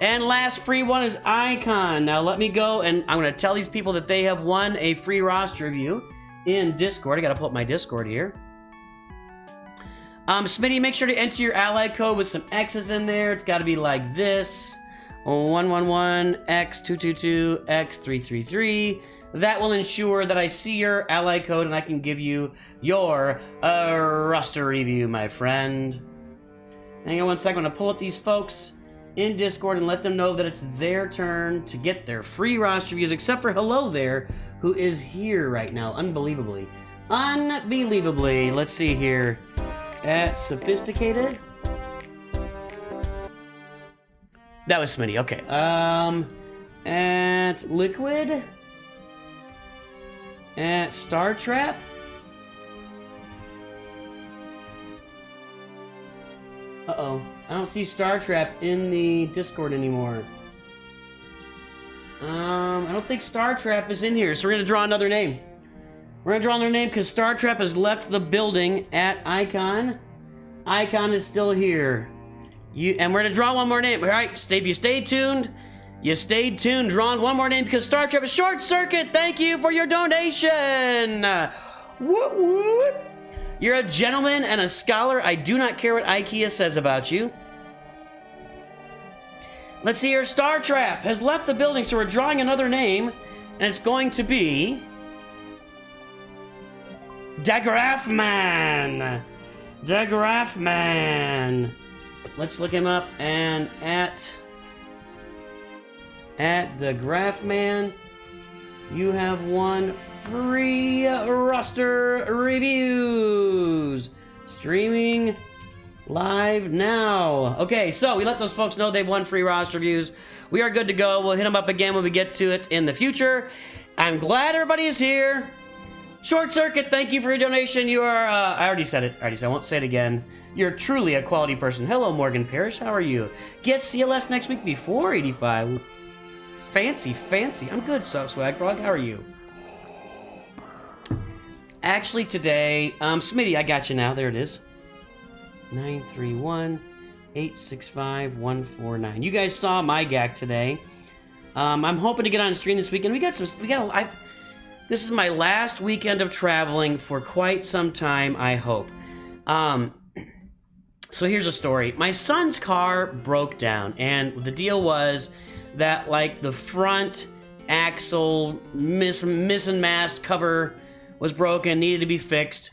And last free one is Icon. Now let me go and I'm going to tell these people that they have won a free roster review in Discord. I got to pull up my Discord here. Smitty, make sure to enter your ally code with some X's in there. It's got to be like this. 111X222X333. That will ensure that I see your ally code and I can give you your roster review, my friend. Hang on one second. I'm going to pull up these folks in Discord and let them know that it's their turn to get their free roster reviews, except for Hello There, who is here right now, unbelievably. Unbelievably. Let's see here. At Sophisticated. That was Smitty, okay. At Liquid. At Star Trap. Uh-oh. I don't see Star Trap in the Discord anymore. I don't think Star Trap is in here, so we're gonna draw another name. We're gonna draw another name because Star Trap has left the building at Icon. Icon is still here. And we're gonna draw one more name. All right, if you stayed tuned, drawing one more name because Star Trap is Short Circuit. Thank you for your donation. Woot woot. You're a gentleman and a scholar. I do not care what IKEA says about you. Let's see here. Star Trap has left the building, so we're drawing another name, and it's going to be DeGraffman. DeGraffman. Let's look him up, and at DeGraffman, you have won free roster reviews. Streaming live now. Okay, so we let those folks know they've won free roster reviews. We are good to go. We'll hit them up again when we get to it in the future. I'm glad everybody is here. Short Circuit, thank you for your donation. You are, I already said it. I won't say it again. You're truly a quality person. Hello, Morgan Parrish. How are you? Get CLS next week before 85. Fancy, fancy. I'm good, Swag Frog. How are you? Actually, today, Smitty, I got you now. There it is. 931-865-149. You guys saw my gag today. I'm hoping to get on stream this weekend. This is my last weekend of traveling for quite some time, I hope. So here's a story. My son's car broke down, and the deal was that, like, the front axle missing mast cover was broken, needed to be fixed.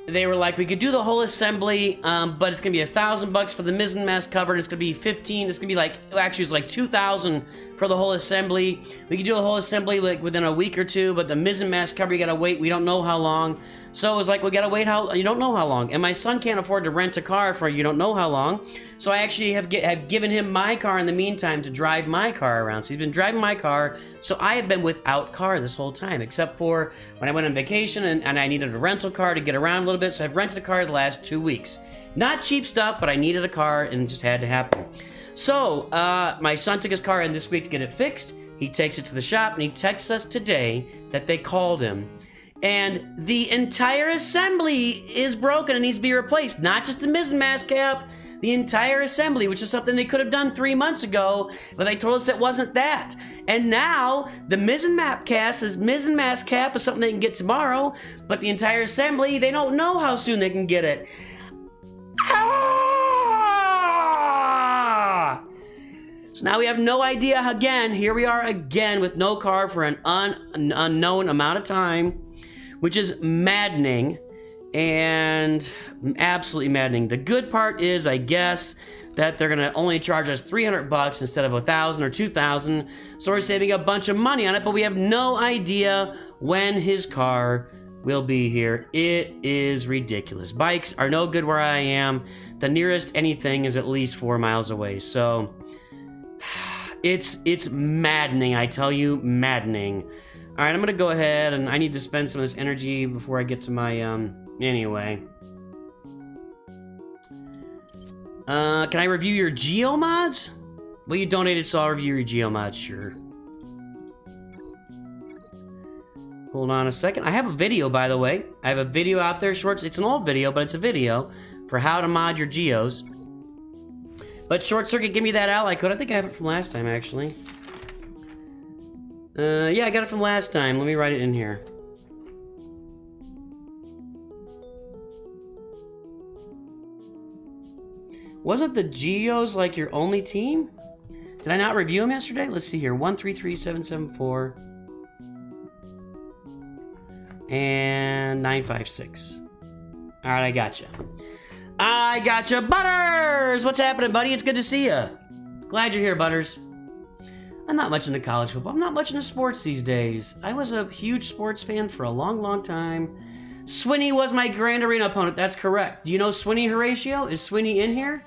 They were like, we could do the whole assembly, but it's gonna be $1,000 for the mizzen mast cover, and it's gonna be $15. It's gonna be like, actually, it's like $2,000 for the whole assembly. We could do the whole assembly like within a week or two, but the mizzen mast cover, you gotta wait. We don't know how long. So it was like, we gotta wait. You don't know how long. And my son can't afford to rent a car for you don't know how long. So I actually have given him my car in the meantime to drive my car around. So he's been driving my car. So I have been without car this whole time, except for when I went on vacation and I needed a rental car to get around a little bit. So I've rented a car the last 2 weeks. Not cheap stuff, but I needed a car and it just had to happen. So my son took his car in this week to get it fixed. He takes it to the shop and he texts us today that they called him. And the entire assembly is broken and needs to be replaced. Not just the mizzen mast cap, the entire assembly, which is something they could have done 3 months ago, but they told us it wasn't that. And now the mizzen mast cap is something they can get tomorrow, but the entire assembly, they don't know how soon they can get it. Ah! So now we have no idea again. Here we are again with no car for an unknown amount of time, which is maddening and absolutely maddening. The good part is, I guess, that they're gonna only charge us $300 instead of $1,000 or $2,000. So we're saving a bunch of money on it, but we have no idea when his car will be here. It is ridiculous. Bikes are no good where I am. The nearest anything is at least 4 miles away. So it's maddening, I tell you, maddening. All right, I'm gonna go ahead and I need to spend some of this energy before I get to my, anyway. Can I review your Geo mods? Well, you donated, so I'll review your Geo mods, sure. Hold on a second. I have a video, by the way. I have a video out there, shorts. It's an old video, but it's a video for how to mod your Geos. But Short Circuit, give me that ally code. I think I have it from last time, actually. Yeah, I got it from last time. Let me write it in here. Wasn't the Geos like your only team? Did I not review them yesterday? Let's see here. 133774 and 956. All right, I gotcha. I gotcha, Butters. What's happening, buddy? It's good to see you. Glad you're here, Butters. I'm not much into college football. I'm not much into sports these days. I was a huge sports fan for a long, long time. Swinny was my Grand Arena opponent. That's correct. Do you know Swinny, Horatio? Is Swinny in here?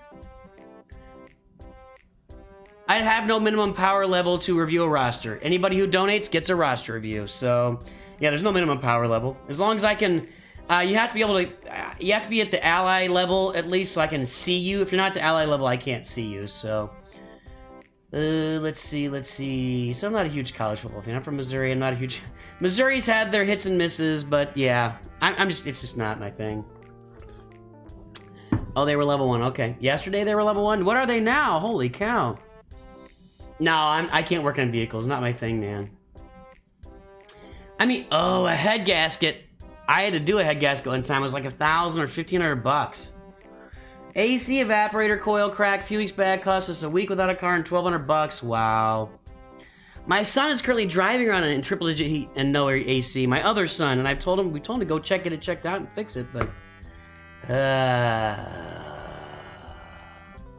I'd have no minimum power level to review a roster. Anybody who donates gets a roster review. So, yeah, there's no minimum power level. As long as I can, you have to be able to, you have to be at the ally level at least so I can see you. If you're not at the ally level, I can't see you. So, let's see. So I'm not a huge college football fan. I'm from Missouri. I'm not a huge, Missouri's had their hits and misses, but yeah, it's just not my thing. Oh, they were level 1. Okay. Yesterday they were level 1. What are they now? Holy cow. No, I can't work on vehicles. Not my thing, man. I mean, oh, a head gasket. I had to do a head gasket one time. It was like $1,000 or $1,500. AC evaporator coil crack a few weeks back. Cost us a week without a car and $1,200. Wow. My son is currently driving around in triple digit heat and no AC. My other son, and we told him to go get it checked out and fix it, but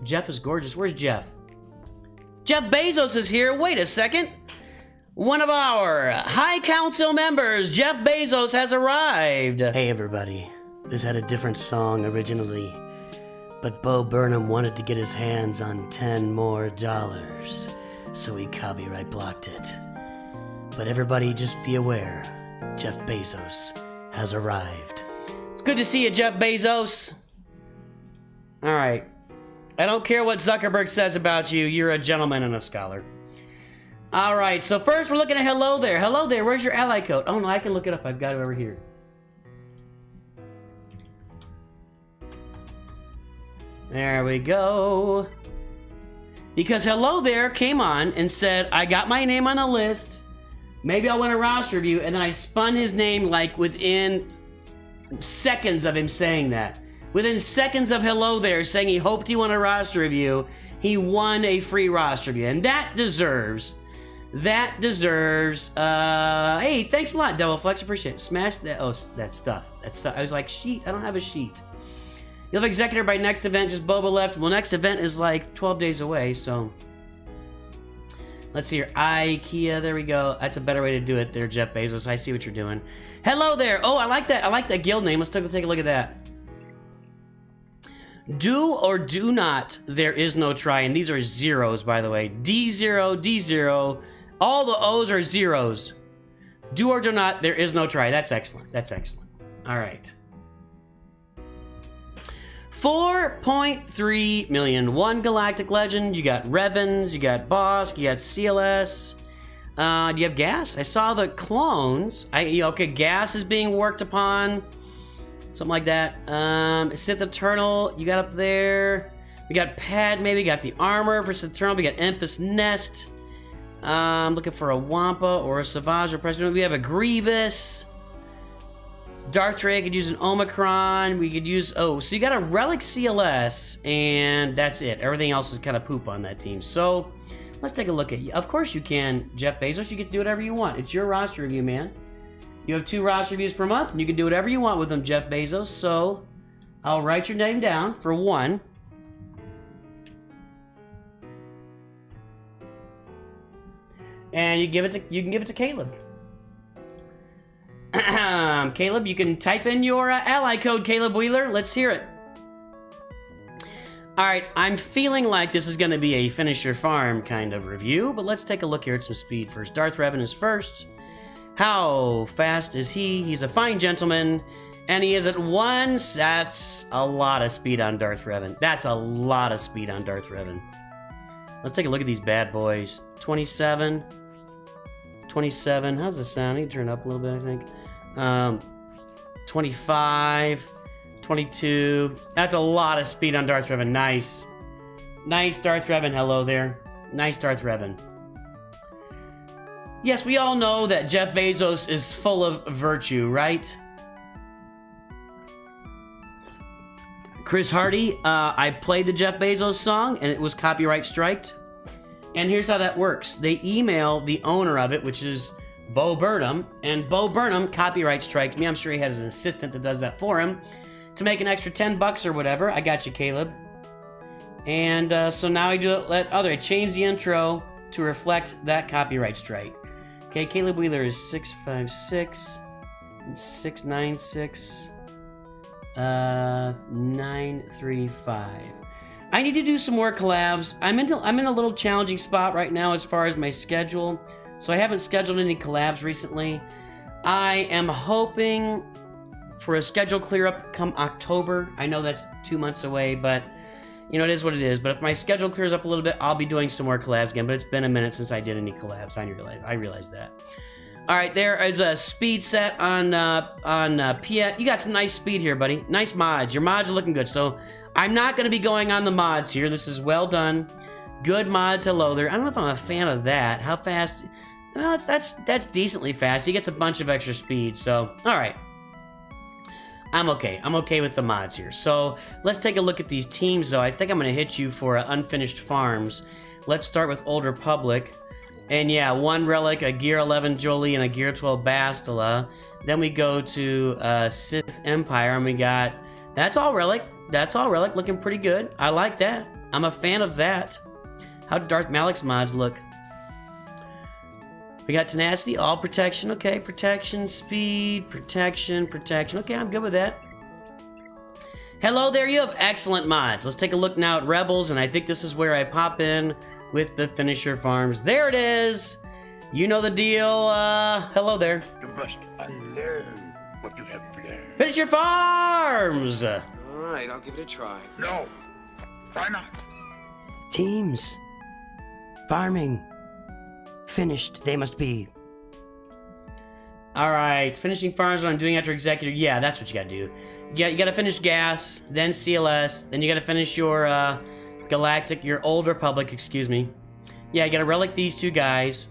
Jeff is gorgeous. Where's Jeff? Jeff Bezos is here. Wait a second. One of our High Council members, Jeff Bezos, has arrived. Hey, everybody. This had a different song originally, but Bo Burnham wanted to get his hands on $10 more, so he copyright blocked it. But everybody just be aware, Jeff Bezos has arrived. It's good to see you, Jeff Bezos. All right. I don't care what Zuckerberg says about you. You're a gentleman and a scholar. All right, so first we're looking at hello there. Hello there, where's your ally code? Oh no, I can look it up. I've got it over here. There we go. Because hello there came on and said, I got my name on the list. Maybe I'll win a roster review. And then I spun his name like within seconds of him saying that. Within seconds of hello there saying he hoped he won a roster review, he won a free roster review. And that deserves, hey, thanks a lot, Devil Flex, appreciate it. Smash that, oh, that stuff. I was like, sheet, I don't have a sheet. You'll have executor by next event, just Boba left. Well, next event is like 12 days away, so. Let's see here, IKEA, there we go. That's a better way to do it there, Jeff Bezos. I see what you're doing. Hello there, oh, I like that guild name. Let's take a look at that. Do or do not, there is no try. And these are zeros, by the way. D0, D0. All the O's are zeros. Do or do not, there is no try. That's excellent. That's excellent. All right. 4.3 million. One Galactic Legend. You got Revens. You got Bosk. You got CLS. Do you have Gas? I saw the clones. Okay, Gas is being worked upon. Something like that. Sith Eternal, you got up there. We got Padme, we got the armor for Sith Eternal. We got Emphas Nest. Looking for a Wampa or a Savage or President. We have a Grievous. Darth Ray could use an Omicron. We could use, so you got a Relic CLS, and that's it. Everything else is kind of poop on that team. So, let's take a look at you. Of course you can, Jeff Bezos. You get to do whatever you want. It's your roster review, man. You have 2 roster reviews per month, and you can do whatever you want with them, Jeff Bezos. So, I'll write your name down for 1. And you can give it to Caleb. Caleb, you can type in your ally code, Caleb Wheeler. Let's hear it. All right, I'm feeling like this is going to be a finish your farm kind of review, but let's take a look here at some speed first. Darth Revan is first. How fast is he? He's a fine gentleman, and he is at 1. That's a lot of speed on Darth Revan. That's a lot of speed on Darth Revan. Let's take a look at these bad boys. 27. 27. How's this sound? You can turn it up a little bit, I think. 25. 22. That's a lot of speed on Darth Revan. Nice. Nice, Darth Revan. Hello there. Nice, Darth Revan. Yes, we all know that Jeff Bezos is full of virtue, right? Chris Hardy, I played the Jeff Bezos song and it was copyright striked. And here's how that works. They email the owner of it, which is Bo Burnham, and Bo Burnham copyright striked me. I'm sure he has an assistant that does that for him to make an extra $10 or whatever. I got you, Caleb. And so now I I change the intro to reflect that copyright strike. Okay, Caleb Wheeler is 656 696 935. I need to do some more collabs. I'm in a little challenging spot right now as far as my schedule, so I haven't scheduled any collabs recently. I am hoping for a schedule clear up come October. I know that's 2 months away, but you know, it is what it is. But if my schedule clears up a little bit, I'll be doing some more collabs again. But it's been a minute since I did any collabs. I realize that. All right, there is a speed set on Piet. You got some nice speed here, buddy. Nice mods. Your mods are looking good. So I'm not going to be going on the mods here. This is well done. Good mods. Hello there. I don't know if I'm a fan of that. How fast? Well, that's decently fast. He gets a bunch of extra speed. So, all right. I'm okay. I'm okay with the mods here. So let's take a look at these teams, though. I think I'm going to hit you for unfinished farms. Let's start with Old Republic. And yeah, 1 relic, a Gear 11 Jolie, and a Gear 12 Bastila. Then we go to Sith Empire, and we got... That's all relic. That's all relic. Looking pretty good. I like that. I'm a fan of that. How do Darth Malik's mods look? We got Tenacity, all protection. Okay, protection, speed, protection, protection. Okay, I'm good with that. Hello there, you have excellent mods. Let's take a look now at Rebels, and I think this is where I pop in with the finisher farms. There it is. You know the deal. Hello there. You must unlearn what you have learned. Finish your farms. All right, I'll give it a try. No, try not. Teams. Farming. Finished. They must be. All right. Finishing farms. What I'm doing after executor. Yeah, that's what you gotta do. You gotta finish gas, then CLS, then you gotta finish your your Old Republic, excuse me. Yeah, you gotta relic these two guys.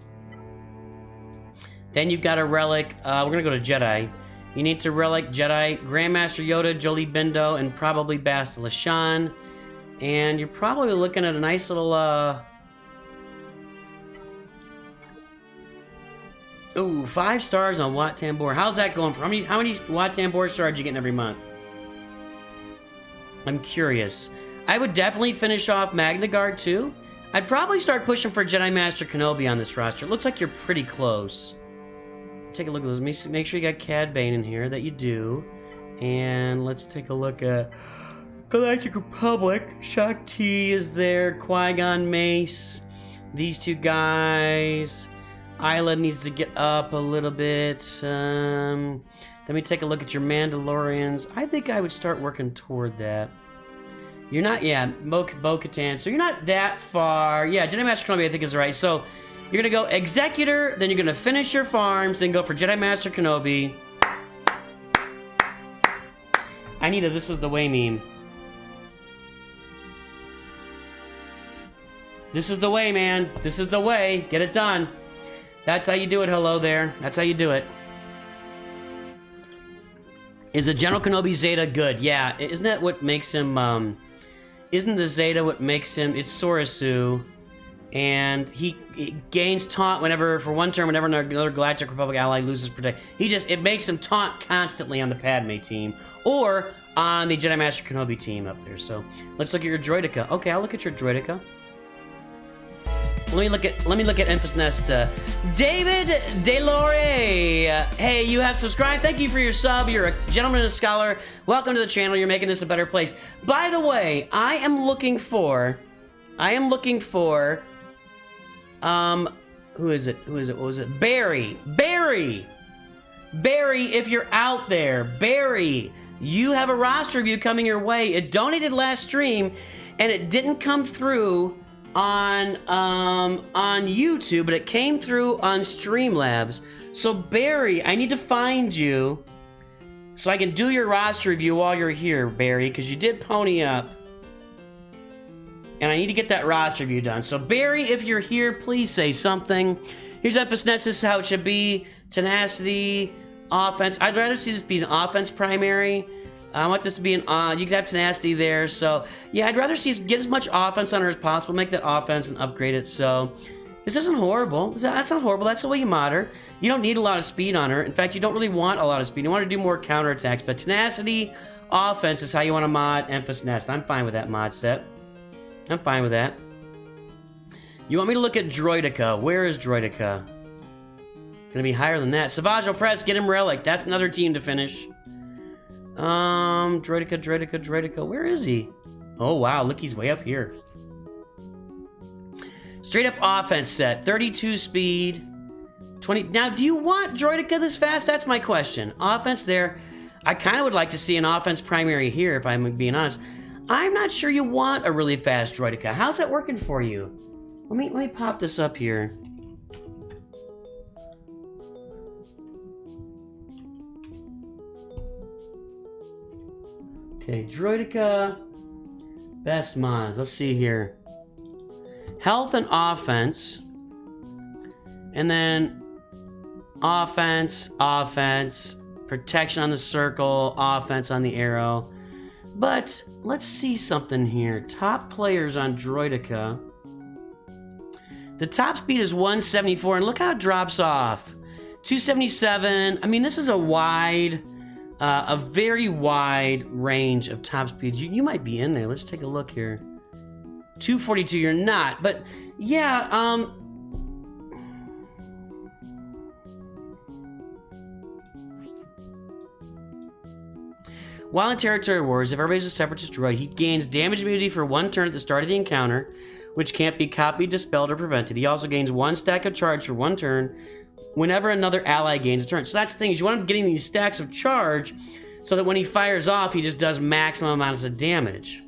Then you've got a relic, we're gonna go to Jedi. You need to relic Jedi, Grandmaster Yoda, Jolie Bindo, and probably Bastila Shan. And you're probably looking at a nice little, Ooh, 5 stars on Wat Tambor. How's that going for? How many Wat Tambor stars are you getting every month? I'm curious. I would definitely finish off Magna Guard too. I'd probably start pushing for Jedi Master Kenobi on this roster. It looks like you're pretty close. Take a look at those. Let me make sure you got Cad Bane in here. That you do. And let's take a look at Galactic Republic. Shakti is there. Qui-Gon Mace. These two guys. Isla needs to get up a little bit. Let me take a look at your Mandalorians. I think I would start working toward that. You're not, yeah, Bo-Katan. So you're not that far. Yeah, Jedi Master Kenobi I think is right. So you're going to go Executor, then you're going to finish your farms, then go for Jedi Master Kenobi. I need a This Is the Way meme. This is the way, man. This is the way. Get it done. That's how you do it. Hello there. That's how you do it. Is a General Kenobi Zeta good? Yeah. Isn't that what makes him, isn't the Zeta what makes him, it's Sorasu, and he gains taunt whenever, for one turn, whenever another Galactic Republic ally loses protect. It makes him taunt constantly on the Padme team, or on the Jedi Master Kenobi team up there. So, let's look at your Droideka. Okay, I'll look at your Droideka. Let me look at Enfys Nest. David Delore. Hey, you have subscribed. Thank you for your sub. You're a gentleman and a scholar. Welcome to the channel. You're making this a better place. By the way, I am looking for who is it? What was it? Barry, if you're out there, Barry, you have a roster review coming your way. It donated last stream and it didn't come through on YouTube, but it came through on Streamlabs. So Barry, I need to find you so I can do your roster review while you're here, Barry, because you did pony up. and I need to get that roster review done. So Barry, if you're here, please say something. Here's emphasis. This is how it should be. Tenacity, offense. I'd rather see this be an offense primary. I want this to be an you could have tenacity there. So yeah, I'd rather see us get as much offense on her as possible. Make that offense and upgrade it. So this isn't horrible. That's not horrible. That's the way you mod her. You don't need a lot of speed on her. In fact, you don't really want a lot of speed. You want to do more counterattacks. But tenacity, offense is how you want to mod Emphasis Nest. I'm fine with that mod set. I'm fine with that. You want me to look at Droidica? Where is Droidica? Gonna be higher than that. Savage Press, get him Relic. That's another team to finish. Droidica. Where is he? Oh wow, look, he's way up here. Straight up offense set. 32 speed. 20. Now, do you want Droidica this fast? That's my question. Offense there. I kind of would like to see an offense primary here, if I'm being honest. I'm not sure you want a really fast Droidica. How's that working for you? Let me pop this up here. Okay, Droidica. Best mods. Let's see here. Health and offense. And then offense, protection on the circle, offense on the arrow. But let's see something here. Top players on Droidica. The top speed is 174, and look how it drops off. 277. I mean, this is a very wide range of top speeds. You might be in there. Let's take a look here. 242, you're not. But yeah, while in Territory Wars, if everybody's a Separatist droid, he gains damage immunity for 1 turn at the start of the encounter, which can't be copied, dispelled, or prevented. He also gains 1 stack of charge for 1 turn whenever another ally gains a turn. So that's the thing, is you want him getting these stacks of charge so that when he fires off, he just does maximum amounts of damage.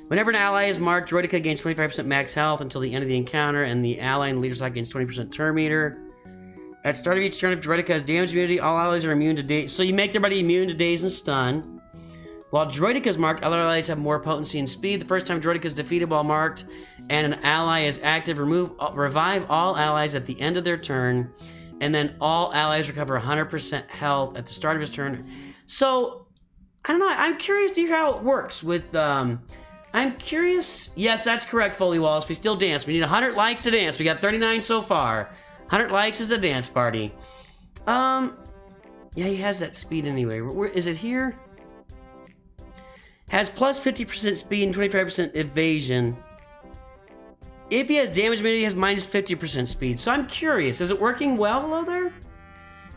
Whenever an ally is marked, Droidica gains 25% max health until the end of the encounter, and the ally in the leader slot gains 20% turn meter. At start of each turn, if Droidica has damage immunity, all allies are immune to daze. So you make everybody immune to daze and stun. While Droidica is marked, other allies have more potency and speed. The first time Droidica is defeated while marked and an ally is active, revive all allies at the end of their turn, and then all allies recover 100% health at the start of his turn. So, I don't know. I'm curious to hear how it works with... I'm curious... Yes, that's correct, Foley Wallace. We still dance. We need 100 likes to dance. We got 39 so far. 100 likes is a dance party. Yeah, he has that speed anyway. Is it here? Has plus 50% speed and 25% evasion. If he has damage immunity, he has minus 50% speed. So I'm curious, is it working well below there?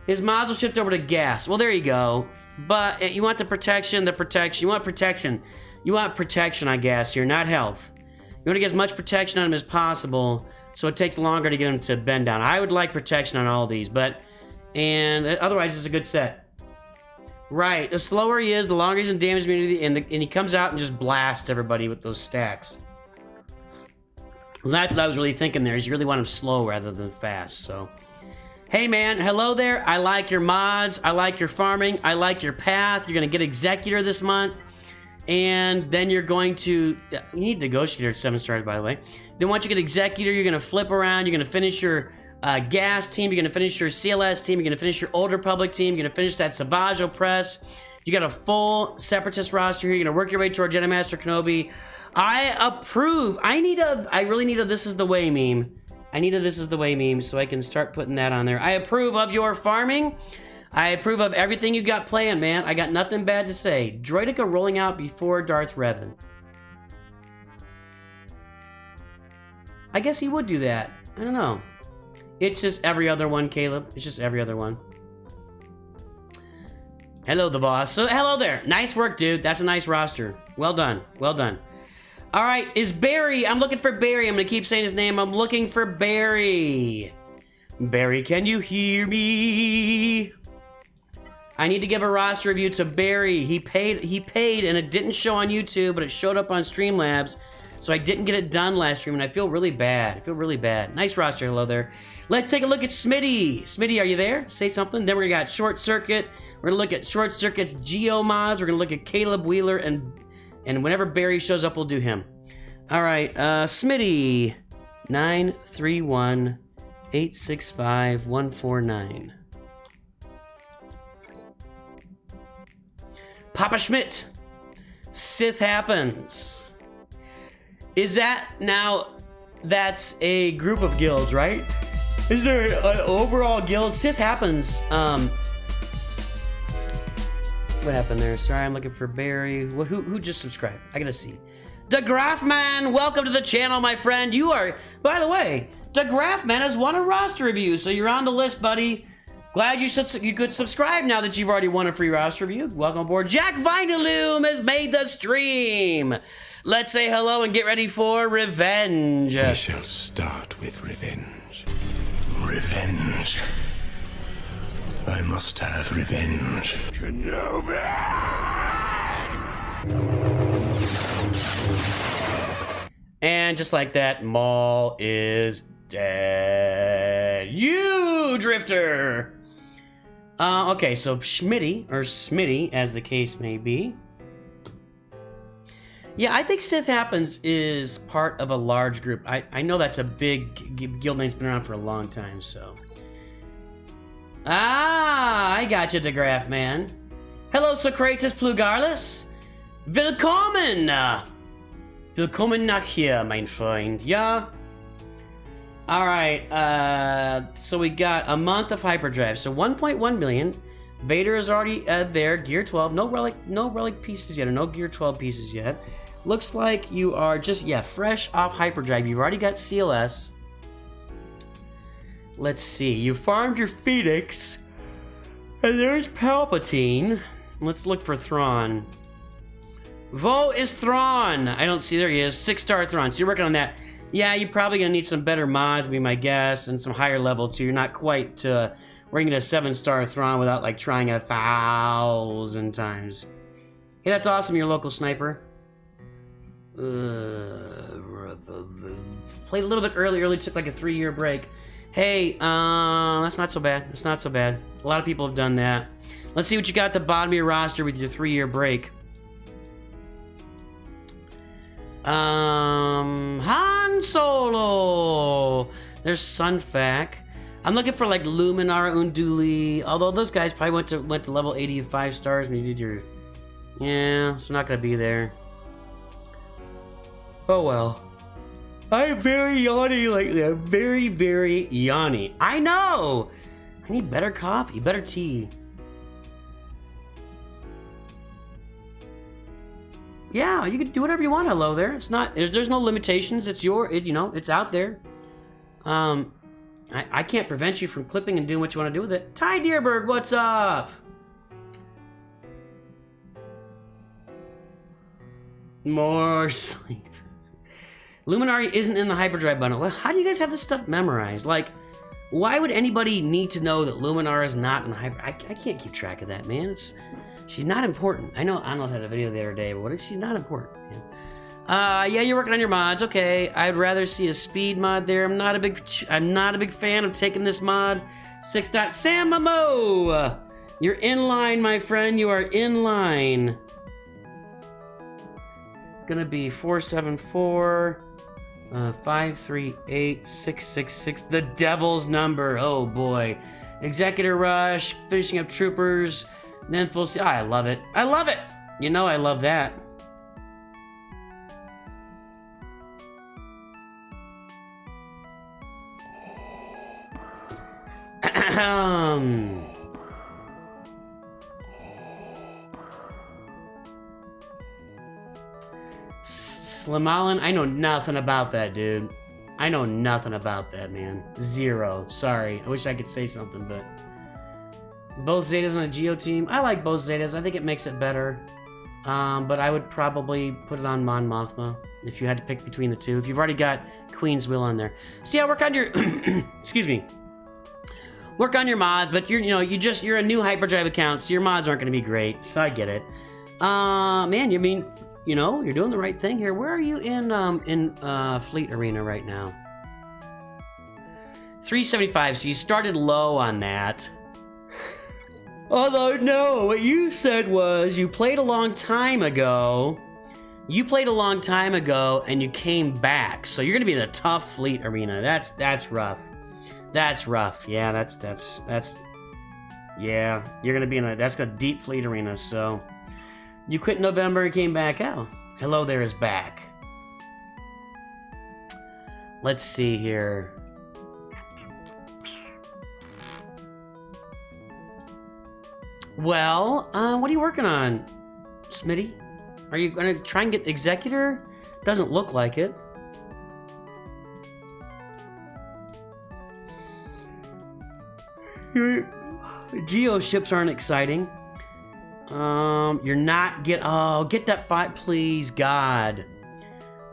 His mods will shift over to gas. Well, there you go. But you want the protection. You want protection. You want protection on gas here, not health. You want to get as much protection on him as possible, so it takes longer to get him to bend down. I would like protection on all these, and otherwise it's a good set. Right, the slower he is, the longer he's in damage immunity, and he comes out and just blasts everybody with those stacks. So that's what I was really thinking there, is you really want him slow rather than fast, so. Hey man, hello there. I like your mods, I like your farming, I like your path. You're gonna get Executor this month, and then you're going to, you need Negotiator at 7 stars, by the way. Then once you get Executor, you're gonna flip around, you're gonna finish your gas team, you're gonna finish your CLS team, you're gonna finish your Old Republic team, you're gonna finish that Savage Press. You got a full Separatist roster here. You're gonna work your way toward Jedi Master Kenobi. I approve. I really need a This Is the Way meme. I need a This Is the Way meme so I can start putting that on there. I approve of your farming. I approve of everything you got planned, man. I got nothing bad to say. Droidica rolling out before Darth Revan. I guess he would do that. I don't know. It's just every other one, Caleb. It's just every other one. Hello, the boss. So, hello there. Nice work, dude. That's a nice roster. Well done. Well done. All right, is Barry. I'm looking for Barry. I'm going to keep saying his name. I'm looking for Barry. Barry, can you hear me? I need to give a roster review to Barry. He paid, and it didn't show on YouTube, but it showed up on Streamlabs. So I didn't get it done last stream, and I feel really bad. I feel really bad. Nice roster. Hello there. Let's take a look at Smitty. Smitty, are you there? Say something. Then we got Short Circuit. We're going to look at Short Circuit's Geo mods. We're going to look at Caleb Wheeler, and whenever Barry shows up, we'll do him. All right, Smitty, 931-865-149. Papa Schmidt, Sith happens. Is that now? That's a group of guilds, right? Is there an overall guild? Sith happens. What happened there? Sorry, I'm looking for Barry. Who just subscribed? I gotta see. The Graphman, welcome to the channel, my friend. You are, by the way, the Graphman has won a roster review, so you're on the list, buddy. Glad you could subscribe now that you've already won a free roster review. Welcome aboard. Jack Vinaloom has made the stream. Let's say hello and get ready for revenge. We shall start with revenge. Revenge. I must have revenge. Kenobi! And just like that, Maul is dead. You, Drifter! Okay, so Schmitty, or Smitty, as the case may be. Yeah, I think Sith Happens is part of a large group. I know that's a big guild name's been around for a long time, so. Ah, I got you, the Graph Man. Hello, Socrates Plugarlis. Willkommen! Willkommen nach hier, mein Freund. Yeah? Alright, so we got a month of hyperdrive. So 1.1 million. Vader is already there, gear 12. No relic pieces yet, or no gear 12 pieces yet. Looks like you are just, fresh off hyperdrive. You've already got CLS. Let's see, you farmed your Phoenix. And there's Palpatine. Let's look for Thrawn. Vo is Thrawn. I don't see, there he is. 6-star Thrawn, so you're working on that. Yeah, you're probably gonna need some better mods, be my guess, and some higher level too. You're not quite to where you can get a 7-star Thrawn without like trying it 1,000 times. Hey, that's awesome, your local sniper. Played a little bit early, took like a 3-year break. Hey, that's not so bad. That's not so bad. A lot of people have done that. Let's see what you got at the bottom of your roster with your 3-year break. Han Solo. There's Sunfac. I'm looking for like Luminara Unduli. Although those guys probably went to level 85 stars when you did your. Yeah, so not gonna be there. Oh well. I'm very yawny lately. I'm very, very yawny. I know! I need better coffee, better tea. Yeah, you can do whatever you want. Hello there. It's not. There's no limitations. It's it's out there. I can't prevent you from clipping and doing what you want to do with it. Ty Deerberg, what's up? More sleep. Luminari isn't in the hyperdrive bundle. Well, how do you guys have this stuff memorized? Like, why would anybody need to know that Luminara is not in the hyper? I can't keep track of that, man. She's not important. I know Arnold had a video the other day, but she's not important, man. Yeah, you're working on your mods. Okay, I'd rather see a speed mod there. I'm not a big fan of taking this mod. 6. Sam Mamu, you're in line, my friend. You are in line. Gonna be 474 538 666. The devil's number. Oh boy. Executor rush, finishing up troopers, then full. Oh, I love it. I love it. You know I love that. Slimalin, I know nothing about that, dude. I know nothing about that, man. Zero. Sorry. I wish I could say something, but... Both Zetas on a Geo team. I like both Zetas. I think it makes it better. But I would probably put it on Mon Mothma if you had to pick between the two. If you've already got Queen's Will on there. So yeah, work on your... excuse me. Work on your mods, but you're a new hyperdrive account, so your mods aren't going to be great. So I get it. Man, you mean... you're doing the right thing here. Where are you in Fleet Arena right now? 375, so you started low on that. Although, no, what you said was you played a long time ago, You played a long time ago and you came back, so you're gonna be in a tough fleet arena. That's rough. That's rough. Yeah, that's yeah. You're gonna be in that's a deep fleet arena. So you quit in November and came back. Oh, hello there is back. Let's see here. Well, what are you working on, Smitty? Are you gonna try and get Executor? Doesn't look like it. Geo ships aren't exciting. You're not get that 5, please, God.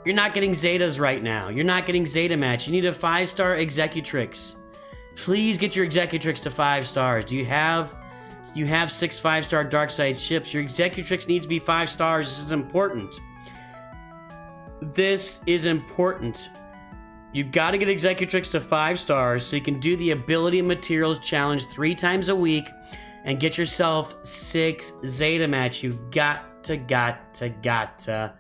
You're not getting Zetas right now. You're not getting Zeta match. You need a 5-star Executrix. Please get your Executrix to 5 stars. Do you have 6 5-star Darkside ships? Your Executrix needs to be 5 stars. This is important. This is important. You've got to get Executrix to 5 stars so you can do the Ability and Materials Challenge 3 times a week and get yourself 6 Zeta match. You've got to get the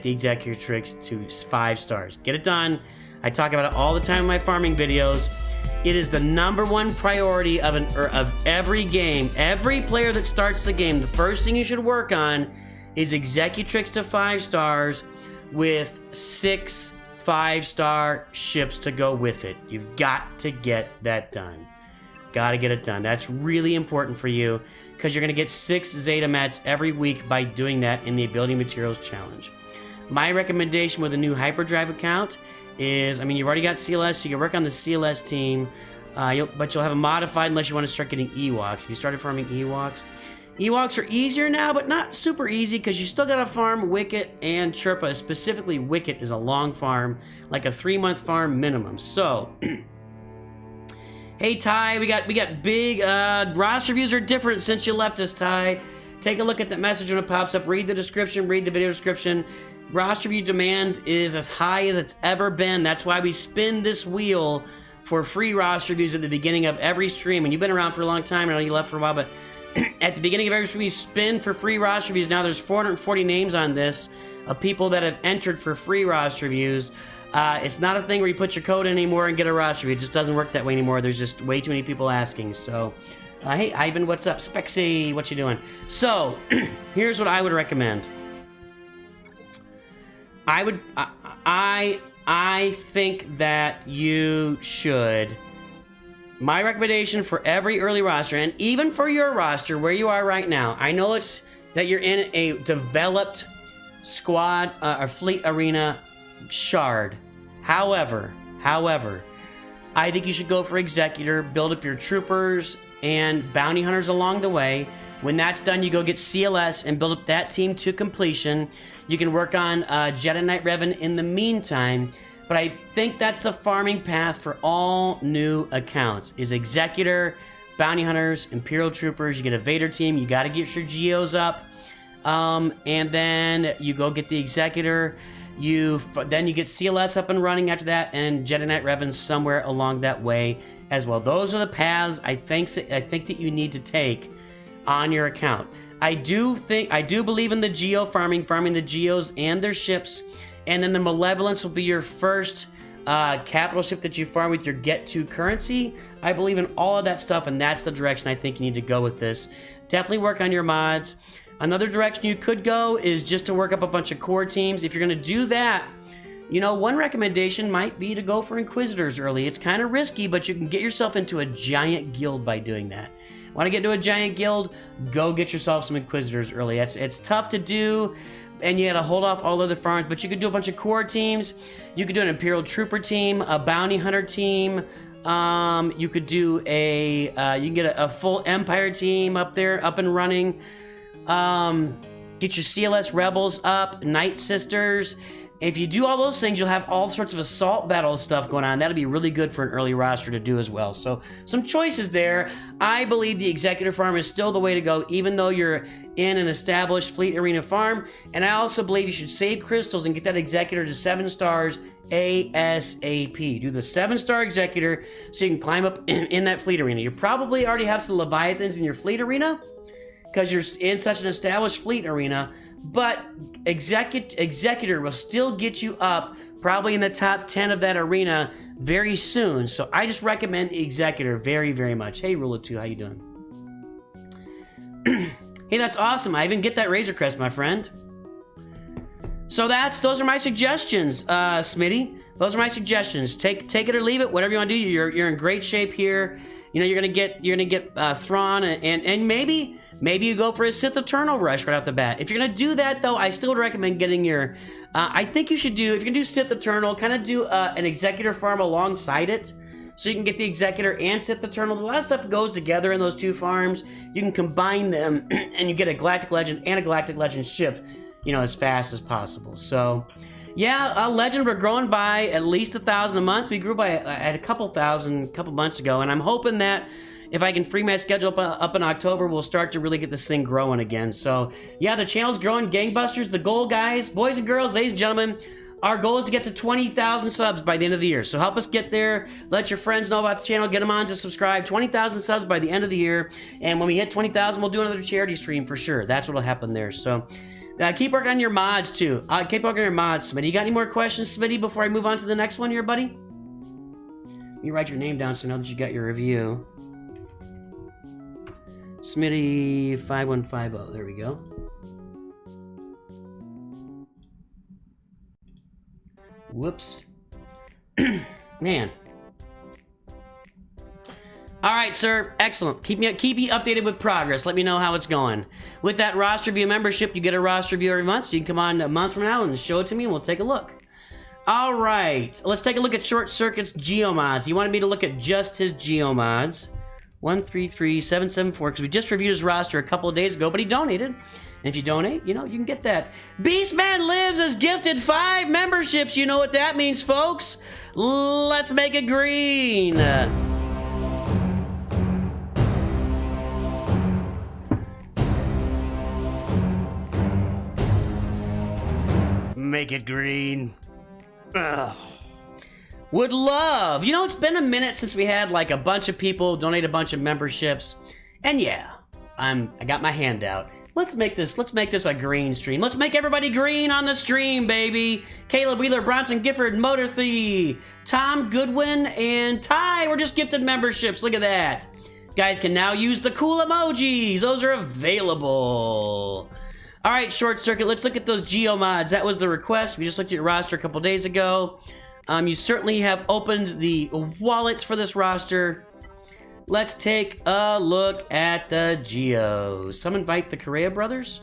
Executrix to 5 stars. Get it done. I talk about it all the time in my farming videos. It is the #1 priority of every game. Every player that starts the game, the first thing you should work on is Executrix to 5 stars with 6 5-star ships to go with it. You've got to get that done. Got to get it done. That's really important for you because you're going to get 6 Zeta mats every week by doing that in the Ability Materials Challenge. My recommendation with a new Hyperdrive account is, I mean, you've already got CLS, so you can work on the CLS team, but you'll have a modified unless you want to start getting Ewoks. If you started farming Ewoks, Ewoks are easier now, but not super easy because you still got to farm Wicket and Chirpa. Specifically, Wicket is a long farm, like a 3-month farm minimum. So, hey Ty, we got big roster reviews are different since you left us, Ty. Take a look at that message when it pops up. Read the description. Read the video description. Roster review demand is as high as it's ever been. That's why we spin this wheel for free roster reviews at the beginning of every stream. And you've been around for a long time. I know you left for a while, but at the beginning of every stream, we spin for free roster reviews. Now there's 440 names on this of people that have entered for free roster reviews. It's not a thing where you put your code in anymore and get a roster review. It just doesn't work that way anymore. There's just way too many people asking. So, hey, Ivan, what's up? Spexy, what you doing? So, here's what I would recommend. I think that you should. My recommendation for every early roster, and even for your roster where you are right now, I know it's that you're in a developed squad or fleet arena shard. However, I think you should go for Executor, build up your troopers and bounty hunters along the way. When that's done, you go get CLS and build up that team to completion. You can work on Jedi Knight Revan in the meantime. But I think that's the farming path for all new accounts, is Executor, Bounty Hunters, Imperial Troopers. You get a Vader team. You got to get your Geos up. And then you go get the Executor. Then you get CLS up and running after that, and Jedi Knight Revan somewhere along that way as well. Those are the paths I think that you need to take on your account. I do believe in the Geo farming the Geos and their ships. And then the Malevolence will be your first capital ship that you farm with your Get To currency. I believe in all of that stuff, and that's the direction I think you need to go with this. Definitely work on your mods. Another direction you could go is just to work up a bunch of core teams. If you're going to do that, you know, one recommendation might be to go for Inquisitors early. It's kind of risky, but you can get yourself into a giant guild by doing that. Want to get into a giant guild? Go get yourself some Inquisitors early. It's tough to do, and you got to hold off all other farms, but you could do a bunch of core teams. You could do an Imperial Trooper team, a Bounty Hunter team. You could do you can get a full Empire team up there, up and running. Get your CLS Rebels up, Night Sisters. If you do all those things, you'll have all sorts of assault battle stuff going on. That'll be really good for an early roster to do as well. So some choices there. I believe the Executor farm is still the way to go, even though you're in an established fleet arena farm. And I also believe you should save crystals and get that Executor to 7 stars ASAP. Do the 7-star Executor so you can climb up in that fleet arena. You probably already have some Leviathans in your fleet arena because you're in such an established fleet arena. but Executor will still get you up probably in the top 10 of that arena very soon. So I just recommend the Executor very, very much. Hey, Rule of 2, how you doing? Hey, that's awesome. I even get that Razor Crest, my friend. So those are my suggestions, Smitty. Those are my suggestions. Take it or leave it, whatever you want to do. You're in great shape here. You know, you're gonna get Thrawn and maybe you go for a Sith Eternal rush right off the bat. If you're gonna do that though, I still would recommend getting your. I think you should do, if you're gonna do Sith Eternal, kind of do an Executor farm alongside it, so you can get the Executor and Sith Eternal. A lot of stuff goes together in those two farms. You can combine them, and you get a Galactic Legend and a Galactic Legend ship, you know, as fast as possible. So. Yeah, Legend, we're growing by at least 1,000 a month. We grew by at a couple thousand a couple months ago, and I'm hoping that if I can free my schedule up in October, we'll start to really get this thing growing again. So, yeah, the channel's growing gangbusters. The goal, guys, boys and girls, ladies and gentlemen, our goal is to get to 20,000 subs by the end of the year. So help us get there. Let your friends know about the channel. Get them on to subscribe. 20,000 subs by the end of the year. And when we hit 20,000, we'll do another charity stream for sure. That's what'll happen there. So... keep working on your mods, too. Keep working on your mods, Smitty. You got any more questions, Smitty, before I move on to the next one here, buddy? You write your name down so I know that you got your review. Smitty5150. There we go. Whoops. Man. All right, sir. Excellent. Keep me updated with progress. Let me know how it's going. With that roster review membership, you get a roster review every month, so you can come on a month from now and show it to me, and we'll take a look. All right. Let's take a look at Short Circuit's Geomods. He wanted me to look at just his Geomods. 133774, because we just reviewed his roster a couple of days ago, but he donated. And if you donate, you know, you can get that. Beastman Lives has gifted 5 memberships. You know what that means, folks. Let's make it green. Make it green. Ugh. Would love. You know, it's been a minute since we had like a bunch of people donate a bunch of memberships. And yeah, I got my hand out. Let's make this a green stream. Let's make everybody green on the stream, baby. Caleb Wheeler, Bronson Gifford, Motor Thief, Tom Goodwin, and Ty were just gifted memberships. Look at that. Guys can now use the cool emojis. Those are available. All right, Short Circuit, let's look at those Geomods. That was the request. We just looked at your roster a couple days ago. You certainly have opened the wallet for this roster. Let's take a look at the Geos. Some invite the Correa brothers?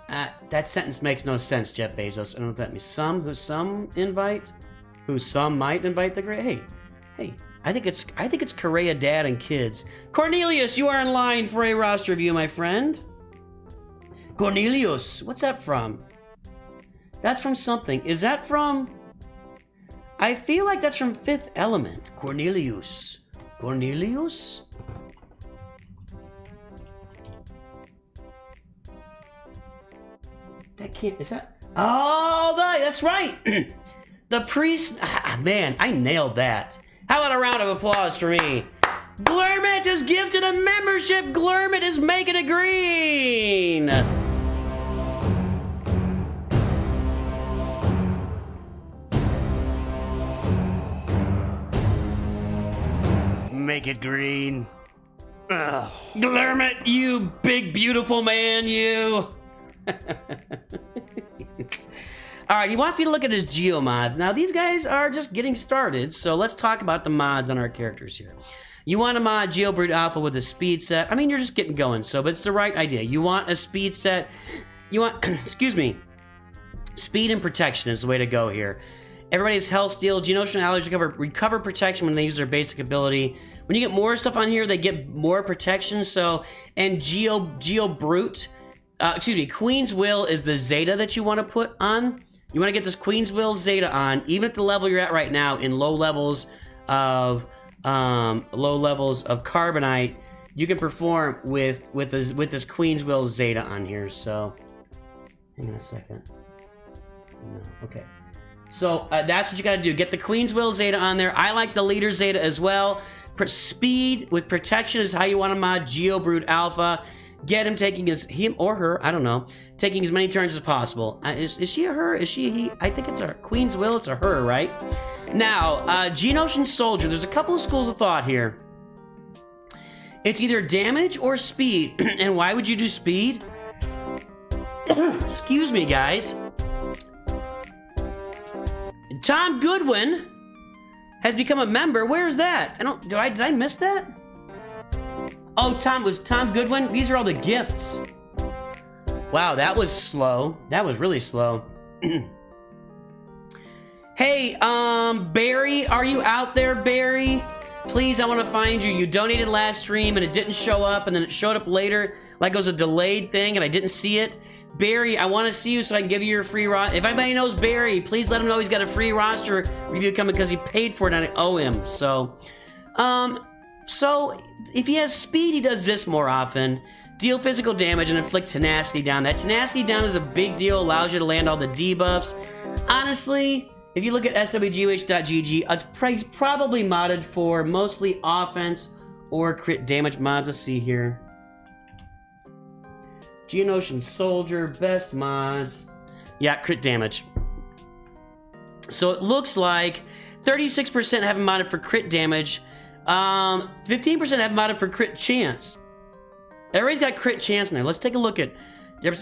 That sentence makes no sense, Jeff Bezos. I don't know what that means. Some invite? Who some might invite the Correa? Hey. I think it's Correa dad and kids. Cornelius, you are in line for a roster review, my friend. Cornelius, what's that from? That's from something. Is that from... I feel like that's from Fifth Element. Cornelius. Cornelius? That can't... Is that... Oh, that's right! The priest... man, I nailed that. How about a round of applause for me? Glurmit is gifted a membership. Glurmit is making it green. Make it green. Ugh. Glurmit, you big beautiful man, you. All right, he wants me to look at his Geomods. Now, these guys are just getting started, so let's talk about the mods on our characters here. You want to mod Geobrute Alpha with a speed set. I mean, you're just getting going, so, but it's the right idea. You want a speed set. You want, excuse me, speed and protection is the way to go here. Everybody's health steal. Geonosian allies recover protection when they use their basic ability. When you get more stuff on here, they get more protection, so, and Geobrute, excuse me, Queen's Will is the Zeta that you want to put on. You want to get this Queen's Will Zeta on, even at the level you're at right now, in low levels of Carbonite, you can perform with this Queen's Will Zeta on here. So, hang on a second. No, okay. So that's what you got to do. Get the Queen's Will Zeta on there. I like the Leader Zeta as well. Speed with protection is how you want to mod Geobrute Alpha. Get him taking him or her, I don't know, taking as many turns as possible. Is she a her? Is she a he? I think it's a Queen's Will. It's a her, right? Now, Geonosian Soldier. There's a couple of schools of thought here. It's either damage or speed. And why would you do speed? Excuse me, guys. Tom Goodwin has become a member. Where is that? Did I miss that? Oh, was Tom Goodwin? These are all the gifts. Wow, that was slow. That was really slow. Hey, Barry, are you out there, Barry? Please, I want to find you. You donated last stream and it didn't show up, and then it showed up later like it was a delayed thing and I didn't see it. Barry, I want to see you so I can give you your free roster. If anybody knows Barry, please let him know he's got a free roster review coming because he paid for it and I owe him. So if he has speed, he does this more often. Deal physical damage and inflict tenacity down. That tenacity down is a big deal, allows you to land all the debuffs. Honestly, if you look at SWGOH.gg, it's probably modded for mostly offense or crit damage mods. Let's see here. Geonosian Soldier, best mods. Yeah, crit damage. So it looks like 36% have him modded for crit damage. 15% have modded for crit chance. Everybody's got crit chance in there. Let's take a look at...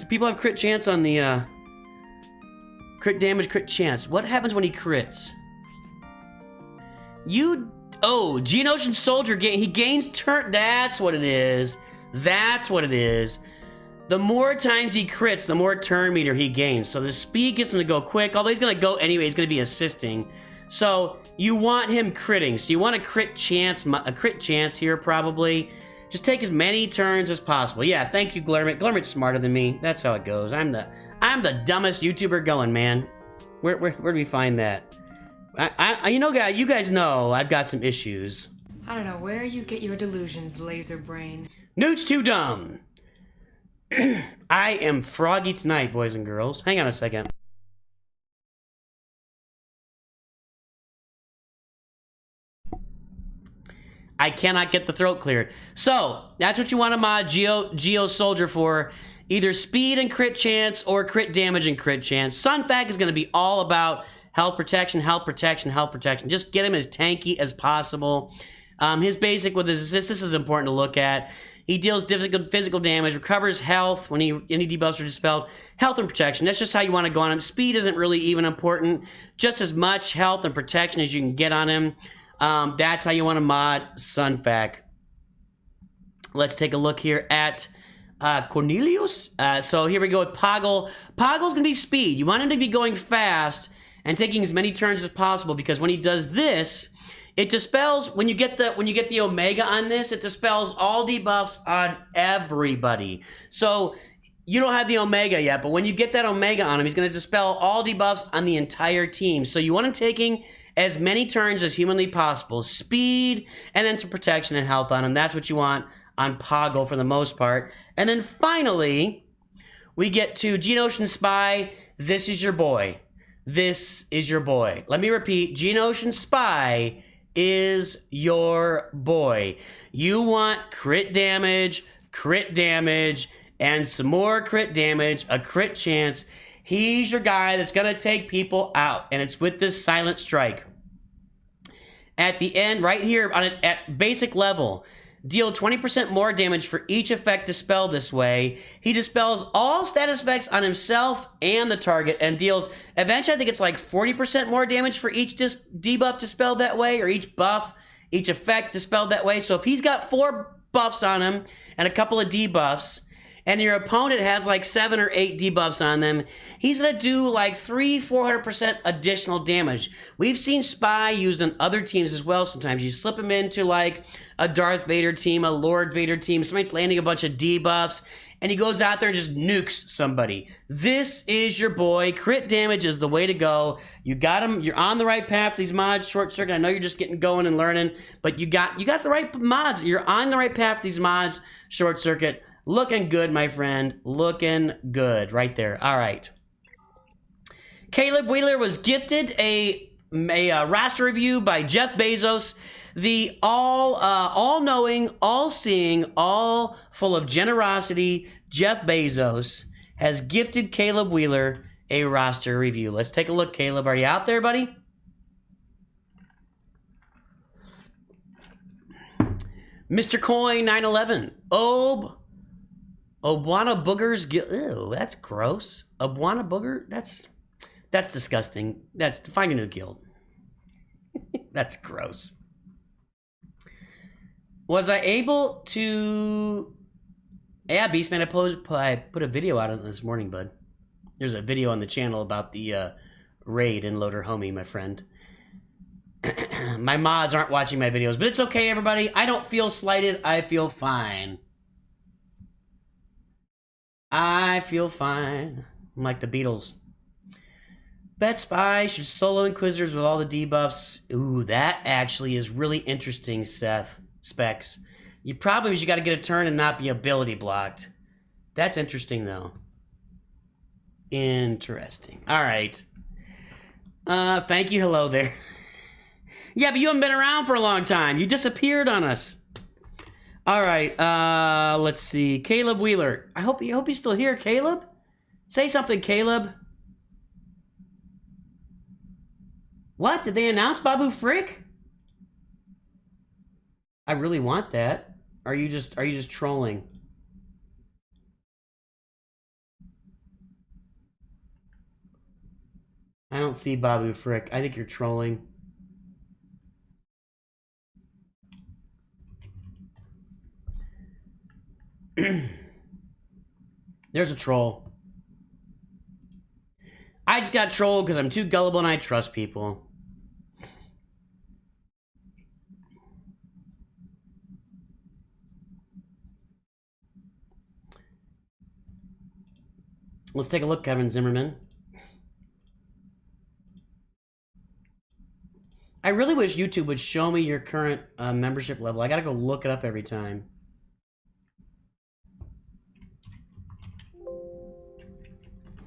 People have crit chance on the... Crit damage, crit chance. What happens when he crits? Geonosian Soldier, he gains turn... That's what it is. That's what it is. The more times he crits, the more turn meter he gains. So the speed gets him to go quick. Although he's going to go anyway, he's going to be assisting. So you want him critting. So you want a crit chance here probably. Just take as many turns as possible. Yeah, thank you, Glermit. Glermit's smarter than me. That's how it goes. I'm the dumbest YouTuber going, man. Where do we find that? You guys know I've got some issues. I don't know where you get your delusions, laser brain. Newt's too dumb. I am froggy tonight, boys and girls. Hang on a second. I cannot get the throat cleared. So, that's what you want to mod Geo Soldier for. Either speed and crit chance or crit damage and crit chance. Sunfac is going to be all about health protection, health protection, health protection. Just get him as tanky as possible. His basic with his assist, this is important to look at. He deals physical damage, recovers health when any debuffs are dispelled. Health and protection, that's just how you want to go on him. Speed isn't really even important. Just as much health and protection as you can get on him. That's how you want to mod Sunfac. Let's take a look here at Cornelius. So here we go with Poggle. Poggle's going to be speed. You want him to be going fast and taking as many turns as possible, because when he does this, it dispels, when you get the Omega on this, it dispels all debuffs on everybody. So you don't have the Omega yet, but when you get that Omega on him, he's going to dispel all debuffs on the entire team. So you want him taking as many turns as humanly possible. Speed, and then some protection and health on him. That's what you want on Poggle for the most part. And then finally, we get to Geonosian Spy. This is your boy. This is your boy. Let me repeat. Geonosian Spy is your boy. You want crit damage, and some more crit damage, a crit chance. He's your guy that's going to take people out, and it's with this Silent Strike. At the end, right here, at basic level, deal 20% more damage for each effect dispelled this way. He dispels all status effects on himself and the target, and deals, eventually I think it's like 40% more damage for each debuff dispelled that way, or each buff, each effect dispelled that way. So if he's got 4 buffs on him and a couple of debuffs, and your opponent has like 7 or 8 debuffs on them, he's going to do like 300-400% additional damage. We've seen Spy used on other teams as well sometimes. You slip him into like a Darth Vader team, a Lord Vader team, somebody's landing a bunch of debuffs, and he goes out there and just nukes somebody. This is your boy. Crit damage is the way to go. You got him. You're on the right path. These mods, Short Circuit, I know you're just getting going and learning, but you got the right mods. You're on the right path. These mods, Short Circuit. Looking good, my friend. Looking good right there. All right. Caleb Wheeler was gifted a roster review by Jeff Bezos. The all-knowing, all-seeing, all full of generosity Jeff Bezos has gifted Caleb Wheeler a roster review. Let's take a look, Caleb. Are you out there, buddy? Mr. Coin 911. Obwana Boogers. Ew, that's gross. Obwana Booger? That's disgusting. Find a new guild. That's gross. Was I able to... Yeah, Beastman, I put a video out on it this morning, bud. There's a video on the channel about the raid in Loader Homie, my friend. My mods aren't watching my videos, but it's okay, everybody. I don't feel slighted. I feel fine. I feel fine. I'm like the Beatles. Bet Spy should solo Inquisitors with all the debuffs. Ooh, that actually is really interesting, Seth. Specs. You probably got to get a turn and not be ability blocked. That's interesting, though. Interesting. All right. Thank you. Hello there. Yeah, but you haven't been around for a long time. You disappeared on us. All right. Let's see. Caleb Wheeler. I hope he's still here, Caleb. Say something, Caleb. What? Did they announce Babu Frick? I really want that. Are you just trolling? I don't see Babu Frick. I think you're trolling. There's a troll. I just got trolled because I'm too gullible and I trust people. Let's take a look, Kevin Zimmerman. I really wish YouTube would show me your current membership level. I gotta go look it up every time.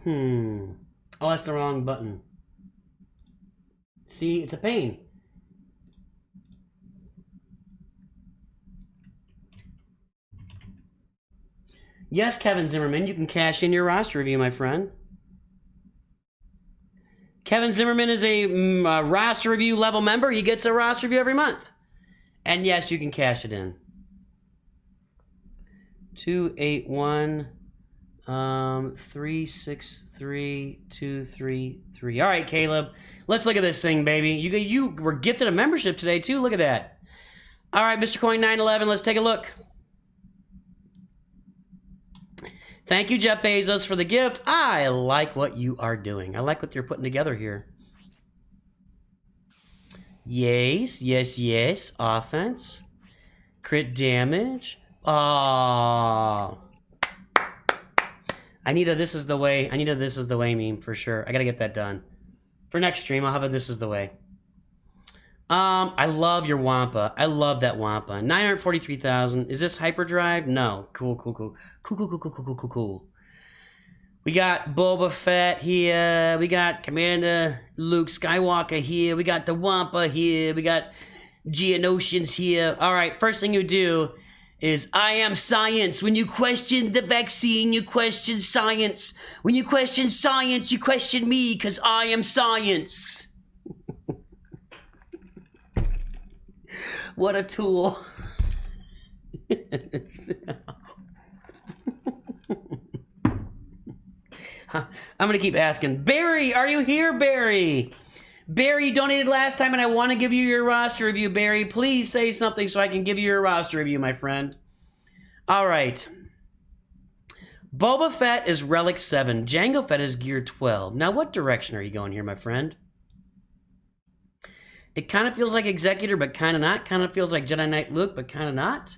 Oh, that's the wrong button. See, it's a pain. Yes, Kevin Zimmerman, you can cash in your roster review, my friend. Kevin Zimmerman is a roster review level member. He gets a roster review every month. And yes, you can cash it in. 281 363 233. All right, Caleb. Let's look at this thing, baby. You were gifted a membership today, too. Look at that. All right, Mr. Coin 911, let's take a look. Thank you, Jeff Bezos, for the gift. I like what you are doing. I like what you're putting together here. Yes, yes, yes. Offense. Crit damage. Oh. I need a This Is the Way. I need a This Is the Way meme for sure. I gotta get that done. For next stream, I'll have a This Is the Way. I love your Wampa. I love that Wampa. 943,000. Is this hyperdrive? No. Cool, cool, cool. Cool, cool, cool, cool, cool, cool, cool, cool. We got Boba Fett here. We got Commander Luke Skywalker here. We got the Wampa here. We got Geonosians here. All right, first thing you do is I am science. When you question the vaccine, you question science. When you question science, you question me because I am science. What a tool. I'm going to keep asking. Barry, are you here, Barry? Barry, you donated last time, and I want to give you your roster review, Barry. Please say something so I can give you your roster review, my friend. All right. Boba Fett is Relic 7. Jango Fett is Gear 12. Now, what direction are you going here, my friend? It kind of feels like Executor, but kind of not. Kind of feels like Jedi Knight Luke, but kind of not.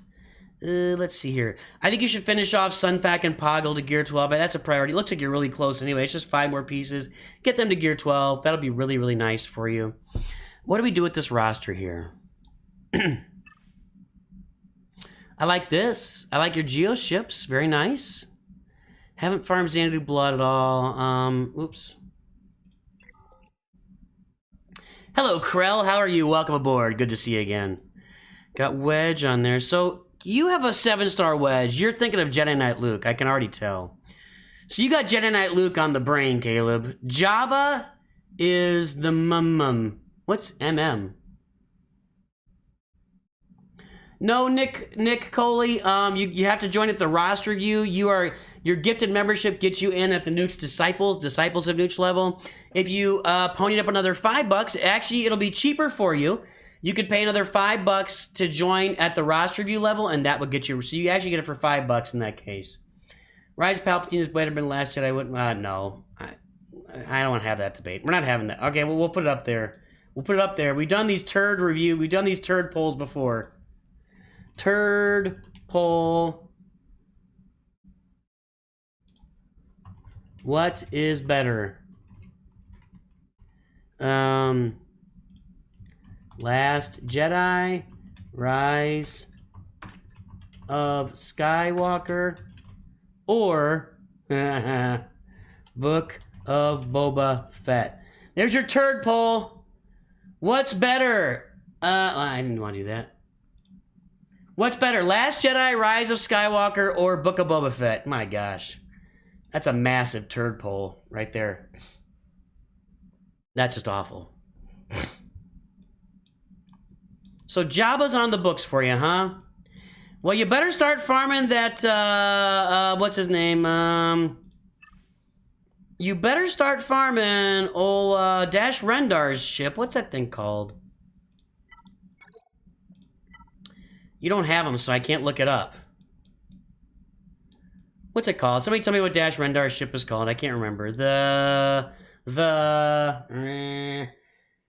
Let's see here. I think you should finish off Sunfac and Poggle to Gear 12. But that's a priority. It looks like you're really close anyway. It's just 5 more pieces. Get them to Gear 12. That'll be really, really nice for you. What do we do with this roster here? I like this. I like your Geo ships. Very nice. Haven't farmed Xanadu Blood at all. Oops. Hello, Krell. How are you? Welcome aboard. Good to see you again. Got Wedge on there. So you have a 7-star Wedge. You're thinking of Jedi Knight Luke. I can already tell. So you got Jedi Knight Luke on the brain, Caleb. Jabba is the mum. What's MM? No, Nick Coley. You have to join at the roster view. Your gifted membership gets you in at the Newt's Disciples of Newt's level. If you ponied up another $5, actually it'll be cheaper for you. You could pay another $5 to join at the roster view level, and that would get you. So you actually get it for $5 in that case. Rise of Palpatine is better than Last Jedi. No, I don't want to have that debate. We're not having that. Okay, well we'll put it up there. We've done these turd polls before. Turd poll. What is better? Last Jedi, Rise of Skywalker, or Book of Boba Fett. There's your turd poll. What's better? I didn't want to do that. What's better, Last Jedi, Rise of Skywalker, or Book of Boba Fett? My gosh. That's a massive turd poll right there. That's just awful. So Jabba's on the books for you, huh? Well, you better start farming that, what's his name? You better start farming old Dash Rendar's ship. What's that thing called? You don't have them, so I can't look it up. What's it called? Somebody tell me what Dash Rendar's ship is called. I can't remember.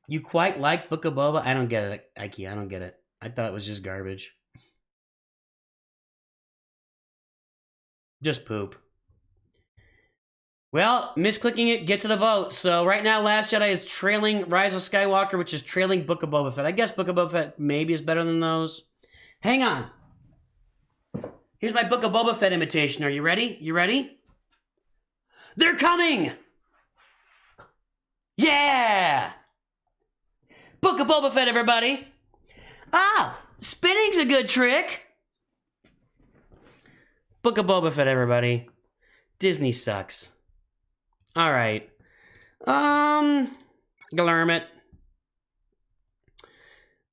You quite like Book of Boba? I don't get it, Ike. I don't get it. I thought it was just garbage. Just poop. Well, misclicking it gets it a vote. So right now, Last Jedi is trailing Rise of Skywalker, which is trailing Book of Boba Fett. I guess Book of Boba Fett maybe is better than those. Hang on. Here's my Book of Boba Fett imitation. Are you ready? You ready? They're coming! Yeah! Book of Boba Fett, everybody. Ah, spinning's a good trick. Book of Boba Fett, everybody. Disney sucks. All right. Glarmit.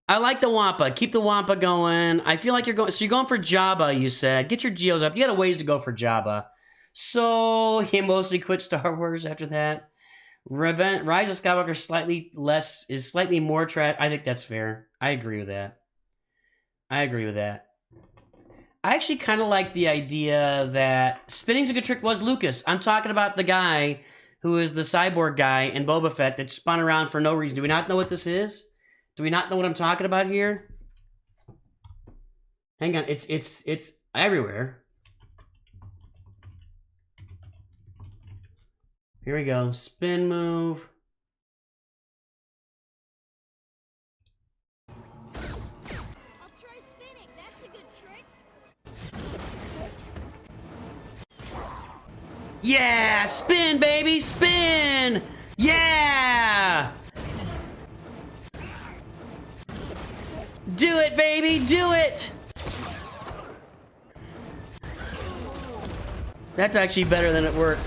I like the Wampa. Keep the Wampa going. I feel like you're going... So you're going for Jabba, you said. Get your Geos up. You got a ways to go for Jabba. So he mostly quit Star Wars after that. Rise of Skywalker is slightly more trash. I think that's fair. I agree with that. I actually kind of like the idea that spinning's a good trick was Lucas. I'm talking about the guy who is the cyborg guy in Boba Fett that spun around for no reason. Do we not know what this is? Do we not know what I'm talking about here? Hang on, it's everywhere. Here we go. Spin move. I'll try spinning. That's a good trick. Yeah! Spin, baby! Spin! Yeah! Do it, baby! Do it! That's actually better than it worked.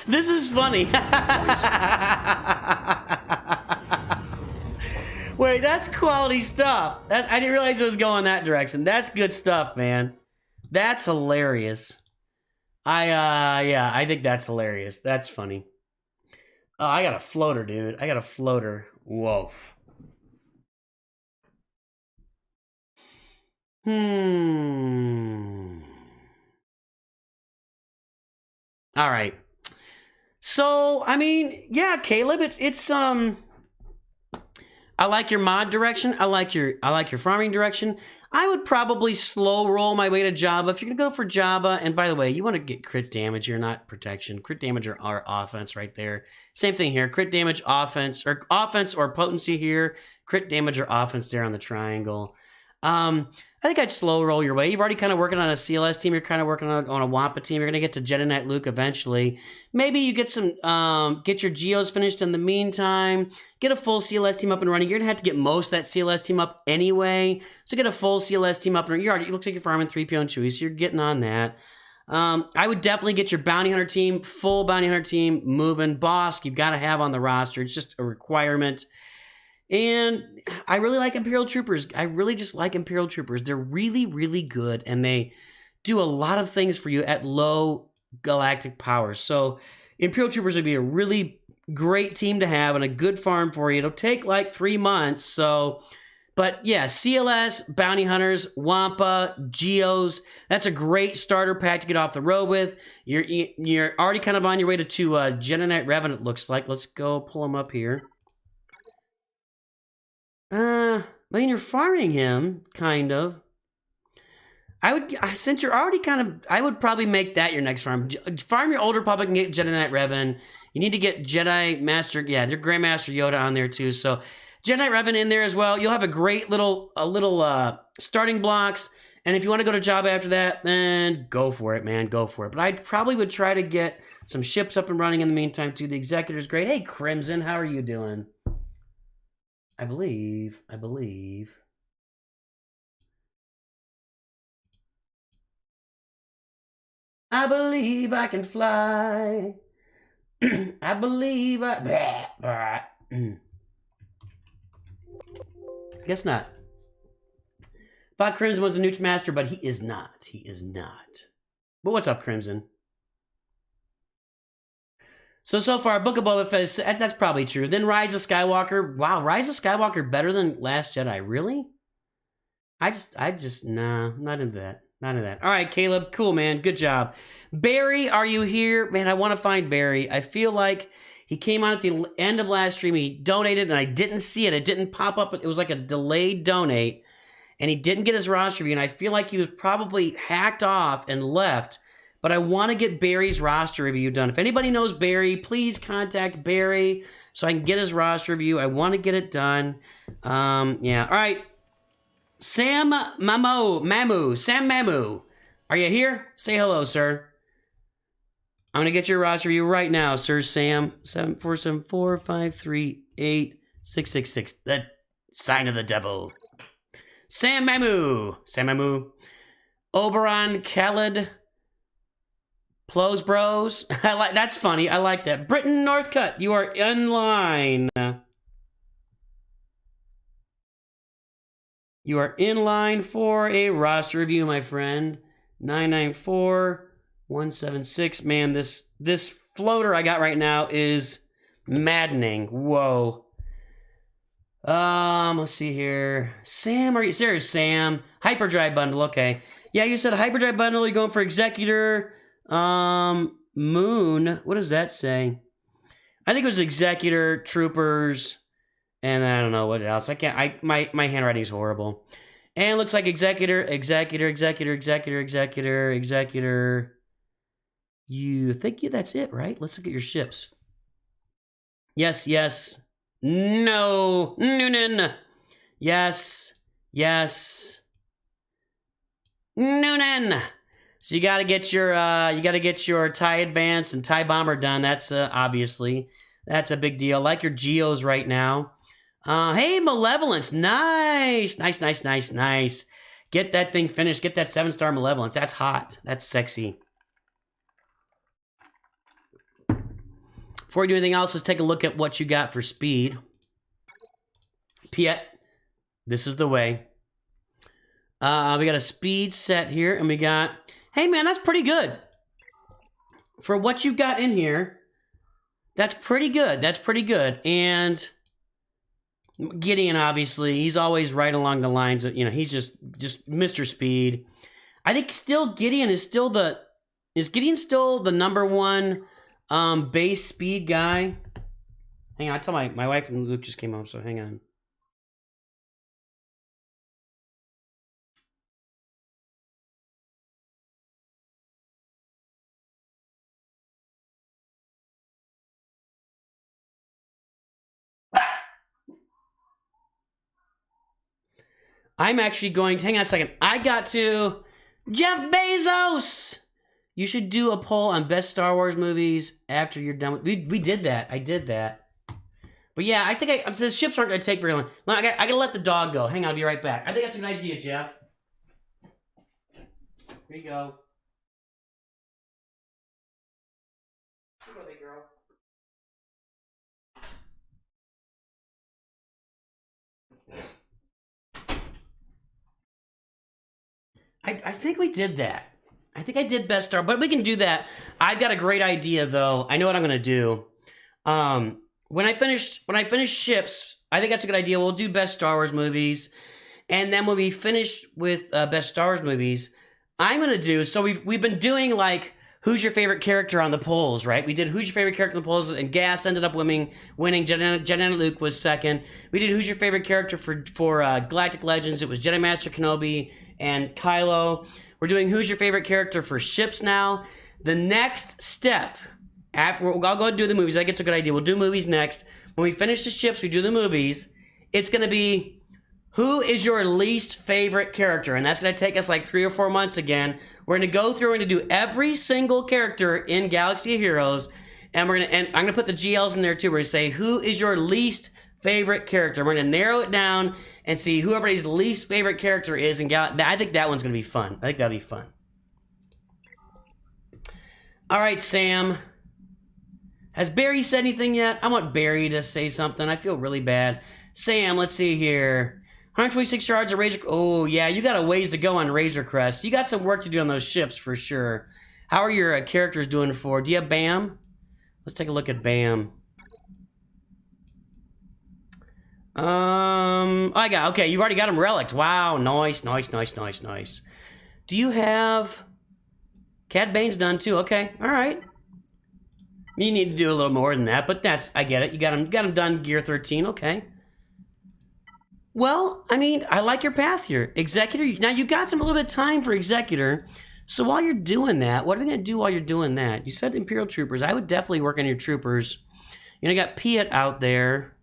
This is funny. Wait, that's quality stuff. I didn't realize it was going that direction. That's good stuff, man. That's hilarious. Yeah, I think that's hilarious. That's funny. Oh, I got a floater, dude. I got a floater. Whoa. All right. So, I mean, yeah, Caleb, it's I like your mod direction. I like your farming direction. I would probably slow roll my way to Jabba. If you're gonna go for Jabba, and by the way, you want to get crit damage here, not protection. Crit damage or offense right there. Same thing here. Crit damage, offense or potency here. Crit damage or offense there on the triangle. I think I'd slow roll your way. You've already kind of working on a CLS team. You're kind of working on a Wampa team. You're going to get to Jedi Knight Luke eventually. Maybe you get some, get your Geos finished in the meantime. Get a full CLS team up and running. You're going to have to get most of that CLS team up anyway. So get a full CLS team up and running. It looks like you're farming 3PO and Chewie, so you're getting on that. I would definitely get your Bounty Hunter team, full Bounty Hunter team moving. Bosk, you've got to have on the roster. It's just a requirement. And I really like Imperial Troopers. I really just like Imperial Troopers. They're really, really good, and they do a lot of things for you at low galactic powers. So Imperial Troopers would be a really great team to have and a good farm for you. It'll take like 3 months. So, but yeah, CLS, Bounty Hunters, Wampa, Geos. That's a great starter pack to get off the road with. You're already kind of on your way to Jedi Knight Revan, it looks like. Let's go pull them up here. I mean, you're farming him, kind of. Since you're already kind of, I would probably make that your next farm. Farm your Old Republic and get Jedi Knight Revan. You need to get Jedi Master, yeah, their Grandmaster Yoda on there too. So Jedi Knight Revan in there as well. You'll have a great little starting blocks. And if you want to go to job after that, then go for it, man. Go for it. But I probably would try to get some ships up and running in the meantime too. The Executor's great. Hey, Crimson, how are you doing? I believe. I believe I can fly. I believe Guess not. Thought Crimson was a Nooch Master, but he is not. He is not. But what's up, Crimson? So far, Book of Boba Fett is, that's probably true. Then Rise of Skywalker. Wow, Rise of Skywalker better than Last Jedi. Really? Nah, not into that. Not into that. All right, Caleb. Cool, man. Good job. Barry, are you here? Man, I want to find Barry. I feel like he came on at the end of last stream. He donated, and I didn't see it. It didn't pop up. It was like a delayed donate, and he didn't get his roster review, and I feel like he was probably hacked off and left. But I want to get Barry's roster review done. If anybody knows Barry, please contact Barry so I can get his roster review. I want to get it done. Yeah. All right. Mamu. Are you here? Say hello, sir. I'm going to get your roster review right now, sir. Sam. 747453866. The sign of the devil. Sam Mamu. Oberon Khaled. Plos Bros. That's funny. I like that. Britain Northcut, you are in line. You are in line for a roster review, my friend. 994176. Man, this floater I got right now is maddening. Whoa. Let's see here. Sam, are you serious? Sam. Hyperdrive bundle. Okay. Yeah, you said hyperdrive bundle. You're going for Executor. Moon. What does that say? I think it was Executor, Troopers, and I don't know what else. I can't. My handwriting is horrible. And it looks like Executor. You think that's it, right? Let's look at your ships. Yes. No. Noonan. Yes. Noonan. So you got to get your TIE Advance and TIE Bomber done. That's obviously that's a big deal. Like your Geos right now. Hey, Malevolence, nice. Get that thing finished. Get that 7-star Malevolence. That's hot. That's sexy. Before we do anything else, let's take a look at what you got for speed. Piet, this is the way. We got a speed set here, and we got. Hey, man, that's pretty good. For what you've got in here, that's pretty good. And Gideon, obviously, he's always right along the lines of, he's just Mr. Speed. I think still Gideon is still the... Is Gideon still the #1 base speed guy? Hang on, I tell my wife and Luke just came home, so hang on. I'm actually going to, hang on a second. I got to Jeff Bezos. You should do a poll on best Star Wars movies after you're done with, we did that. I did that. But yeah, I think the ships aren't going to take very long. I got to let the dog go. Hang on, I'll be right back. I think that's a good idea, Jeff. Here you go. Here you go, big girl. I think we did that. I think I did best Star, but we can do that. I've got a great idea though. I know what I'm gonna do. When I finish ships, I think that's a good idea. We'll do best Star Wars movies, and then when we finish with best Star Wars movies, I'm gonna do. So we've been doing like who's your favorite character on the polls, right? We did who's your favorite character on the polls, and Gas ended up winning. Jedi Luke was second. We did who's your favorite character for Galactic Legends. It was Jedi Master Kenobi and Kylo. We're doing who's your favorite character for ships now. The next step, after I'll go ahead and do the movies. I think it's a good idea. We'll do movies next. When we finish the ships, we do the movies. It's going to be who is your least favorite character, and that's going to take us like 3 or 4 months again. We're going to go through and do every single character in Galaxy of Heroes, and I'm going to put the GLs in there too. We're going to say who is your least favorite character. We're going to narrow it down and see who everybody's least favorite character is in Galaxy. I think that one's going to be fun. I think that'll be fun. All right, Sam. Has Barry said anything yet? I want Barry to say something. I feel really bad. Sam, let's see here. 126 yards of Razor. Oh, yeah, you got a ways to go on Razor Crest. You got some work to do on those ships for sure. How are your characters doing for? Do you have Bam? Let's take a look at Bam. I got, okay, you've already got him relicked. Wow, nice. Do you have... Cad Bane's done too. Okay, all right. You need to do a little more than that, but that's, I get it. You got him done gear 13, okay. Well, I mean, I like your path here. Executor, now you got a little bit of time for Executor. So while you're doing that, what are we going to do while you're doing that? You said Imperial Troopers. I would definitely work on your Troopers. You know, you got Piet out there.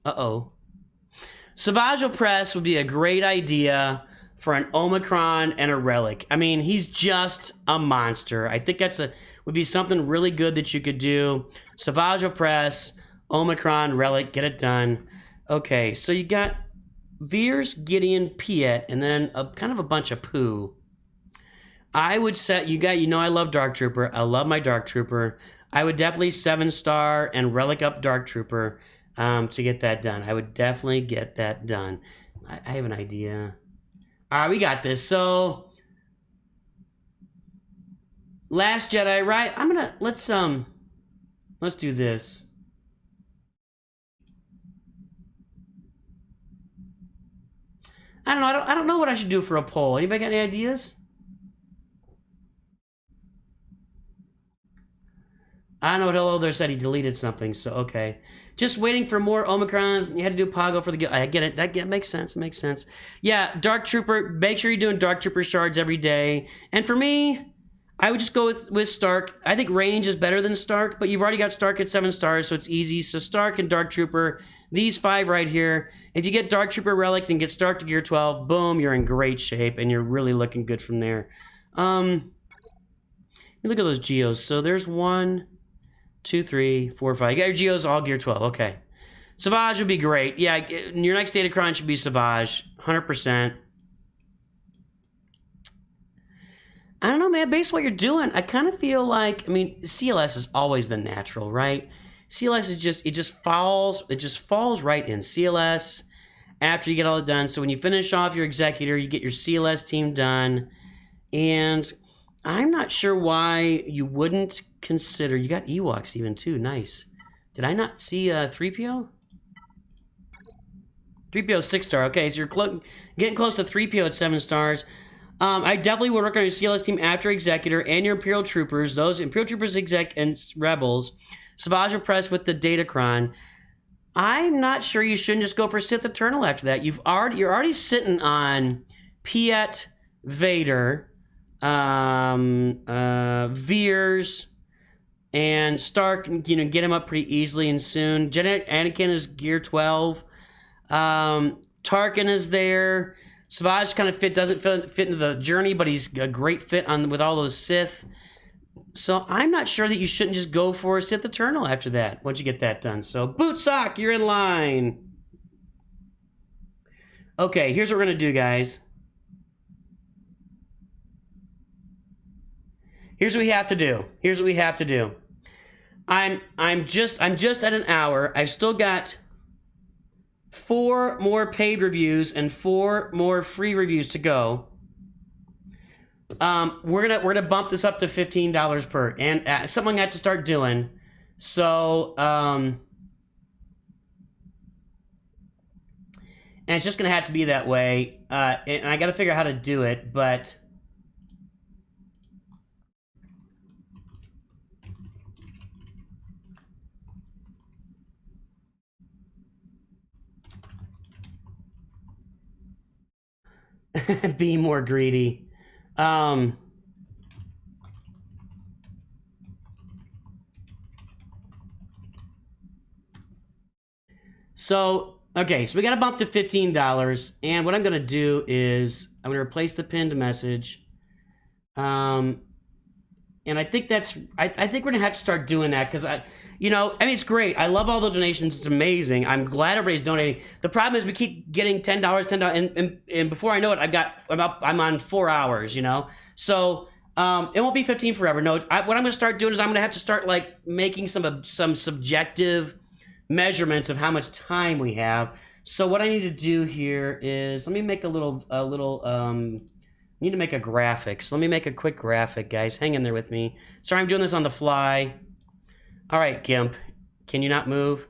Uh-oh. Savage Press would be a great idea for an Omicron and a Relic. I mean, he's just a monster. I think that's would be something really good that you could do. Savage Press, Omicron, Relic, get it done. Okay, so you got Veers, Gideon, Piet, and then kind of a bunch of poo. I would set, you know I love Dark Trooper. I love my Dark Trooper. I would definitely 7-star and Relic up Dark Trooper to get that done. I would definitely get that done. I have an idea. All right, we got this. So, Last Jedi, right? Let's do this. I don't know. I don't know what I should do for a poll. Anybody got any ideas? I know what hello there said he deleted something, so okay. Just waiting for more Omicrons. You had to do Pago for the... I get it. That makes sense. It makes sense. Yeah, Dark Trooper. Make sure you're doing Dark Trooper shards every day. And for me, I would just go with Stark. I think range is better than Stark, but you've already got Stark at 7 stars, so it's easy. So Stark and Dark Trooper, these 5 right here. If you get Dark Trooper Relic and get Stark to gear 12, boom, you're in great shape, and you're really looking good from there. Look at those Geos. So there's 1, 2, 3, 4, 5. You got your Geos all gear 12. Okay. Savage would be great. Yeah, your next Datacron should be Savage. 100%. I don't know, man. Based on what you're doing, I kind of feel like, I mean, CLS is always the natural, right? CLS is just, it just falls right in. CLS, after you get all it done. So when you finish off your Executor, you get your CLS team done. And I'm not sure why you wouldn't consider, you got Ewoks even too, nice. Did I not see 3PO? 3PO 6-star, okay, so you're getting close to 3PO at 7 stars. I definitely would work on your CLS team after Executor and your Imperial Troopers. Those Imperial Troopers, Exec, and Rebels. Savage Press with the Datacron. I'm not sure you shouldn't just go for Sith Eternal after that. You're already sitting on Piet, Vader, Veers, and Stark. You know, get him up pretty easily and soon. Anakin is gear 12. Tarkin is there. Savage kind of doesn't fit into the journey, but he's a great fit with all those Sith. So I'm not sure that you shouldn't just go for a Sith Eternal after that, once you get that done. So Bootsock, you're in line. Okay, here's what we're gonna do, guys. Here's what we have to do. Here's what we have to do. I'm just at an hour. I've still got 4 more paid reviews and 4 more free reviews to go. We're gonna bump this up to $15 per, and something I have to start doing. So and it's just gonna have to be that way. And I got to figure out how to do it, but. Be more greedy. So, okay, so we got to bump to $15, and what I'm going to do is I'm going to replace the pinned message. And I think I think we're going to have to start doing that because it's great. I love all the donations. It's amazing. I'm glad everybody's donating. The problem is we keep getting $10, and before I know it, I'm on 4 hours, So it won't be 15 forever. No, what I'm going to start doing is I'm going to have to start making some subjective measurements of how much time we have. So what I need to do here is let me make I need to make a graphic. So let me make a quick graphic, guys. Hang in there with me. Sorry, I'm doing this on the fly. All right, Gimp. Can you not move?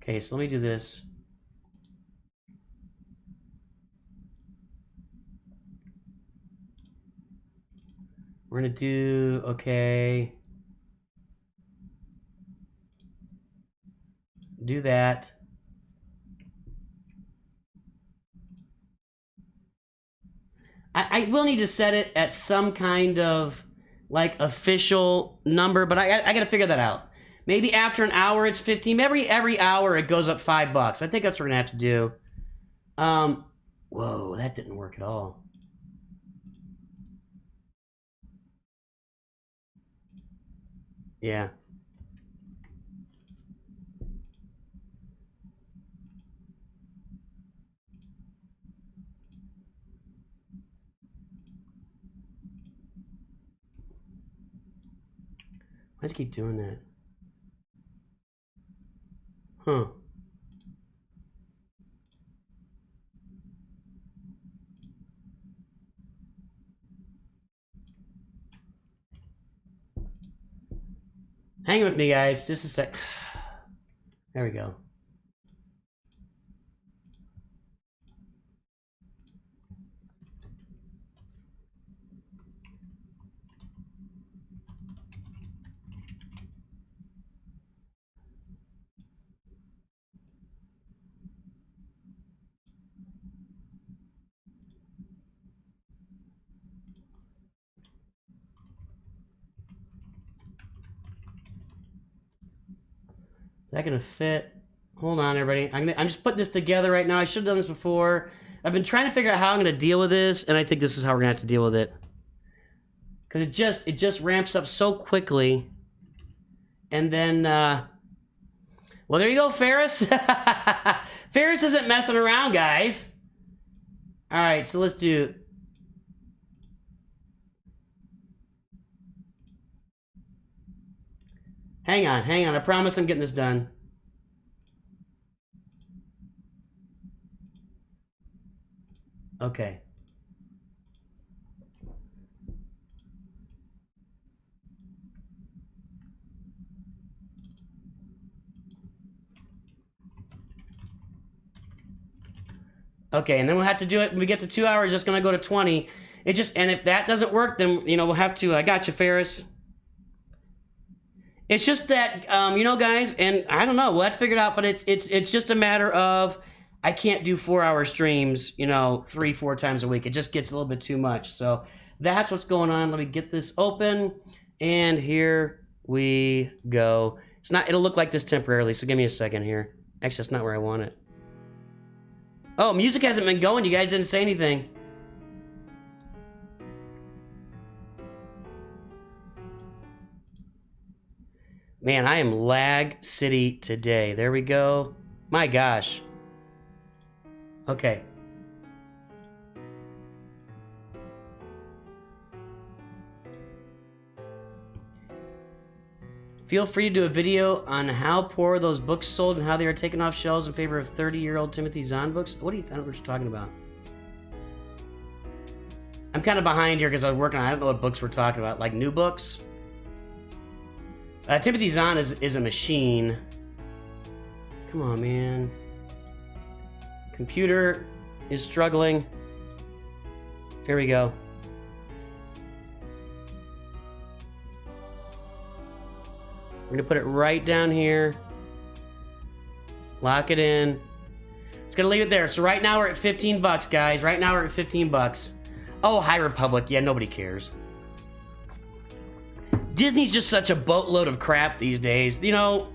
Okay, so let me do this. We're going to do, okay. Do that. I will need to set it at some kind of official number, but I got to figure that out. Maybe after an hour it's 15. Every hour it goes up $5. I think that's what we're gonna have to do. Whoa, that didn't work at all. Yeah. Why does it keep doing that? Huh. Hang with me, guys. Just a sec. There we go. Is that gonna fit? Hold on, everybody. I'm just putting this together right now. I should have done this before. I've been trying to figure out how I'm gonna deal with this, and I think this is how we're gonna have to deal with it. Because it just ramps up so quickly. And then well, there you go, Ferris. Ferris isn't messing around, guys. Alright, so let's do. Hang on. I promise I'm getting this done. Okay. Okay, and then we'll have to do it when we get to 2 hours. Just gonna go to 20. And if that doesn't work, then we'll have to. I got you, Ferris. It's just that, guys, and I don't know. We'll have to figure it out, but it's just a matter of I can't do 4-hour streams, 3-4 times a week. It just gets a little bit too much. So that's what's going on. Let me get this open, and here we go. It'll look like this temporarily, so give me a second here. Actually, that's not where I want it. Oh, music hasn't been going. You guys didn't say anything. Man, I am lag city today. There we go. My gosh. Okay. Feel free to do a video on how poor those books sold and how they are taken off shelves in favor of 30-year-old Timothy Zahn books. What do you think? What you're talking about? I'm kind of behind here because I was working on, I don't know what books we're talking about. Like new books? Timothy Zahn is a machine. Come on, man. Computer is struggling. Here we go. We're gonna put it right down here. Lock it in. Just gonna leave it there. So right now we're at 15 bucks, guys. Right now we're at 15 bucks. Oh, High Republic. Yeah, nobody cares. Disney's just such a boatload of crap these days. You know,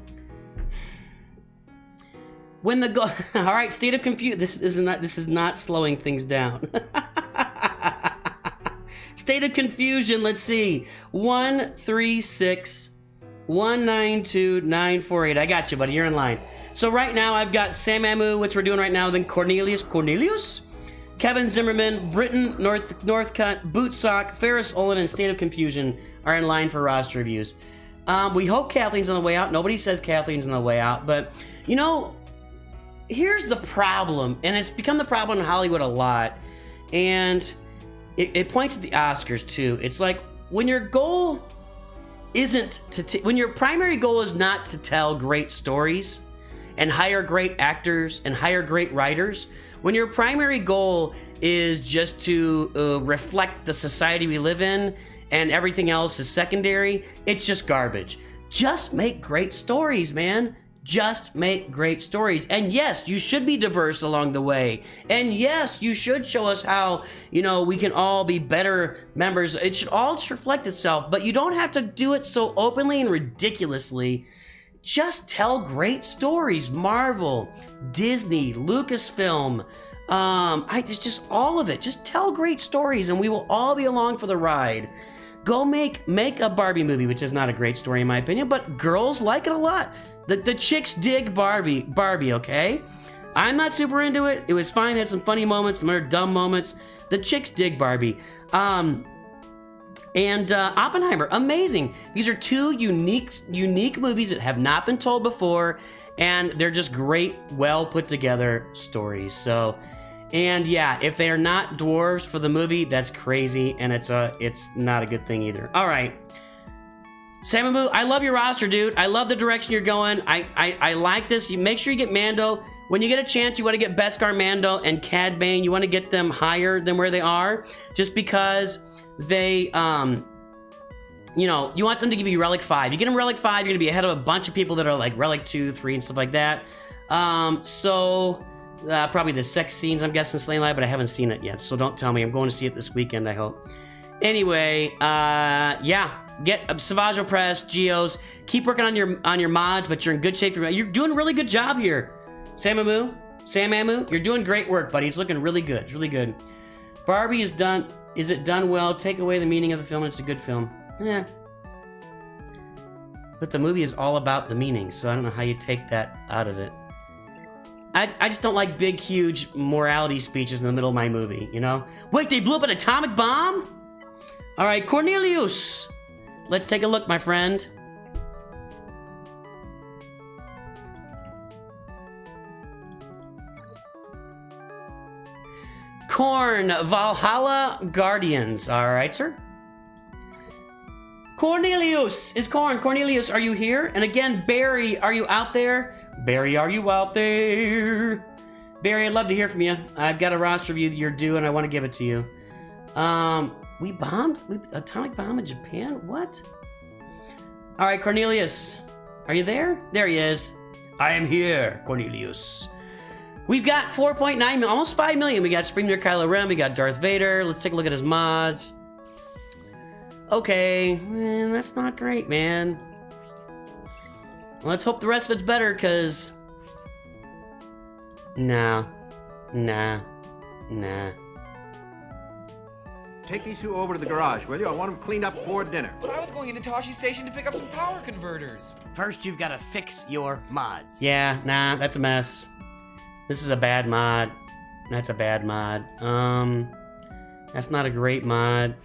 when the all right, State of Confusion. This is not slowing things down. State of Confusion. Let's see. 136 192 948. I got you, buddy. You're in line. So right now I've got Sam Mamu, which we're doing right now. Then Cornelius, Kevin Zimmerman, Britton, Northcut, Bootsock, Ferris Olan, and State of Confusion are in line for roster reviews. We hope Kathleen's on the way out. Nobody says Kathleen's on the way out, but you know, here's the problem, and it's become the problem in Hollywood a lot, and it points at the Oscars too. It's like when your goal isn't to when your primary goal is not to tell great stories and hire great actors and hire great writers, when your primary goal is just to reflect the society we live in and everything else is secondary, it's just garbage. Just make great stories, man. Just make great stories. And yes, you should be diverse along the way. And yes, you should show us how, you know, we can all be better members. It should all just reflect itself, but you don't have to do it so openly and ridiculously. Just tell great stories. Marvel, Disney, Lucasfilm, just all of it. Just tell great stories and we will all be along for the ride. Go make a Barbie movie, which is not a great story in my opinion, but girls like it a lot. The chicks dig Barbie, okay? I'm not super into it. It was fine, had some funny moments, some other dumb moments. The chicks dig Barbie. And Oppenheimer, amazing. These are two unique movies that have not been told before, and they're just great, well put together stories. So, and yeah, if they are not dwarves for the movie, that's crazy, and it's not a good thing either. All right. Samamu, I love your roster, dude. I love the direction you're going. I like this. You make sure you get Mando. When you get a chance, you want to get Beskar Mando and Cad Bane. You want to get them higher than where they are, just because they, you know, you want them to give you Relic 5. You get them Relic 5, you're going to be ahead of a bunch of people that are like Relic 2, 3, and stuff like that. Probably the sex scenes, I'm guessing, Slain Live, but I haven't seen it yet, so don't tell me. I'm going to see it this weekend, I hope. Anyway, yeah. Get SWGOH Press, Geos. Keep working on your mods, but you're in good shape. You're doing a really good job here. Sam Mamu, you're doing great work, buddy. It's looking really good. It's really good. Barbie is done. Is it done well? Take away the meaning of the film, and it's a good film. Yeah. But the movie is all about the meaning, so I don't know how you take that out of it. I just don't like big, huge morality speeches in the middle of my movie, you know? Wait, they blew up an atomic bomb? All right, Cornelius. Let's take a look, my friend. Corn, Valhalla Guardians. All right, sir. Cornelius is Corn. Cornelius, are you here? And again, Barry, are you out there? Barry, are you out there? Barry, I'd love to hear from you. I've got a roster review that you're due, and I want to give it to you. We bombed? Atomic bomb in Japan? What? All right, Cornelius. Are you there? There he is. I am here, Cornelius. We've got 4.9 million, almost 5 million. We got Springmere Kylo Ren. We got Darth Vader. Let's take a look at his mods. Okay, man, that's not great, man. Let's hope the rest of it's better, because... No. Nah. Take these two over to the garage, will you? I want them cleaned up before dinner. But I was going into Toshi's station to pick up some power converters. First, you've got to fix your mods. Yeah, nah, that's a mess. This is a bad mod. That's a bad mod. That's not a great mod.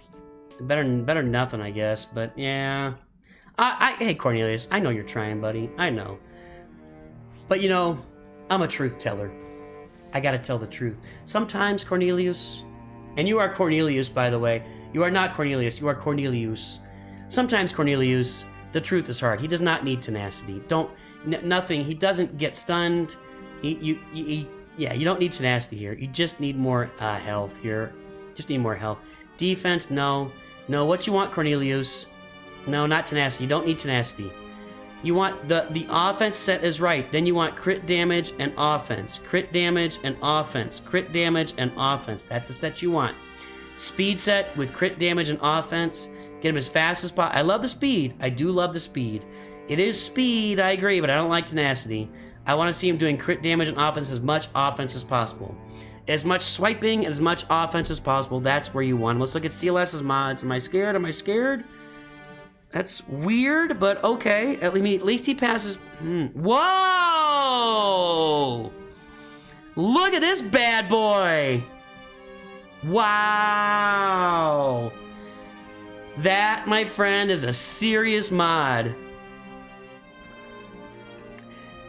Better nothing, I guess. But yeah, hey Cornelius, I know you're trying, buddy. I know. But you know, I'm a truth teller. I gotta tell the truth. Sometimes Cornelius, and you are Cornelius, by the way. You are not Cornelius. You are Cornelius. Sometimes Cornelius, the truth is hard. He does not need tenacity. Nothing. He doesn't get stunned. Yeah, you don't need tenacity here. You just need more health here. Just need more health. Defense, no. No, what you want, Cornelius? No, not tenacity. You don't need tenacity. You want the offense set is right. Then you want crit damage and offense. Crit damage and offense. Crit damage and offense. That's the set you want. Speed set with crit damage and offense. Get him as fast as possible. I love the speed. I do love the speed. It is speed, I agree, but I don't like tenacity. I want to see him doing crit damage and offense as possible. As much swiping and as much offense as possible. That's where you want him. Let's look at CLS's mods. Am I scared? Am I scared? That's weird, but okay. At least he passes. Whoa! Look at this bad boy! Wow! That, my friend, is a serious mod.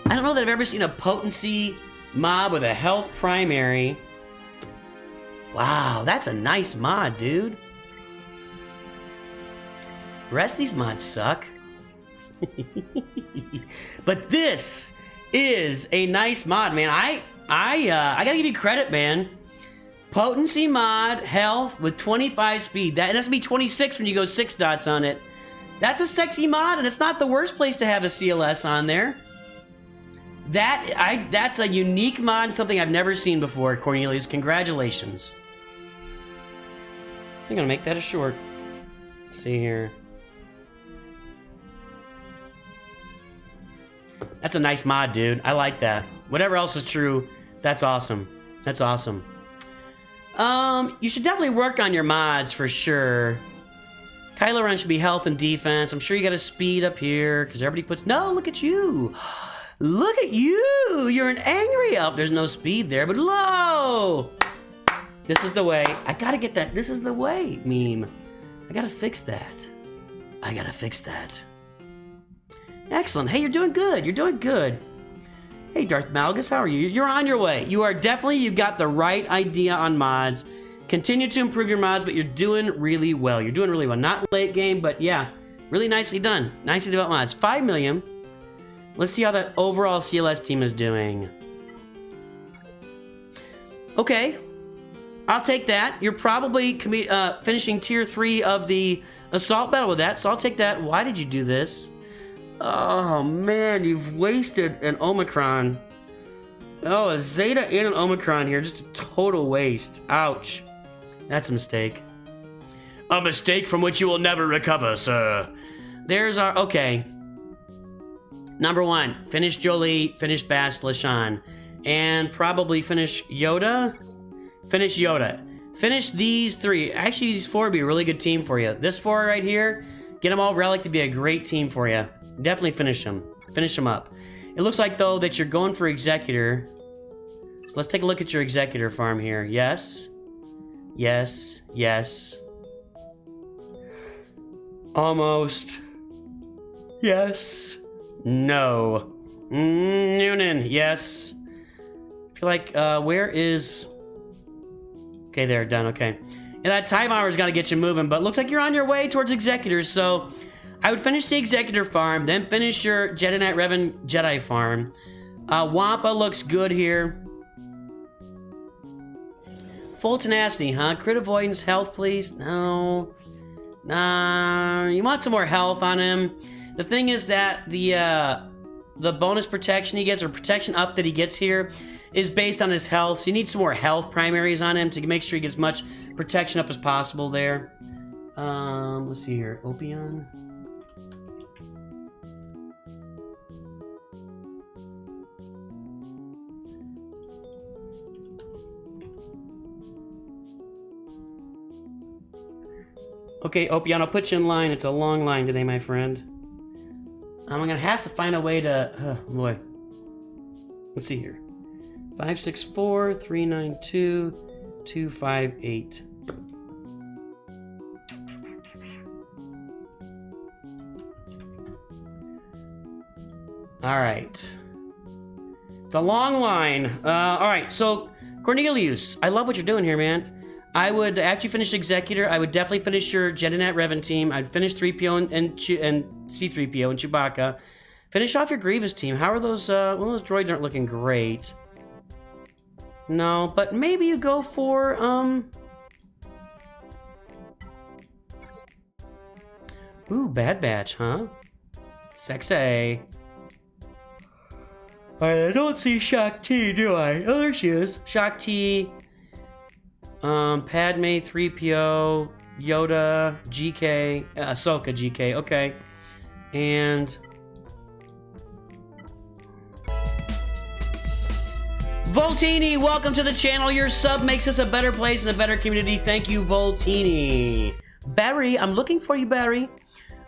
I don't know that I've ever seen a potency mob with a health primary. Wow, that's a nice mod, dude. The rest of these mods suck. But this is a nice mod, man. I gotta give you credit, man. Potency mod, health with 25 speed. That's gonna be 26 when you go 6 dots on it. That's a sexy mod, and it's not the worst place to have a CLS on there. That's a unique mod, something I've never seen before, Cornelius. Congratulations. I'm gonna make that a short. Let's see here. That's a nice mod, dude. I like that. Whatever else is true, that's awesome. That's awesome. You should definitely work on your mods for sure. Kylo Ren should be health and defense. I'm sure you got a speed up here because everybody puts. No, look at you. Look at you. You're an angry elf. There's no speed there, but low. This is the way. I gotta get that. This is the way meme. I gotta fix that. I gotta fix that. Excellent. Hey, you're doing good. You're doing good. Hey, Darth Malgus, how are you? You're on your way. You are definitely, you've got the right idea on mods. Continue to improve your mods, but you're doing really well. You're doing really well. Not late game, but yeah, really nicely done. Nicely developed mods. 5 million. Let's see how that overall CLS team is doing. Okay. I'll take that. You're probably finishing tier 3 of the assault battle with that, so I'll take that. Why did you do this? Oh man, you've wasted an Omicron. Oh, a Zeta and an Omicron here. Just a total waste. Ouch. That's a mistake. A mistake from which you will never recover, sir. There's our... Okay. Number 1. Finish Jolie. Finish Bass LaShawn. And probably finish Yoda. Finish Yoda. Finish these 3. Actually, these 4 would be a really good team for you. This 4 right here, get them all relic to be a great team for you. Definitely finish them. Finish them up. It looks like, though, that you're going for Executor. So let's take a look at your Executor farm here. Yes. Yes. Yes. Almost. Yes. No. Noonan. Yes. I feel like, where is... Okay, there, done, okay. And that time hour's got to get you moving, but looks like you're on your way towards Executors, so I would finish the Executor farm, then finish your Jedi Knight Revan Jedi farm. Wampa looks good here. Full tenacity, huh? Crit avoidance, health, please. No. Nah, you want some more health on him. The thing is that the bonus protection he gets, or protection up that he gets here, is based on his health. So you need some more health primaries on him to make sure he gets as much protection up as possible there. Let's see here. Opon. Okay, Opon, I'll put you in line. It's a long line today, my friend. I'm gonna have to find a way to... Oh, boy. Let's see here. 564 392 258. All right. It's a long line. All right, so Cornelius, I love what you're doing here, man. I would, after you finish Executor, I would definitely finish your Jedinet Revan team. I'd finish 3PO and C-3PO and Chewbacca. Finish off your Grievous team. How are those, well, those droids aren't looking great. No, but maybe you go for, ooh, Bad Batch, huh? Sexy. I don't see Shakti, do I? Oh, there she is. Shakti, Padme, 3PO, Yoda, GK, Ahsoka, GK, okay. And... Voltini, welcome to the channel. Your sub makes us a better place and a better community. Thank you, Voltini. Barry, I'm looking for you, Barry.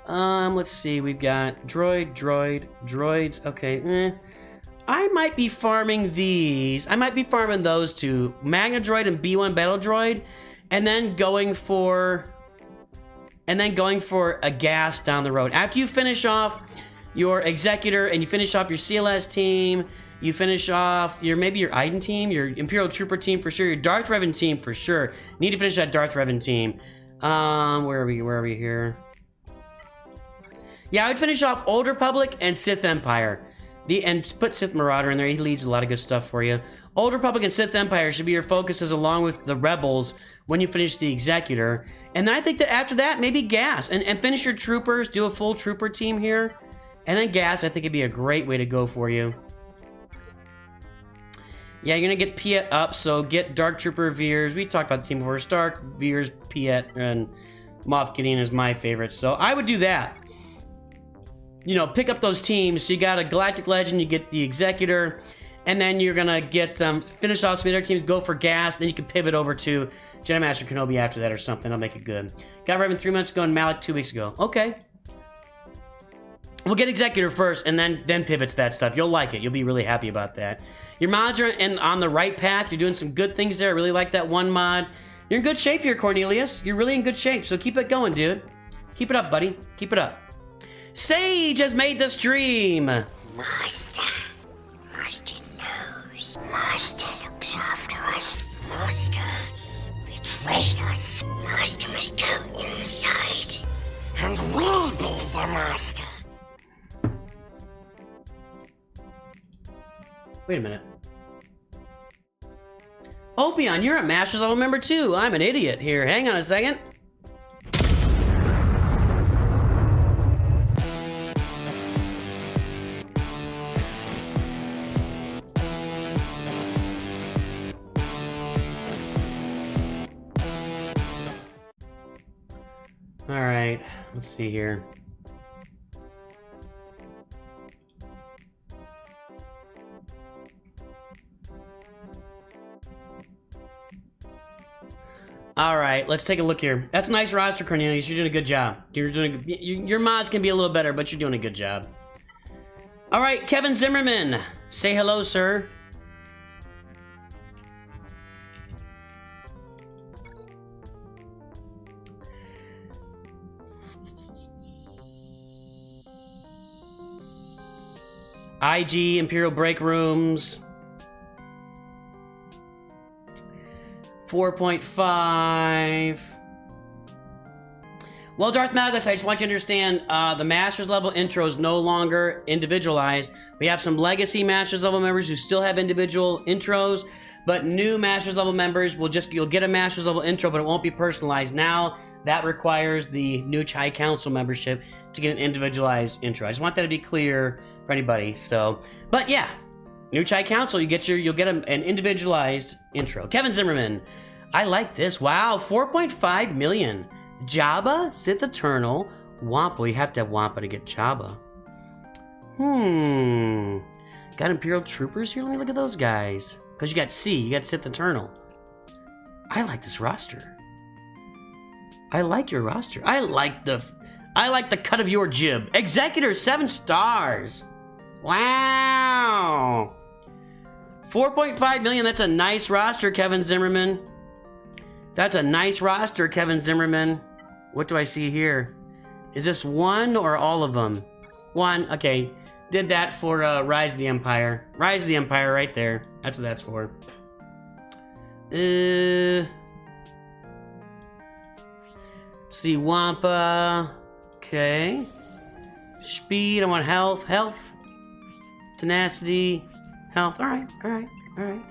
Let's see. We've got droids. Okay. I might be farming these. I might be farming those two, Magna Droid and B1 Battle Droid, and then going for a gas down the road. After you finish off your Executor and you finish off your CLS team. You finish off maybe your Iden team, your Imperial Trooper team for sure, your Darth Revan team for sure. Need to finish that Darth Revan team. Where are we here? Yeah, I would finish off Old Republic and Sith Empire. And put Sith Marauder in there. He leads a lot of good stuff for you. Old Republic and Sith Empire should be your focuses along with the Rebels when you finish the Executor. And then I think that after that, maybe gas and finish your troopers. Do a full trooper team here, and then gas. I think it'd be a great way to go for you. Yeah, you're gonna get Piet up, so get Dark Trooper Veers. We talked about the team before. Stark, Veers, Piet, and Moff Gideon is my favorite. So I would do that. You know, pick up those teams. So you got a Galactic Legend, you get the Executor, and then you're gonna get finish off some other teams, go for gas, then you can pivot over to Jedi Master Kenobi after that or something. I'll make it good. Got Revan 3 months ago and Malik 2 weeks ago. Okay. We'll get Executor first and then pivot to that stuff. You'll like it. You'll be really happy about that. Your mods are on the right path. You're doing some good things there. I really like that one mod. You're in good shape here, Cornelius. You're really in good shape, so keep it going, dude. Keep it up, buddy. Keep it up. Sage has made the stream. Master knows. Master looks after us. Master betrayed us. Master must go inside, and we'll be the Master. Wait a minute. Opon, you're a Master's Level member too. I'm an idiot here. Hang on a second. All right, let's see here. All right, let's take a look here. That's a nice roster, Cornelius. You're doing a good job. Your mods can be a little better, but you're doing a good job. All right, Kevin Zimmerman. Say hello, sir. IG, Imperial Break Rooms. 4.5. Well, Darth Magus, I just want you to understand, the Masters level intro is no longer individualized. We have some legacy Masters level members who still have individual intros, but new Masters level members you'll get a Masters level intro, but it won't be personalized. Now, that requires the new Chai Council membership to get an individualized intro. I just want that to be clear for anybody. So, but yeah, new Chai Council, you'll get an individualized intro. Kevin Zimmerman, I like this. Wow, 4.5 million. Jabba, Sith Eternal, Wampa. You have to have Wampa to get Jabba. Got Imperial Troopers here? Let me look at those guys. Because you got C, you got Sith Eternal. I like this roster. I like your roster. I like the cut of your jib. Executor, 7 stars. Wow. 4.5 million. That's a nice roster, Kevin Zimmerman. That's a nice roster, Kevin Zimmerman. What do I see here? Is this one or all of them? One. Okay. Did that for Rise of the Empire. Rise of the Empire right there. That's what that's for. See, Wampa. Okay. Speed. I want health. Health. Tenacity. Health. Alright. Alright. Alright.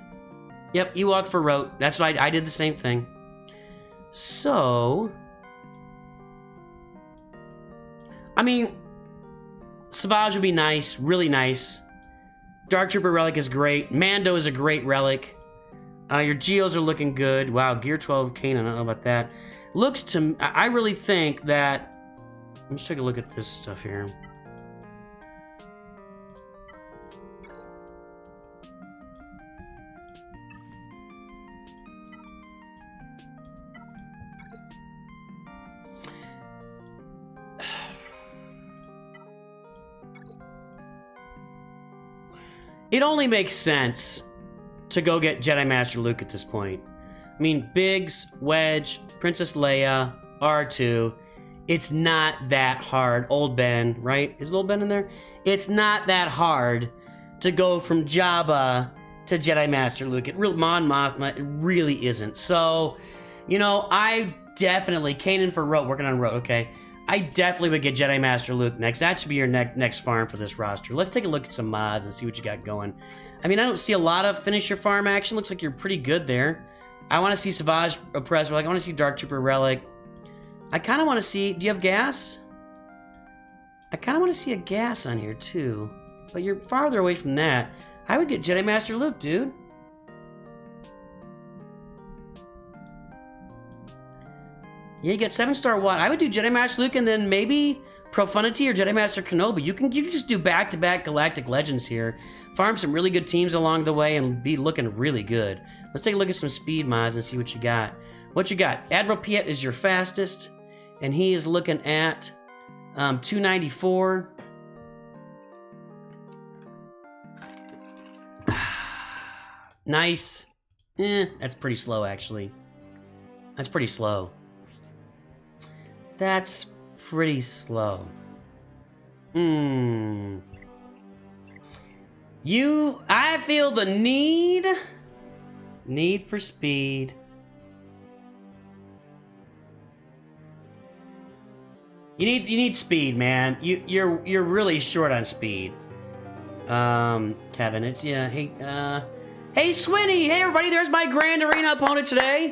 Yep. Ewok for Rote. That's what I did the same thing. So. I mean. Savage would be nice. Really nice. Dark Trooper Relic is great. Mando is a great relic. Your Geos are looking good. Wow, Gear 12 Kanan, I don't know about that. Looks to... I really think that... Let's take a look at this stuff here. It only makes sense to go get Jedi Master Luke at this point. I mean, Biggs, Wedge, Princess Leia, R2. It's not that hard. Old Ben, right? Is Old Ben in there? It's not that hard to go from Jabba to Jedi Master Luke. Mon Mothma, it really isn't. So, you know, I definitely... Kanan for Rote, working on Rote, okay. I definitely would get Jedi Master Luke next. That should be your next farm for this roster. Let's take a look at some mods and see what you got going. I mean, I don't see a lot of finish your farm action. Looks like you're pretty good there. I want to see Savage Oppressor Relic. I want to see Dark Trooper Relic. I kind of want to see... Do you have gas? I kind of want to see a gas on here, too. But you're farther away from that. I would get Jedi Master Luke, dude. Yeah, you get 7-star what? I would do Jedi Master Luke and then maybe Profundity or Jedi Master Kenobi. You can just do back-to-back Galactic Legends here. Farm some really good teams along the way and be looking really good. Let's take a look at some speed mods and see what you got. What you got? Admiral Piet is your fastest, and he is looking at 294. Nice. That's pretty slow, actually. That's pretty slow. That's pretty slow. I feel the need for speed. You need speed, man. You're really short on speed. Kevin, it's yeah. Hey, Swinny. Hey, everybody. There's my Grand Arena opponent today.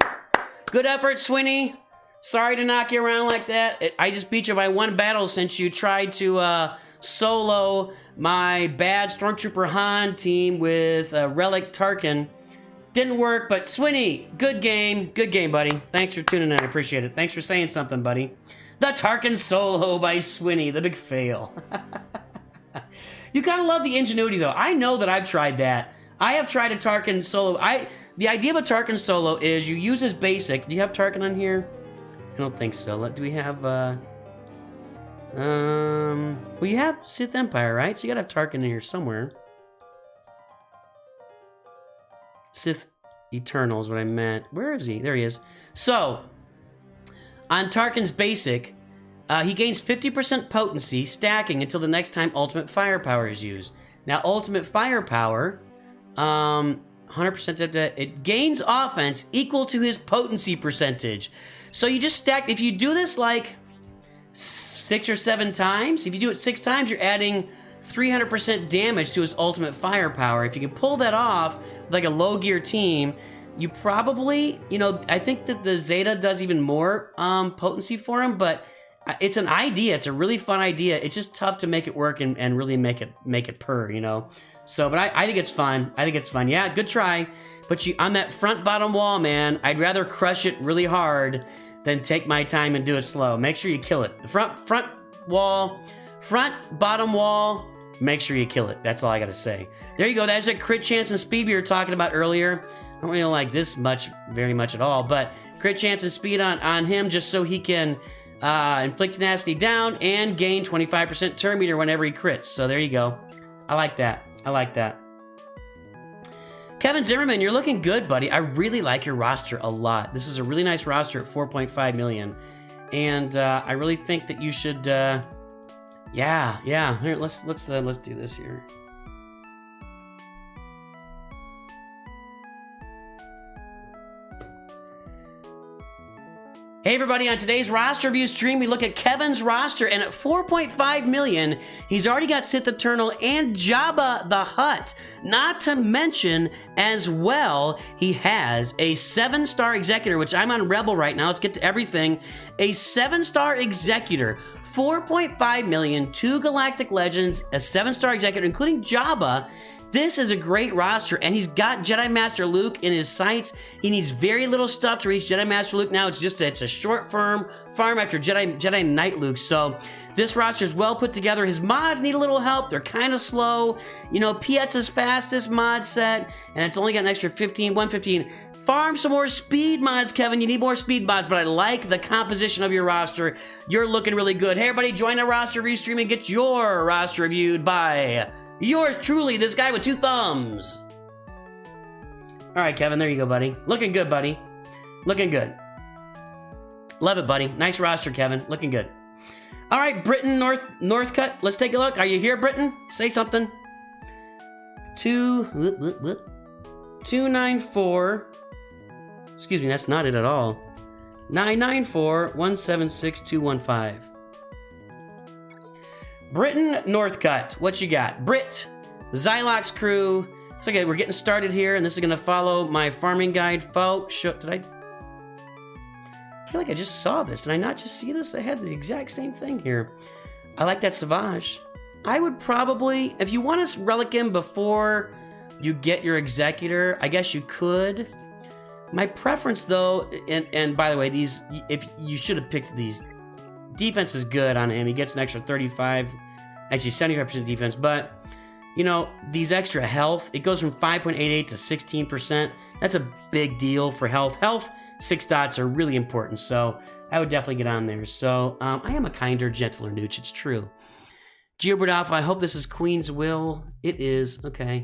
Good effort, Swinny. Sorry to knock you around like that. I just beat you by 1 battle since you tried to solo my bad Stormtrooper Han team with Relic Tarkin. Didn't work, but Swinny, good game. Good game, buddy. Thanks for tuning in. I appreciate it. Thanks for saying something, buddy. The Tarkin solo by Swinny, the big fail. You gotta love the ingenuity, though. I know that I've tried that. I have tried a Tarkin solo. The idea of a Tarkin solo is you use his basic. Do you have Tarkin on here? I don't think so. Do we have, well, you have Sith Empire, right? So you gotta have Tarkin in here somewhere. Sith Eternal is what I meant. Where is he? There he is. So, on Tarkin's basic, he gains 50% potency, stacking until the next time Ultimate Firepower is used. Now, Ultimate Firepower, 100%, it gains offense equal to his potency percentage. So you just stack, if you do this like 6 or 7 times, if you do it 6 times, you're adding 300% damage to his ultimate firepower. If you can pull that off with like a low gear team, you probably, you know, I think that the Zeta does even more potency for him, but it's an idea. It's a really fun idea. It's just tough to make it work and really make it purr, you know? So, but I think it's fun. I think it's fun. Yeah, good try. But you on that front bottom wall, man, I'd rather crush it really hard than take my time and do it slow. Make sure you kill it. The front wall, front bottom wall, make sure you kill it. That's all I gotta say. There you go. That's a crit chance and speed we were talking about earlier. I don't really like this very much at all, but Crit chance and speed on him just so he can inflict tenacity down and gain 25% turn meter whenever he crits. So there you go. I like that. I like that. Kevin Zimmerman, you're looking good, buddy. I really like your roster a lot. This is a really nice roster at 4.5 million. And I really think that you should yeah. Here, let's do this here. Hey everybody, on today's roster review stream, we look at Kevin's roster, and at 4.5 million, he's already got Sith Eternal and Jabba the Hutt. Not to mention, as well, he has a 7-star Executor, which I'm on Rebel right now. Let's get to everything. A 7-star Executor, 4.5 million, 2 Galactic Legends, a 7-star Executor, including Jabba. This is a great roster, and he's got Jedi Master Luke in his sights. He needs very little stuff to reach Jedi Master Luke now. It's a short farm after Jedi Knight Luke. So this roster is well put together. His mods need a little help. They're kind of slow. You know, Pietz's fastest mod set, and it's only got an extra 115. Farm some more speed mods, Kevin. You need more speed mods, but I like the composition of your roster. You're looking really good. Hey, everybody, join our roster review stream and get your roster reviewed by yours truly, this guy with 2 thumbs. All right, Kevin, there you go, buddy. Looking good, buddy. Looking good. Love it, buddy. Nice roster, Kevin. Looking good. All right, Britain Northcut. Let's take a look. Are you here, Britain? Say something. 294. Excuse me, that's not it at all. 994-176-215. Britain Northcut, what you got? Brit, Xylox crew. It's okay, we're getting started here, and this is gonna follow my farming guide. I feel like I just saw this. Did I not just see this? I had the exact same thing here. I like that Savage. I would probably, if you want to relic him before you get your Executor, I guess you could. My preference though, and by the way, these, if you should have picked these. Defense is good on him. He gets an extra 35, actually 75% defense, but you know, these extra health, it goes from 5.88 to 16%. That's a big deal for health. Health, 6 dots are really important, so I would definitely get on there. So I am a kinder, gentler Nooch, it's true. Geobird Alpha, I hope this is Queen's Will. It is, okay.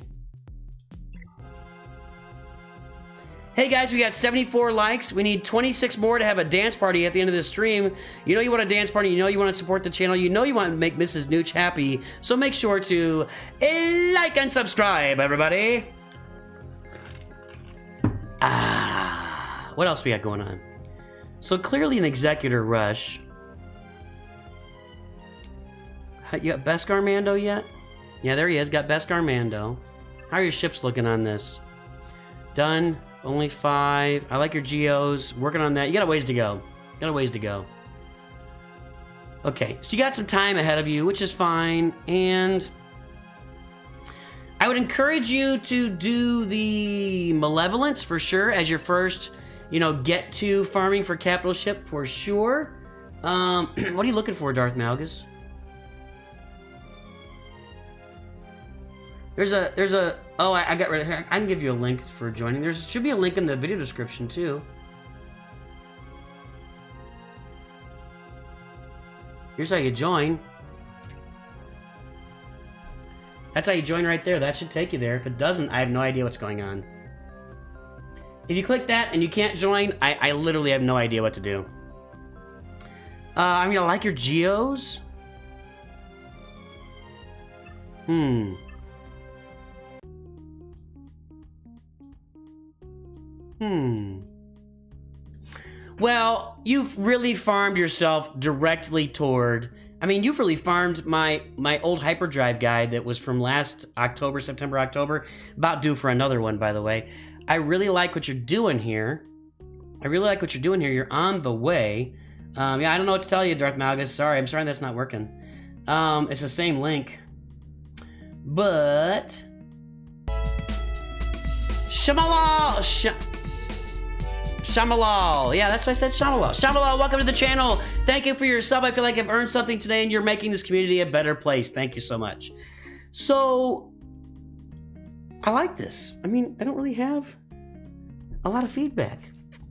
Hey guys, we got 74 likes. We need 26 more to have a dance party at the end of this stream. You know you want a dance party, you know you want to support the channel, you know you want to make Mrs. Nooch happy, so make sure to like and subscribe, everybody. What else we got going on? So clearly an Executor rush. You got Beskar Mando yet? Yeah, there he is, got Beskar Mando. How are your ships looking on this? Done. Only 5. I like your Geos. Working on that. You got a ways to go. Okay, so you got some time ahead of you, which is fine. And I would encourage you to do the Malevolence for sure as your first, you know, get to farming for capital ship for sure. What are you looking for, Darth Malgus? There's a oh, I got rid of here. I can give you a link for joining. There should be a link in the video description too. Here's how you join. That's how you join right there. That should take you there. If it doesn't, I have no idea what's going on. If you click that and you can't join, I literally have no idea what to do. I mean, I like your Geos. Well, you've really farmed yourself directly toward... I mean, you've really farmed my old hyperdrive guide that was from last October, September, October. About due for another one, by the way. I really like what you're doing here. You're on the way. Yeah, I don't know what to tell you, Darth Malgus. Sorry, I'm sorry that's not working. It's the same link. But... Shamalal. Yeah, that's what I said, Shamalal. Shamalal, welcome to the channel. Thank you for your sub. I feel like I've earned something today and you're making this community a better place. Thank you so much. So, I like this. I mean, I don't really have a lot of feedback.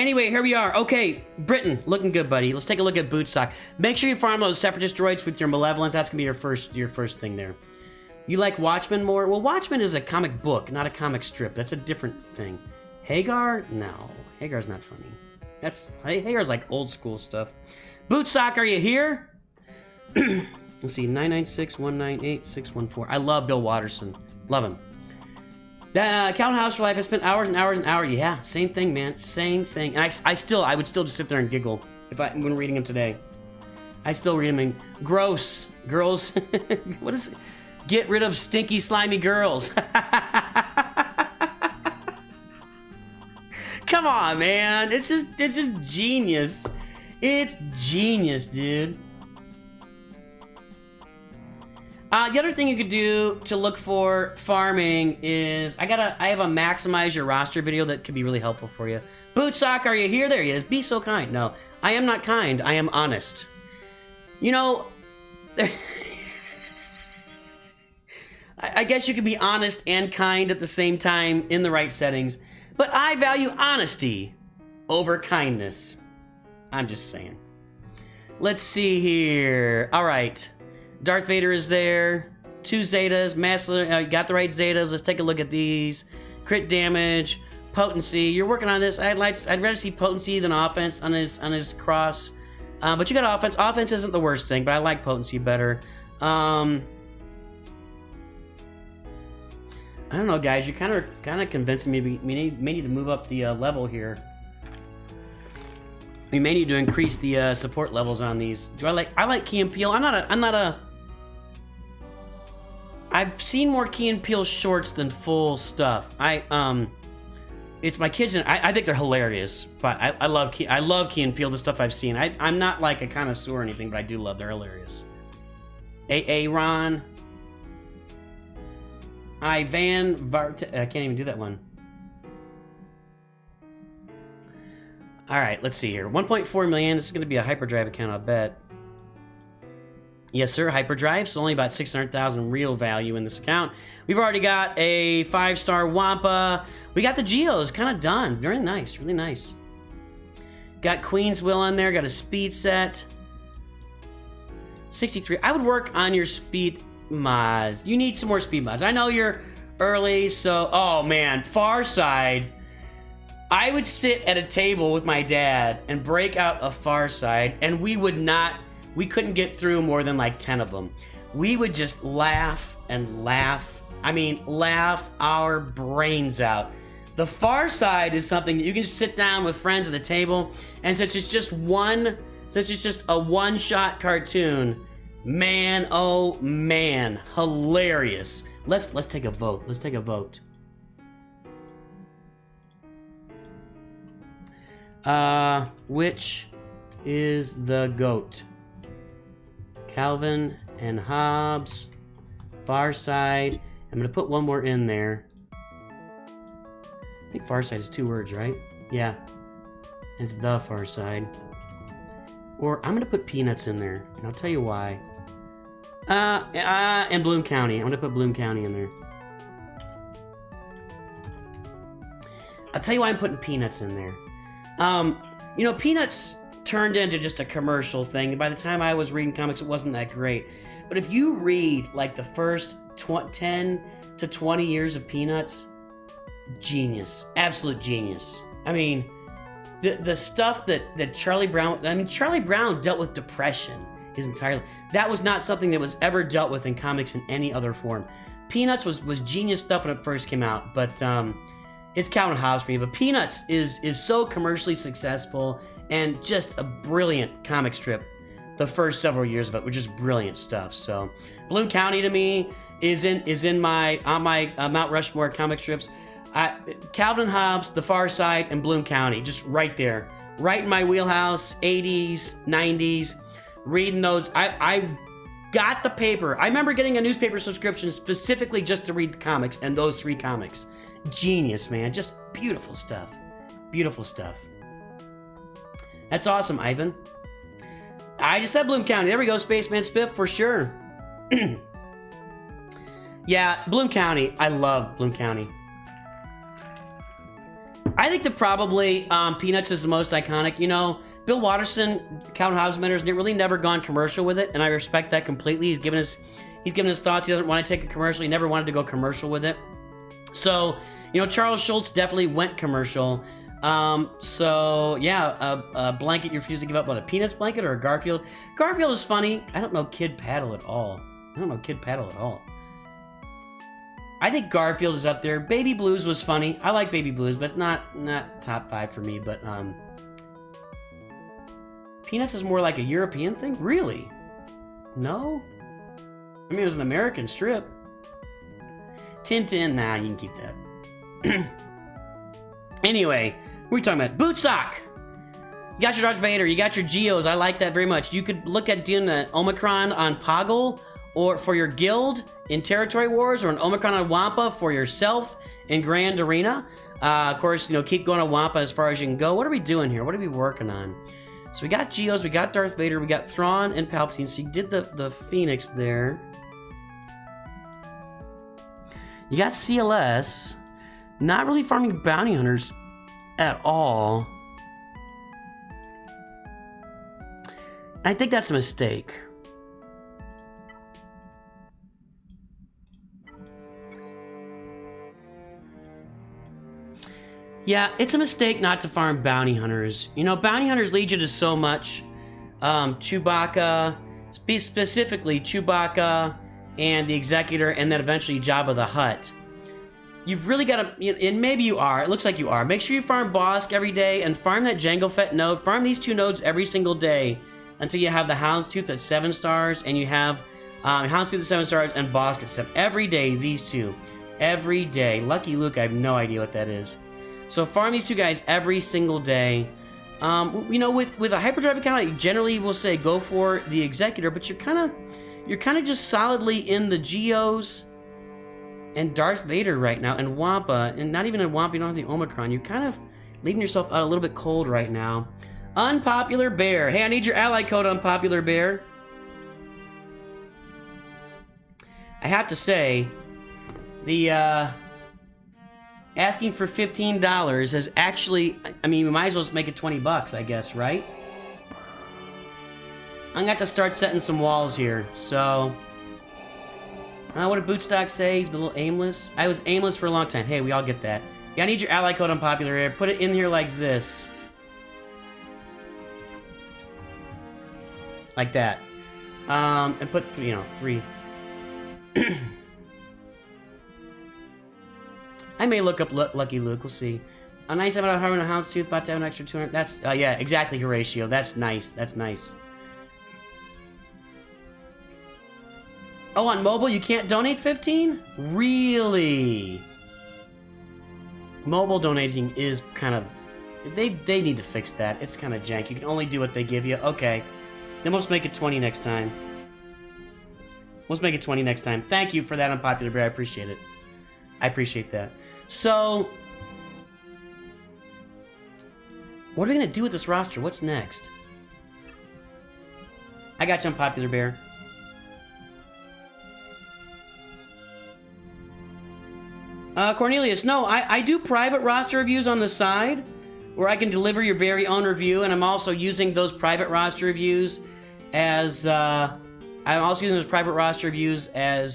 Anyway, here we are. Okay, Britain, looking good, buddy. Let's take a look at Bootsock. Make sure you farm those separatist droids with your malevolence. That's gonna be your first thing there. You like Watchmen more? Well, Watchmen is a comic book, not a comic strip. That's a different thing. Hagar? No, Hagar's not funny. Hagar's like old school stuff. Bootsock, are you here? Let's see, 996-198-614. I love Bill Watterson. Love him. Count House for Life. I spent hours and hours and hours. Yeah, same thing, man. Same thing. And I would still just sit there and giggle when reading him today. I still read him and gross girls. What is it? Get rid of stinky, slimy girls. Come on, man. It's just genius. It's genius, dude. The other thing you could do to look for farming is I have a maximize your roster video that could be really helpful for you. Bootsock, are you here? There he is. Be so kind. No, I am not kind. I am honest. You know, I guess you could be honest and kind at the same time in the right settings, but I value honesty over kindness. I'm just saying. Let's see here. All right. Darth Vader is there. 2 Zetas. Master, got the right Zetas. Let's take a look at these. Crit damage. Potency. You're working on this. I'd rather see potency than offense on his cross. But you got offense. Offense isn't the worst thing, but I like potency better. I don't know, guys. You're kind of convincing me we may need to move up the level here. We may need to increase the support levels on these. I like Key and Peele. I've seen more Key and Peele shorts than full stuff. It's my kids, and I think they're hilarious. But I love Key and Peele, the stuff I've seen. I'm not like a connoisseur or anything, but I do love. They're hilarious. Ron. Ivan Vart. I can't even do that one. All right, let's see here. 1.4 million. This is going to be a hyperdrive account, I'll bet. Yes, sir. Hyperdrive. So only about 600,000 real value in this account. We've already got a 5-star Wampa. We got the Geos kind of done. Very nice. Really nice. Got Queen's Will on there. Got a speed set. 63. I would work on your speed mods. You need some more speed mods. I know you're early, so... Oh, man. Far Side. I would sit at a table with my dad and break out a Far Side, and we couldn't get through more than like 10 of them. We would just laugh and laugh. I mean, laugh our brains out. The Far Side is something that you can just sit down with friends at a table, and since it's just a one-shot cartoon, man, oh man, hilarious. Let's take a vote. Let's take a vote. Which is the GOAT? Calvin and Hobbes, Far Side. I'm gonna put one more in there. I think Far Side is 2 words, right? Yeah. It's the Far Side. Or I'm gonna put Peanuts in there, and I'll tell you why. And Bloom County. I'm gonna put Bloom County in there. I'll tell you why I'm putting Peanuts in there. You know, Peanuts turned into just a commercial thing. And by the time I was reading comics, it wasn't that great. But if you read like the first 10 to 20 years of Peanuts, genius, absolute genius. I mean, the stuff that Charlie Brown dealt with depression his entire. That was not something that was ever dealt with in comics in any other form. Peanuts was genius stuff when it first came out, but it's Calvin Hobbes for me. But Peanuts is so commercially successful and just a brilliant comic strip. The first several years of it were just brilliant stuff. So Bloom County to me is on my Mount Rushmore comic strips. Calvin Hobbes, The Far Side, and Bloom County, just right there, right in my wheelhouse. 80s, 90s, reading those. I got the paper. I remember getting a newspaper subscription specifically just to read the comics, and those 3 comics. Genius, man. Just beautiful stuff. Beautiful stuff. That's awesome, Ivan. I just said Bloom County. There we go, Spaceman Spiff, for sure. Yeah, Bloom County. I love Bloom County. I think that probably Peanuts is the most iconic. You know, Bill Watterson, Calvin Hobbes Mentors, really never gone commercial with it, and I respect that completely. He's given his thoughts. He doesn't want to take a commercial. He never wanted to go commercial with it. So, you know, Charles Schultz definitely went commercial. So yeah, a blanket you refuse to give up. What, a Peanuts blanket or a Garfield? Garfield is funny. I don't know Kid Paddle at all. I think Garfield is up there. Baby Blues was funny. I like Baby Blues, but it's not top 5 for me. But Peanuts is more like a European thing? Really? No? I mean, it was an American strip. Tintin, nah, you can keep that. Anyway, what are we talking about? Boot Sock! You got your Darth Vader, you got your Geos, I like that very much. You could look at doing an Omicron on Poggle, or for your guild in Territory Wars, or an Omicron on Wampa for yourself in Grand Arena. Of course, you know, keep going on Wampa as far as you can go. What are we doing here? What are we working on? So we got Geos, we got Darth Vader, we got Thrawn and Palpatine. So you did the Phoenix there. You got CLS. Not really farming bounty hunters at all. I think that's a mistake. Yeah, it's a mistake not to farm bounty hunters. You know, bounty hunters lead you to so much. Chewbacca, specifically Chewbacca and the Executor, and then eventually Jabba the Hutt. You've really got to, and maybe you are, it looks like you are. Make sure you farm Bosk every day and farm that Jango Fett node. Farm these 2 nodes every single day until you have the Houndstooth at 7 stars and you have Houndstooth at 7 stars and Bosk at 7. Every day, these 2. Every day. Lucky Luke, I have no idea what that is. So farm these 2 guys every single day. You know, with a hyperdrive account, I generally will say go for the Executor, but you're kind of just solidly in the Geos and Darth Vader right now, and Wampa, and not even in Wampa, you don't have the Omicron. You're kind of leaving yourself out a little bit cold right now. Unpopular Bear. Hey, I need your ally code, Unpopular Bear. I have to say, the asking for $15 has actually, I mean, we might as well just make it 20 bucks, I guess, right? I'm gonna have to start setting some walls here, so... what did Bootstock say? He's been a little aimless. I was aimless for a long time. Hey, we all get that. Yeah, I need your ally code on Popular Air. Put it in here like this. Like that. And put, 3. I may look up Lucky Luke. We'll see. A nice amount of having a Houndstooth, about to have an extra 200. That's, yeah, exactly, Horatio. That's nice. That's nice. Oh, on mobile you can't donate 15? Really? Mobile donating is kind of... They need to fix that. It's kind of jank. You can only do what they give you. Okay. Then let's make it 20 next time. Let's make it 20 next time. Thank you for that, Unpopular Bear. I appreciate it. I appreciate that. So... what are we going to do with this roster? What's next? I got you, Unpopular Bear. Cornelius, no, I do private roster reviews on the side where I can deliver your very own review, and I'm also using those private roster reviews as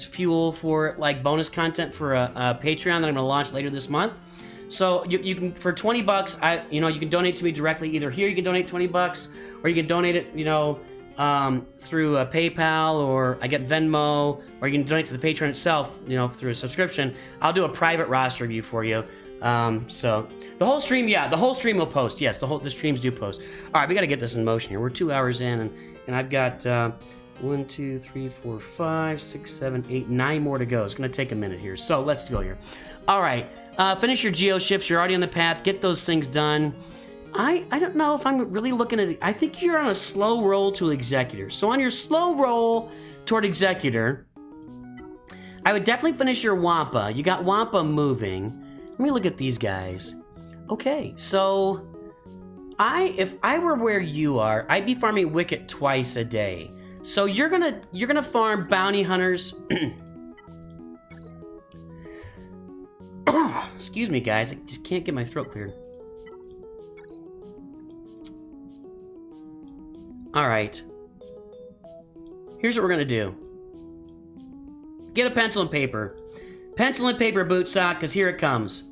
fuel for like bonus content for a Patreon that I'm going to launch later this month. So you can, for 20 bucks, you can donate to me directly. Either here you can donate 20 bucks, or you can donate it, through PayPal, or I get Venmo, or you can donate to the Patreon itself, through a subscription. I'll do a private roster review for you. So the whole stream, yeah, the whole stream will post. Yes, the streams do post. All right, we got to get this in motion here. We're 2 hours in, and I've got 1, 2, 3, 4, 5, 6, 7, 8, 9 more to go. It's going to take a minute here. So let's go here. All right, finish your Geo ships. You're already on the path. Get those things done. I don't know if I'm really looking at it. I think you're on a slow roll to Executor. So on your slow roll toward Executor, I would definitely finish your Wampa. You got Wampa moving. Let me look at these guys. Okay, so if I were where you are, I'd be farming Wicket twice a day. So you're gonna farm bounty hunters. Excuse me, guys. I just can't get my throat cleared. All right. Here's what we're going to do. Get a pencil and paper. Pencil and paper, boot sock, because here it comes.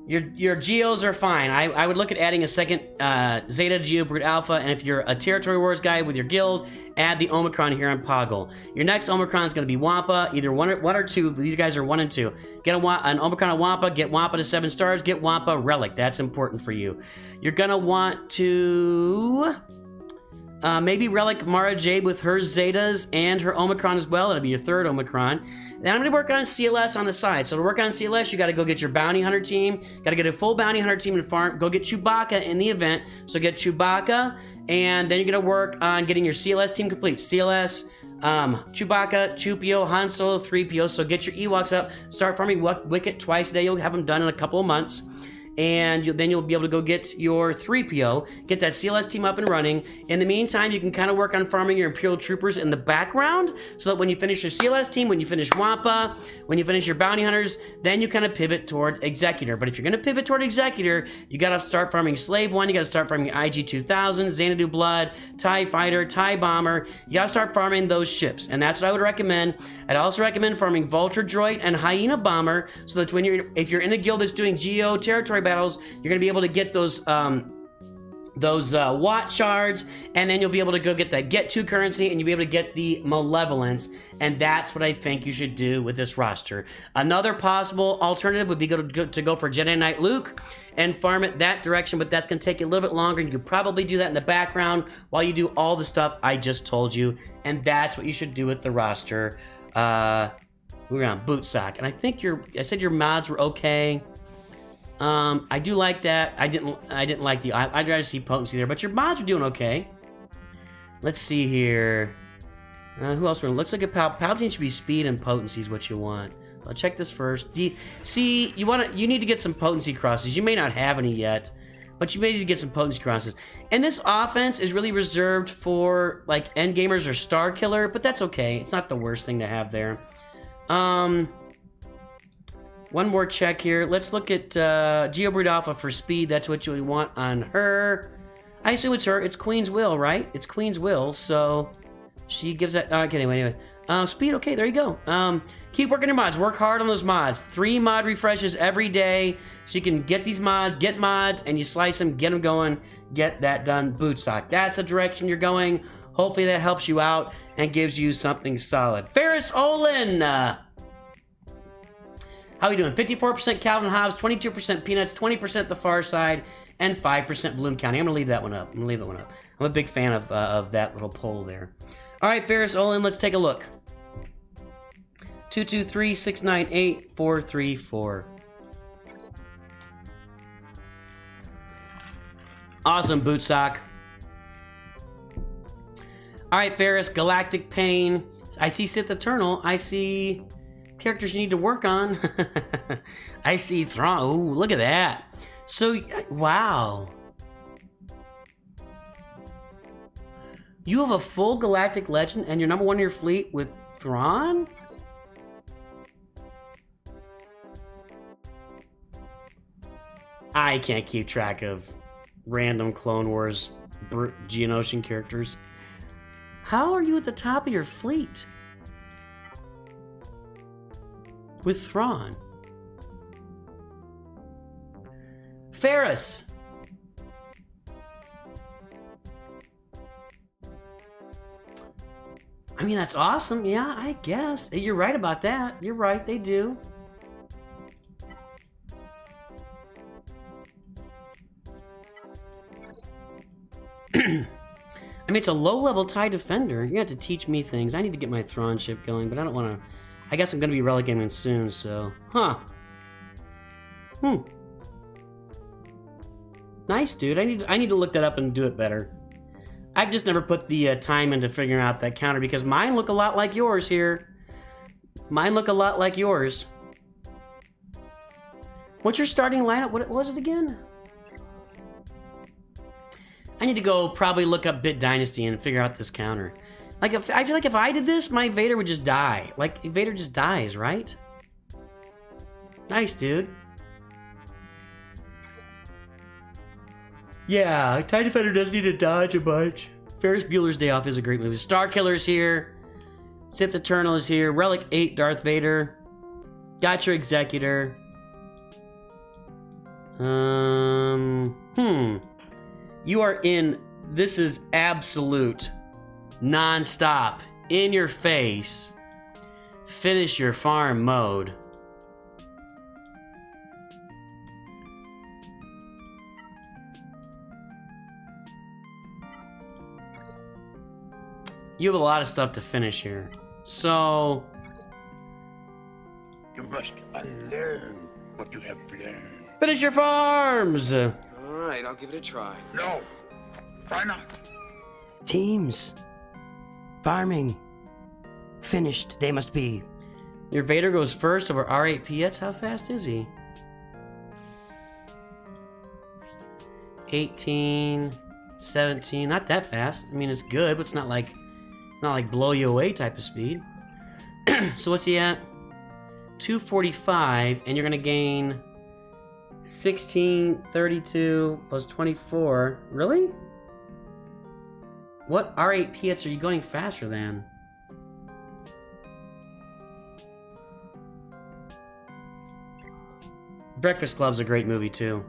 Your Geos are fine. I would look at adding a second Zeta Geo Brute Alpha, and if you're a Territory Wars guy with your guild, add the Omicron here on Poggle. Your next Omicron is going to be Wampa, either one or two. These guys are 1 and 2. Get an Omicron of Wampa, get Wampa to 7 stars, get Wampa Relic. That's important for you. You're going to want to maybe Relic Mara Jade with her Zetas and her Omicron as well. It'll be your 3rd Omicron. Then I'm going to work on CLS on the side. So to work on CLS, you got to go get your Bounty Hunter team. Got to get a full Bounty Hunter team and farm. Go get Chewbacca in the event. So get Chewbacca, and then you're going to work on getting your CLS team complete. CLS, Chewbacca, 2PO, Han Solo, 3PO. So get your Ewoks up. Start farming Wicket twice a day. You'll have them done in a couple of months. And then you'll be able to go get your 3PO, get that CLS team up and running. In the meantime, you can kind of work on farming your Imperial Troopers in the background, so that when you finish your CLS team, when you finish Wampa, when you finish your Bounty Hunters, then you kind of pivot toward Executor. But if you're going to pivot toward Executor, you got to start farming Slave 1, you got to start farming IG-2000, Xanadu Blood, TIE Fighter, TIE Bomber. You got to start farming those ships, and that's what I would recommend. I'd also recommend farming Vulture Droid and Hyena Bomber, so that if you're in a guild that's doing Geo Territory battles, you're going to be able to get those Watt shards, and then you'll be able to go get that Get 2 currency, and you'll be able to get the Malevolence, and that's what I think you should do with this roster. Another possible alternative would be to go for Jedi Knight Luke and farm it that direction, but that's going to take you a little bit longer, and you could probably do that in the background while you do all the stuff I just told you, and that's what you should do with the roster. We're on Boot Sock, and I think I said your mods were okay. I do like that. I didn't like the. I'd rather see potency there, but your mods are doing okay. Let's see here. Who else? Let's look at Palpatine. Should be speed and potency is what you want. I'll check this first. See, you need to get some potency crosses. You may not have any yet, but you may need to get some potency crosses. And this offense is really reserved for like end gamers or Star Killer, but that's okay. It's not the worst thing to have there. One more check here. Let's look at Geobreed Alpha for speed. That's what you want on her. I assume it's her. It's Queen's Will, right? It's Queen's Will, so she gives that. Okay, anyway. Speed, okay, there you go. Keep working your mods. Work hard on those mods. 3 mod refreshes every day, so you can get these mods, get mods, and you slice them, get them going, get that done. Boot Sock. That's the direction you're going. Hopefully that helps you out and gives you something solid. Ferris Olan. How are you doing? 54% Calvin Hobbs, 22% Peanuts, 20% The Far Side, and 5% Bloom County. I'm going to leave that one up. I'm a big fan of that little poll there. All right, Ferris Olan, let's take a look. 223-698-434. Awesome, Boot Sock. All right, Ferris, Galactic Pain. I see Sith Eternal. I see characters you need to work on. I see Thrawn. Oh, look at that. So, wow. You have a full Galactic Legend and you're number 1 in your fleet with Thrawn? I can't keep track of random Clone Wars Geonosian characters. How are you at the top of your fleet with Thrawn? Ferris. I mean, that's awesome. Yeah, I guess. You're right about that. You're right, they do. I mean, it's a low-level TIE Defender. You have to teach me things. I need to get my Thrawn ship going, but I don't want to. I guess I'm going to be relegating soon, so. Huh. Nice, dude. I need to look that up and do it better. I just never put the time into figuring out that counter because mine look a lot like yours here. Mine look a lot like yours. What's your starting lineup? What was it again? I need to go probably look up Bit Dynasty and figure out this counter. Like, I feel like if I did this, my Vader would just die. Like, Vader just dies, right? Nice, dude. Yeah, TIE Defender does need to dodge a bunch. Ferris Bueller's Day Off is a great movie. Star Killer's here. Sith Eternal is here. Relic 8, Darth Vader. Got your Executor. You are in, this is absolute, non-stop, in your face, finish your farm mode. You have a lot of stuff to finish here. So... You must unlearn what you have learned. Finish your farms! Alright, I'll give it a try. No, try not. Teams. Farming. Finished, they must be. Your Vader goes first over R8 Piets. How fast is he? 18, 17. Not that fast. I mean, it's good, but it's not like blow you away type of speed. So what's he at? 245, and you're gonna gain 16, 32 plus 24. Really? What R8 Piets are you going faster than? Breakfast Club's a great movie too.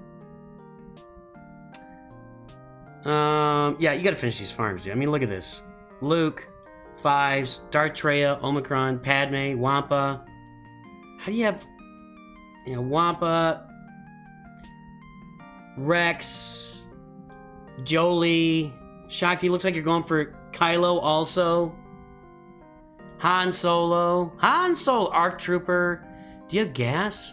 Yeah, you gotta finish these farms, dude. I mean, look at this. Luke, Fives, Darth Treya, Omicron, Padme, Wampa. How do you have, you know, Wampa, Rex, Jolie, Shakti? Looks like you're going for Kylo also. Han Solo, ARC Trooper. Do you have gas?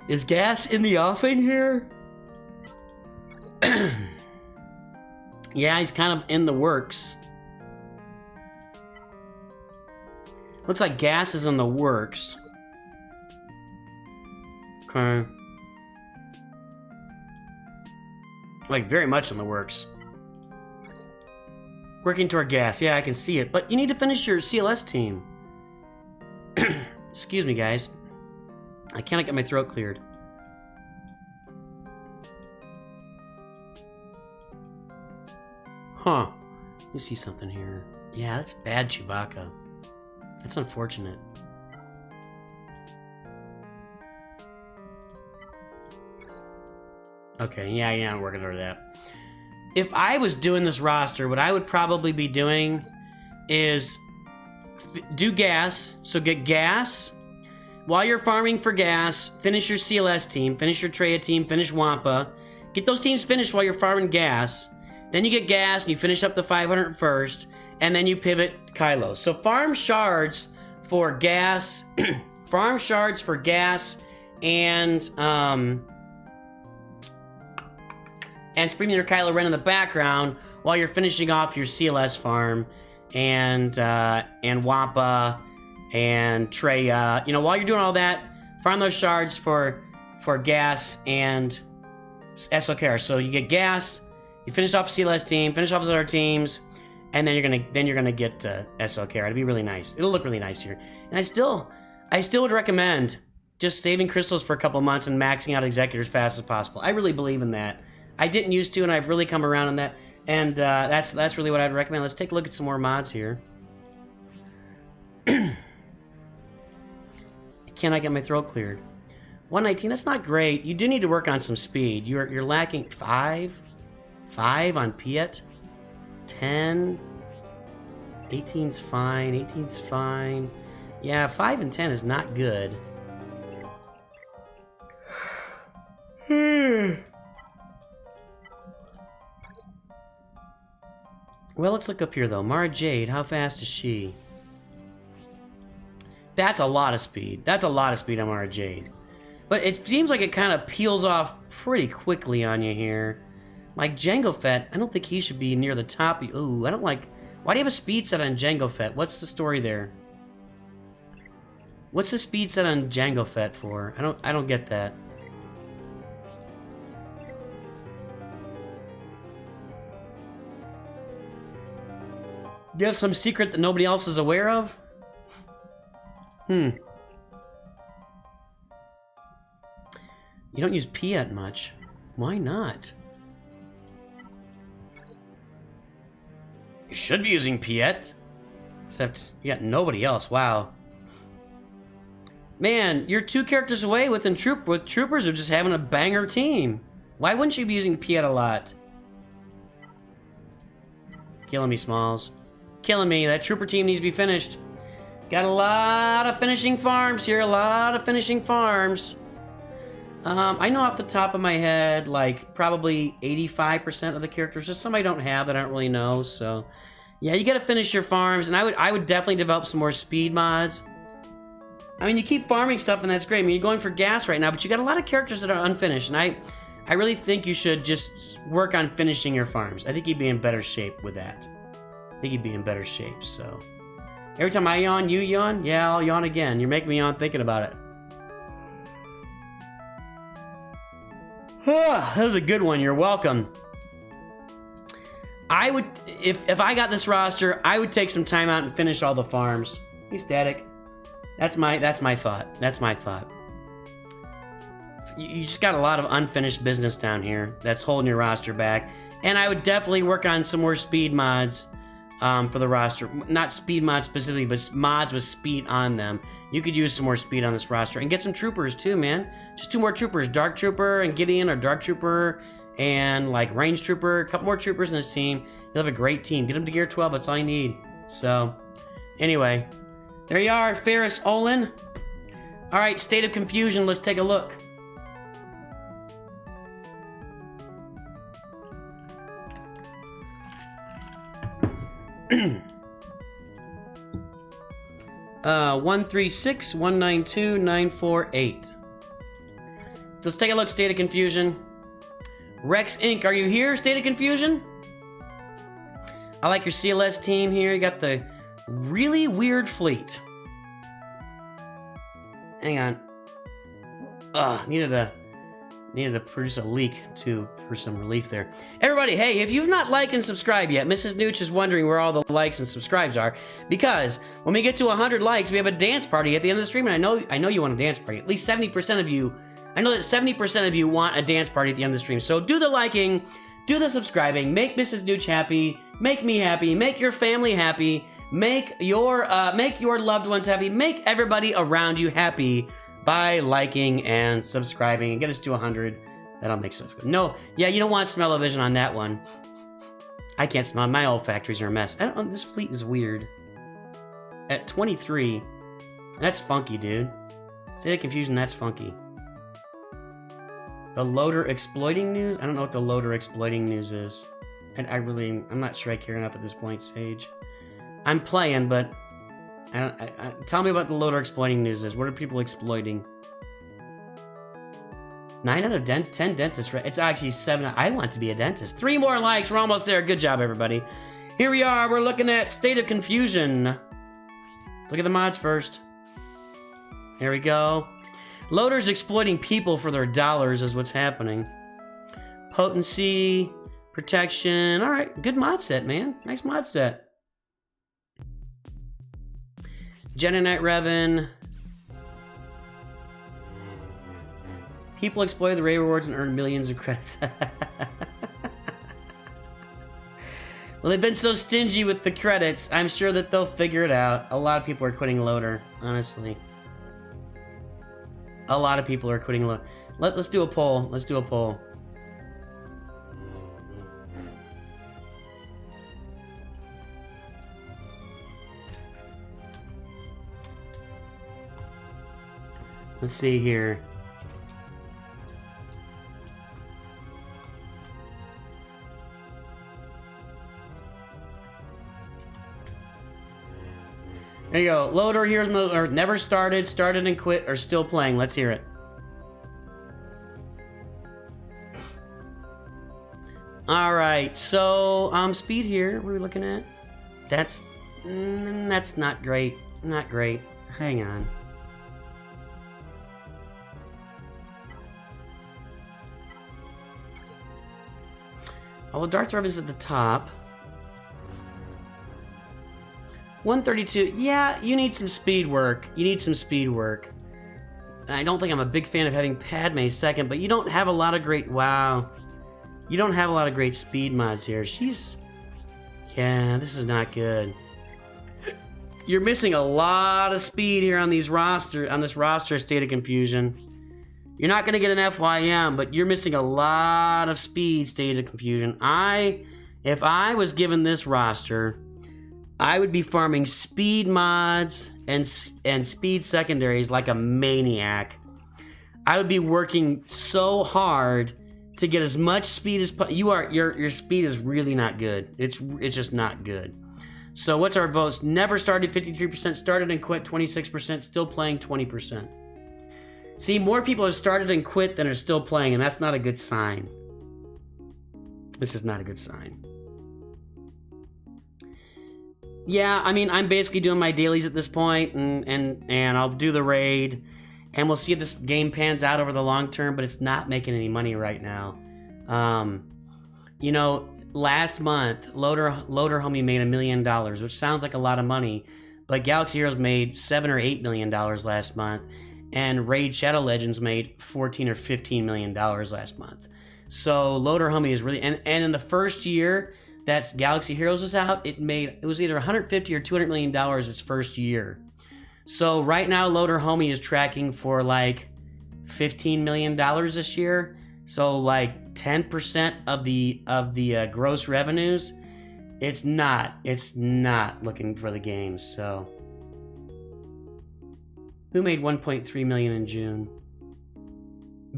Is gas in the offing here? Yeah, he's kind of in the works. Looks like gas is in the works. Okay. Like, very much in the works. Working toward gas. Yeah, I can see it. But you need to finish your CLS team. Excuse me, guys. I cannot get my throat cleared. Huh. Let me see something here. Yeah, that's bad, Chewbacca. That's unfortunate. Okay, yeah, I'm working toward that. If I was doing this roster, what I would probably be doing is do gas. So get gas. While you're farming for gas, finish your CLS team, finish your Treya team, finish Wampa. Get those teams finished while you're farming gas. Then you get gas and you finish up the 500 first, and then you pivot Kylo. So farm shards for gas, farm shards for gas, and screaming your Kylo Ren in the background while you're finishing off your CLS farm, and Wampa, and Treya. You know, while you're doing all that, farm those shards for gas and SWGOH. So you get gas, you finish off CLS team, finish off those other teams, and then you're gonna get SWGOH. It'd be really nice. It'll look really nice here. And I still would recommend just saving crystals for a couple months and maxing out Executors as fast as possible. I really believe in that. I didn't used to, and I've really come around on that. And that's really what I'd recommend. Let's take a look at some more mods here. Can I get my throat cleared? 119, that's not great. You do need to work on some speed. You're lacking 5 on Piet, 10, 18's fine, 18's fine. Yeah, 5 and 10 is not good. Well, let's look up here though. Mara Jade, how fast is she? That's a lot of speed. That's a lot of speed on Mara Jade. But it seems like it kind of peels off pretty quickly on you here. Like Jango Fett, I don't think he should be near the top. Ooh, I don't like... Why do you have a speed set on Jango Fett? What's the story there? What's the speed set on Jango Fett for? I don't get that. Do you have some secret that nobody else is aware of? You don't use Piet much. Why not? You should be using Piet. Except you got nobody else. Wow. Man, you're 2 characters away with troopers are just having a banger team. Why wouldn't you be using Piet a lot? Killing me, Smalls. Killing me. That trooper team needs to be finished. Got a lot of finishing farms here. A lot of finishing farms. I know off the top of my head, like, probably 85% of the characters. Just some I don't have that I don't really know, so... Yeah, you gotta finish your farms, and I would definitely develop some more speed mods. I mean, you keep farming stuff, and that's great. I mean, you're going for gas right now, but you got a lot of characters that are unfinished, and I really think you should just work on finishing your farms. I think you'd be in better shape with that. I think you'd be in better shape, so... Every time I yawn, you yawn? Yeah, I'll yawn again. You're making me yawn thinking about it. That was a good one. You're welcome. I would, if I got this roster, I would take some time out and finish all the farms. Hey, Static. That's my thought. That's my thought. You just got a lot of unfinished business down here that's holding your roster back. And I would definitely work on some more speed mods for the roster. Not speed mods specifically, but mods with speed on them. You could use some more speed on this roster. And get some troopers too, man. Just 2 more troopers. Dark Trooper and Gideon, or Dark Trooper and like Range Trooper. A couple more troopers in this team. You'll have a great team. Get them to gear 12. That's all you need. So, anyway. There you are, Ferris Olan. Alright, State of Confusion. Let's take a look. Uh, 136192948. Let's take a look, State of Confusion. Rex Inc., are you here, State of Confusion? I like your CLS team here. You got the really weird fleet. Hang on. Needed to produce a leak for some relief there. Everybody, hey, if you've not liked and subscribed yet, Mrs. Nooch is wondering where all the likes and subscribes are, because when we get to 100 likes, we have a dance party at the end of the stream, and I know you want a dance party. At least 70% of you, I know that 70% of you want a dance party at the end of the stream. So do the liking, do the subscribing, make Mrs. Nooch happy, make me happy, make your family happy, make your loved ones happy, make everybody around you happy by liking and subscribing, and get us to 100. That'll make stuff good. No, yeah, you don't want smell-o-vision on that one. I can't smell. My olfactories are a mess. I don't know, this fleet is weird. At 23, that's funky, dude. State of Confusion, that's funky. The loader exploiting news? I don't know what the loader exploiting news is. I'm not sure I care enough at this point, Sage. I'm playing, but tell me about the loader exploiting news is. What are people exploiting? 9 out of 10 dentists. It's actually 7. I want to be a dentist. 3 more likes. We're almost there. Good job, everybody. Here we are. We're looking at State of Confusion. Look at the mods first. Here we go. Loaders exploiting people for their dollars is what's happening. Potency, protection. All right. Good mod set, man. Nice mod set. Genonite Revan. People exploit the raid rewards and earn millions of credits. Well, they've been so stingy with the credits. I'm sure that they'll figure it out. A lot of people are quitting Loader, honestly. A lot of people are quitting Loader. Let's do a poll. Let's do a poll. Let's see here. There you go. Loader here never started and quit, or still playing. Let's hear it. All right. So, speed here. What are we looking at? That's not great. Not great. Hang on. Oh, well, Darth Revan's at the top. 132. Yeah, you need some speed work. You need some speed work. And I don't think I'm a big fan of having Padme second, but you don't have a lot of great... Wow. You don't have a lot of great speed mods here. She's... Yeah, this is not good. You're missing a lot of speed here on this roster State of Confusion. You're not going to get an FYM, but you're missing a lot of speed, State of Confusion. If I was given this roster, I would be farming speed mods and speed secondaries like a maniac. I would be working so hard to get as much speed as your speed is really not good. It's just not good. So what's our votes? Never started 53%, started and quit 26%, still playing 20%. See, more people have started and quit than are still playing, and that's not a good sign. This is not a good sign. Yeah, I mean, I'm basically doing my dailies at this point, and I'll do the raid, and we'll see if this game pans out over the long term, but it's not making any money right now. You know, last month, Loader Homie made $1 million, which sounds like a lot of money, but Galaxy Heroes made $7 or $8 million last month, and Raid Shadow Legends made $14 or $15 million last month. So Loader Homie is really, and in the first year that Galaxy Heroes was out, it was either $150 or $200 million its first year. So right now, Loader Homie is tracking for like $15 million this year. So like 10% of the gross revenues. It's not looking for the game. So who made 1.3 million in June?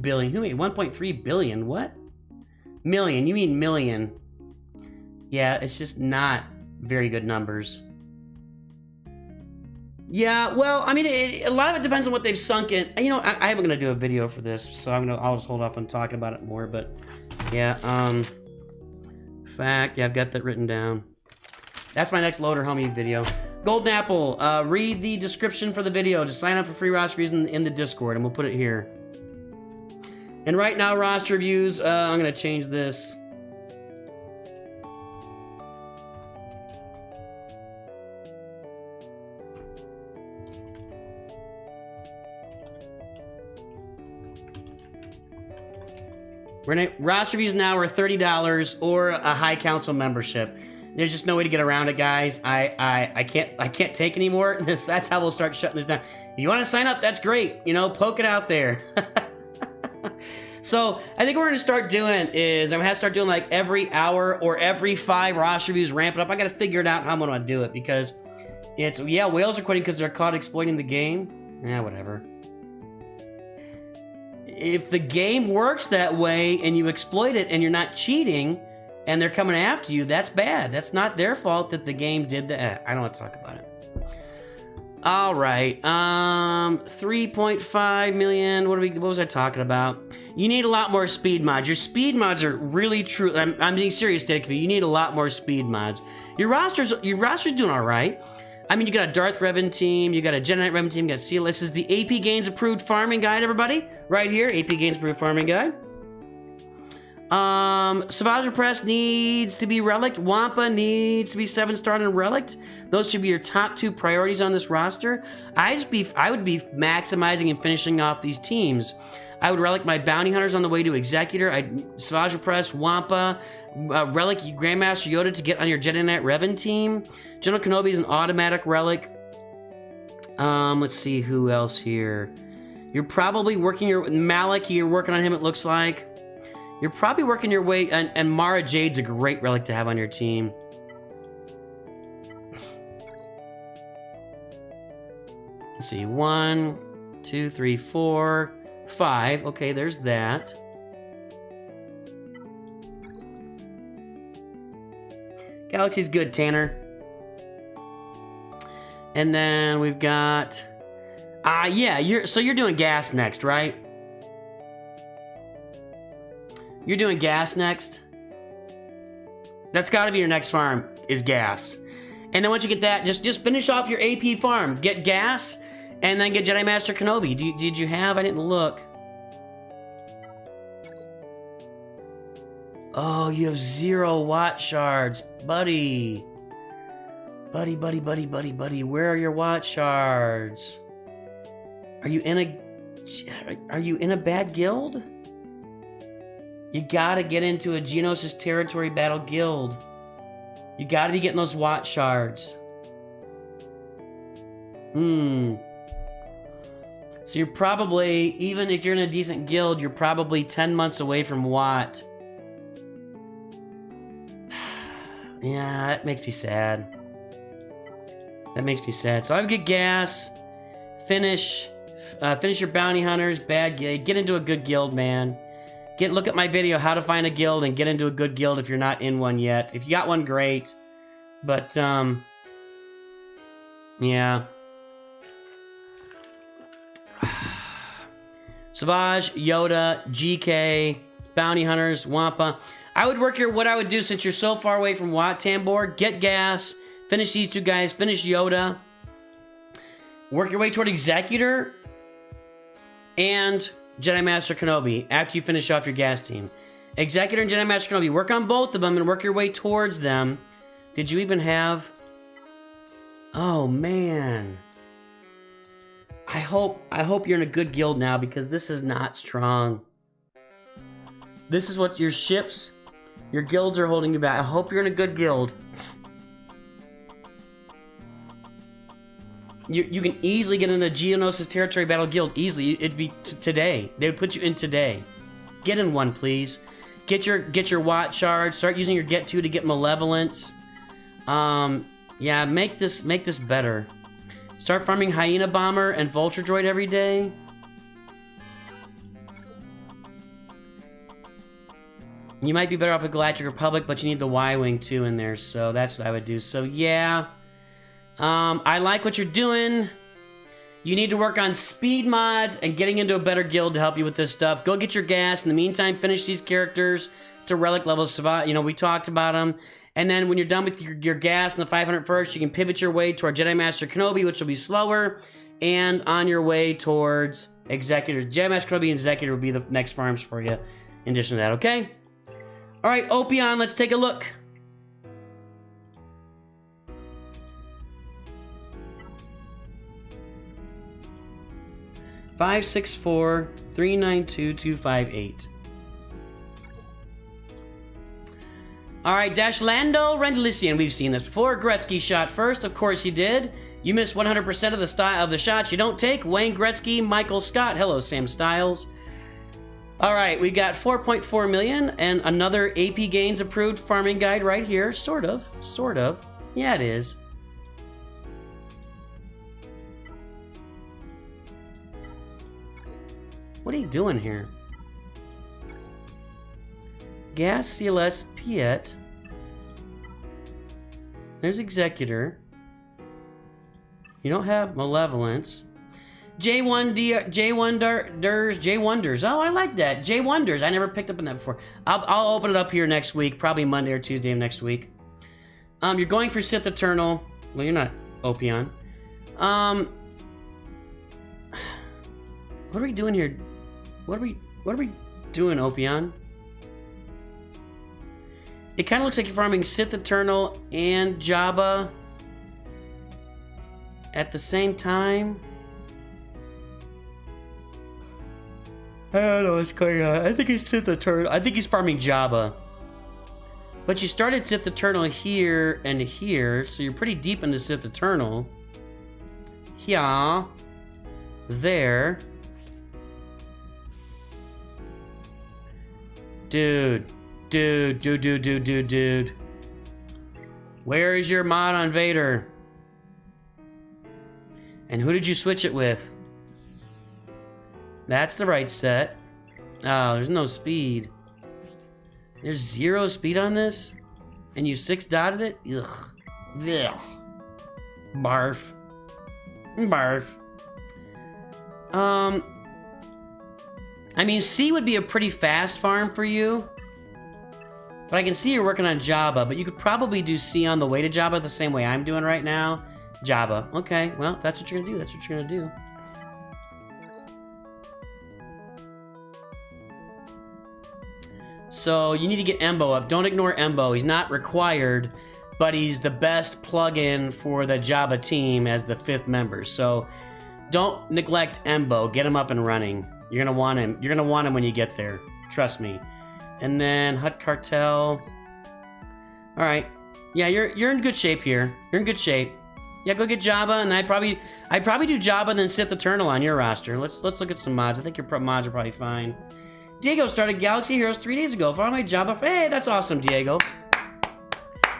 Billion. Who made 1.3 billion? What? Million. You mean million? Yeah, it's just not very good numbers. Yeah, well, I mean, a lot of it depends on what they've sunk in. You know, I am gonna do a video for this, so I'll just hold off on talking about it more. But yeah, fact, yeah, I've got that written down. That's my next Loader Homie video. Golden Apple, read the description for the video. Just sign up for free roster reviews in the Discord, and we'll put it here. And right now, roster reviews. I'm gonna change this. Roster reviews now are $30 or a High Council membership. There's just no way to get around it, guys. I can't take anymore. That's how we'll start shutting this down. If you want to sign up, that's great. You know, poke it out there. So I think what we're gonna start doing is I'm gonna have to start doing like every hour or every 5 roster reviews, ramp it up. I gotta figure it out how I'm gonna do it because it's whales are quitting because they're caught exploiting the game. Yeah, whatever. If the game works that way and you exploit it and you're not cheating and they're coming after you, that's bad. That's not their fault that the game did that. I don't want to talk about it. All right. 3.5 million. What was I talking about? You need a lot more speed mods. Your speed mods are really true. I'm being serious, Dick. You need a lot more speed mods. Your roster's doing all right. I mean, you got a Darth Revan team, you got a Jedi Knight Revan team, you got Seal. This is the AP Games Approved Farming Guide, everybody. Right here, AP Games Approved Farming Guide. Savage Press needs to be relicked. Wampa needs to be 7-starred and relicked. Those should be your top 2 priorities on this roster. I would be maximizing and finishing off these teams. I would relic my bounty hunters on the way to Executor. I'd Savage Press, Wampa, relic Grandmaster Yoda to get on your Jedi Knight Revan team. General Kenobi is an automatic relic. Let's see who else here. You're probably working your Malik. You're working on him. It looks like you're probably working your way. And Mara Jade's a great relic to have on your team. Let's see. 1, 2, 3, 4, 5. Okay, there's that. Galaxy's good, Tanner. And then we've got... yeah, you're doing gas next, right? You're doing gas next? That's got to be your next farm, is gas. And then once you get that, just finish off your AP farm. Get gas, and then get Jedi Master Kenobi. Did you have? I didn't look. Oh, you have 0 watt shards, buddy. Buddy, buddy, buddy, buddy, buddy, where are your watch shards? Are you in a bad guild? You gotta get into a Geonosian territory battle guild. You gotta be getting those watch shards. So you're probably, even if you're in a decent guild, you're probably 10 months away from Watt. Yeah, that makes me sad. That makes me sad. So I would get gas, finish your bounty hunters, bad guild, get into a good guild, man. Look at my video, how to find a guild, and get into a good guild if you're not in one yet. If you got one, great. But, yeah. Savage, Yoda, GK, Bounty Hunters, Wampa. I would work here. What I would do, since you're so far away from Wat Tambor, get gas, finish these two guys, finish Yoda, work your way toward Executor and Jedi Master Kenobi after you finish off your gas team. Executor and Jedi Master Kenobi. Work on both of them and work your way towards them. Did you even have... Oh, man. I hope you're in a good guild now, because this is not strong. This is what your ships, your guilds are holding you back. I hope you're in a good guild. You can easily get in a Geonosian territory battle guild. Easily. It'd be today. They would put you in today. Get in one, please. Get your Watt shards. Start using your Get To get Malevolence. Yeah, make this better. Start farming Hyena Bomber and Vulture Droid every day. You might be better off with Galactic Republic, but you need the Y-Wing too in there, so that's what I would do. So yeah, I like what you're doing. You need to work on speed mods and getting into a better guild to help you with this stuff. Go get your gas. In the meantime, finish these characters to relic levels. You know, we talked about them. And then when you're done with your gas in the 501st, you can pivot your way toward Jedi Master Kenobi, which will be slower, and on your way towards Executor. Jedi Master Kenobi and Executor will be the next farms for you in addition to that, okay? All right, Opon, let's take a look. $564-392-258. All right, Dashlando Rendlisian. We've seen this before. Gretzky shot first. Of course you did. You missed 100% of the shots you don't take. Wayne Gretzky, Michael Scott. Hello, Sam Styles. All right, we got 4.4 million and another AP Gains approved farming guide right here. Sort of. Yeah, it is. What are you doing here? Gas, CLS, Piet. There's Executor. You don't have Malevolence. J-Wonders. Oh, I like that. J-Wonders. I never picked up on that before. I'll open it up here next week. Probably Monday or Tuesday of next week. You're going for Sith Eternal. Well, you're not Opon. What are we doing here? What are we doing, Opon? It kind of looks like you're farming Sith Eternal and Jabba at the same time. I don't know what's going on. I think it's Sith Eternal. I think he's farming Jabba. But you started Sith Eternal here and here, so you're pretty deep into Sith Eternal. Yeah. There. Dude. Where is your mod on Vader? And who did you switch it with? That's the right set. Oh, there's no speed. There's 0 speed on this? And you 6-dotted it? Ugh. Ugh. Barf. Barf. I mean, C would be a pretty fast farm for you. But I can see you're working on Jabba, but you could probably do C on the way to Jabba the same way I'm doing right now. Jabba. Okay, well, if that's what you're gonna do, that's what you're gonna do. So, you need to get Embo up. Don't ignore Embo. He's not required, but he's the best plug-in for the Jabba team as the 5th member. So don't neglect Embo. Get him up and running. You're gonna want him. You're gonna want him when you get there. Trust me. And then Hut Cartel. All right. Yeah, you're in good shape here. You're in good shape. Yeah, go get Jabba, and I'd probably do Jabba then Sith Eternal on your roster. Let's look at some mods. I think your mods are probably fine. Diego started Galaxy Heroes 3 days ago. Follow my Jabba. Hey, that's awesome, Diego.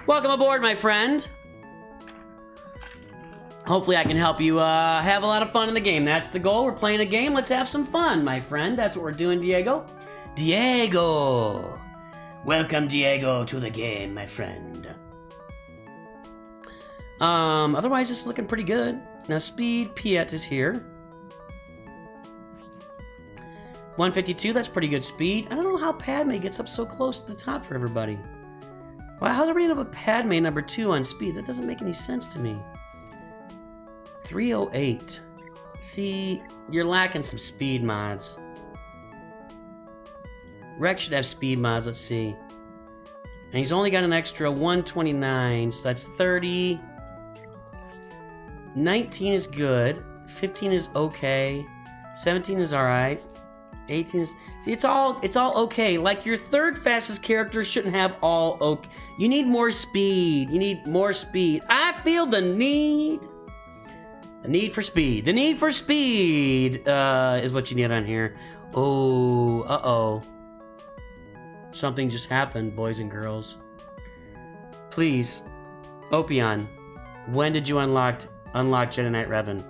Welcome aboard, my friend. Hopefully I can help you have a lot of fun in the game. That's the goal. We're playing a game. Let's have some fun, my friend. That's what we're doing, Diego. Diego! Welcome, Diego, to the game, my friend. Otherwise, it's looking pretty good. Now, Speed Piet is here. 152, that's pretty good speed. I don't know how Padme gets up so close to the top for everybody. Wow, how's everybody have a Padme number 2 on speed? That doesn't make any sense to me. 308. See, you're lacking some speed mods. Rex should have speed mods, let's see. And he's only got an extra 129, so that's 30. 19 is good. 15 is okay. 17 is alright. 18 is... It's all okay. Like, your 3rd fastest character shouldn't have all okay. You need more speed. You need more speed. I feel the need. The need for speed. The need for speed is what you need on here. Oh, uh-oh. Something just happened, boys and girls. Please, Opon, when did you unlock Jedi Knight Revan?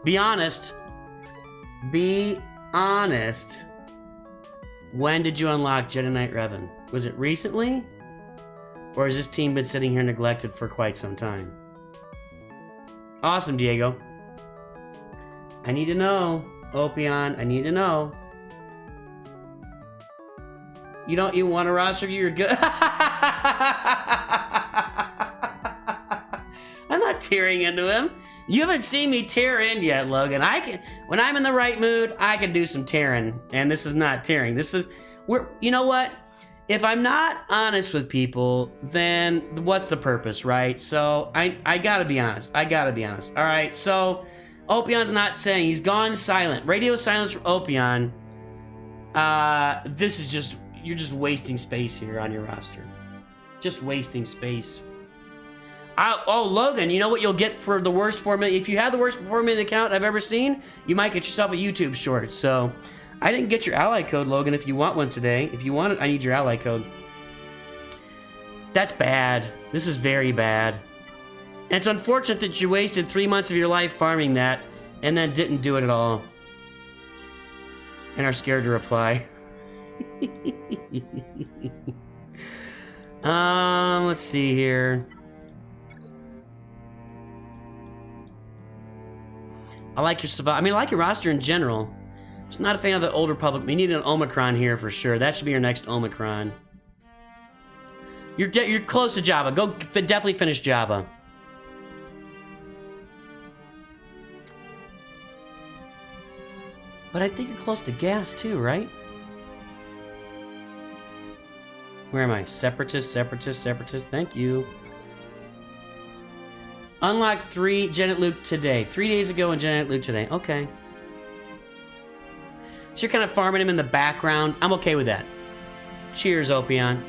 Be honest. Be honest. When did you unlock Jedi Knight Revan? Was it recently? Or has this team been sitting here neglected for quite some time? Awesome, Diego. I need to know, Opon. I need to know. You don't even want a roster view? You're good. I'm not tearing into him. You haven't seen me tear in yet, Logan. When I'm in the right mood, I can do some tearing. And this is not tearing. This is... You know what? If I'm not honest with people, then what's the purpose, right? So, I gotta be honest. I gotta be honest. Alright, so... Opon's not saying. He's gone silent. Radio silence for Opon. This is just... You're just wasting space here on your roster. Just wasting space. Oh, Logan, you know what you'll get for the worst 4 minute? If you have the worst 4 minute account I've ever seen, you might get yourself a YouTube short. So, I didn't get your ally code, Logan, if you want one today. If you want it, I need your ally code. That's bad. This is very bad. And it's unfortunate that you wasted 3 months of your life farming that and then didn't do it at all. And are scared to reply. Let's see here. I like your survival. I mean, I like your roster in general. Just not a fan of the Old Republic. We need an Omicron here for sure. That should be your next Omicron. You're close to Jabba. Go definitely finish Jabba. But I think you're close to gas too, right? Where am I? Separatist, separatist, separatist. Thank you. Unlocked 3 Janet Luke today. 3 days ago and Janet Luke today. Okay. So you're kind of farming him in the background. I'm okay with that. Cheers, Opon.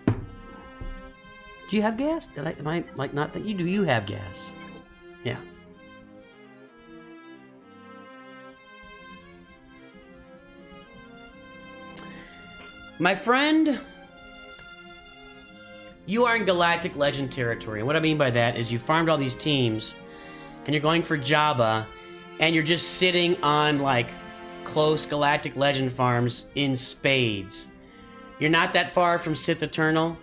Do you have gas? Am I like not that you do? You have gas. Yeah. My friend, you are in Galactic Legend territory. And what I mean by that is you farmed all these teams, and you're going for Jabba, and you're just sitting on, like, close Galactic Legend farms in spades. You're not that far from Sith Eternal.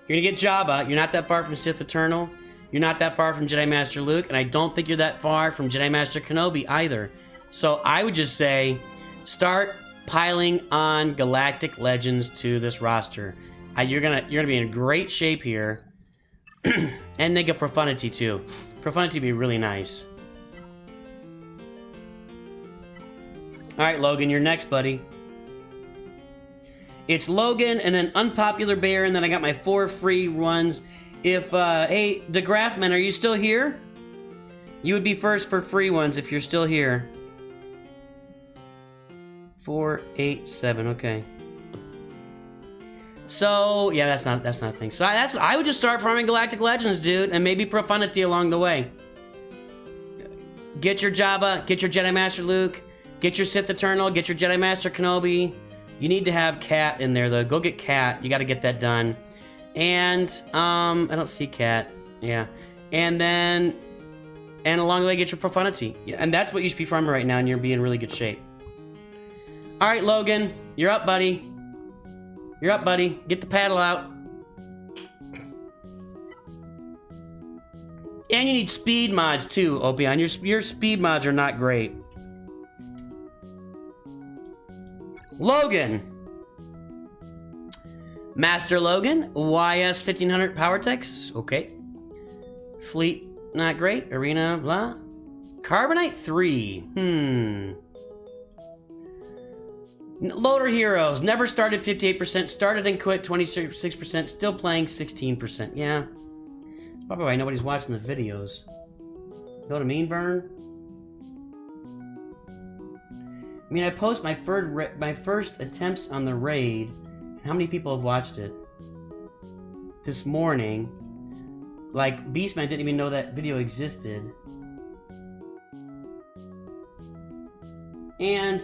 You're gonna get Jabba. You're not that far from Sith Eternal. You're not that far from Jedi Master Luke, and I don't think you're that far from Jedi Master Kenobi either. So I would just say, start piling on Galactic Legends to this roster. You're gonna be in great shape here, and they get Profundity too. Profundity would be really nice. All right, Logan, you're next, buddy. It's Logan, and then Unpopular Bear, and then I got my 4 free runs. If, hey, DeGraffman, are you still here? You would be first for free ones if you're still here. 4, 8, 7, okay. So, yeah, that's not a thing. So I would just start farming Galactic Legends, dude, and maybe Profundity along the way. Get your Jabba, get your Jedi Master Luke, get your Sith Eternal, get your Jedi Master Kenobi. You need to have Cat in there, though. Go get Cat. You got to get that done. And, I don't see Cat. Yeah. And then, and along the way, get your Profundity. Yeah, and that's what you should be farming right now, and you're being in really good shape. All right, Logan. You're up, buddy. You're up, buddy. Get the paddle out. And you need speed mods, too, Opon. Your speed mods are not great. Logan. Master Logan, YS 1500 Power Techs, okay. Fleet, not great. Arena, blah. Carbonite 3, Loader Heroes, never started 58%, started and quit 26%, still playing 16%, yeah. Probably why nobody's watching the videos. You know what I mean, Vern? I mean, I post my first attempts on the raid. How many people have watched it? This morning. Like, Beastman didn't even know that video existed. And...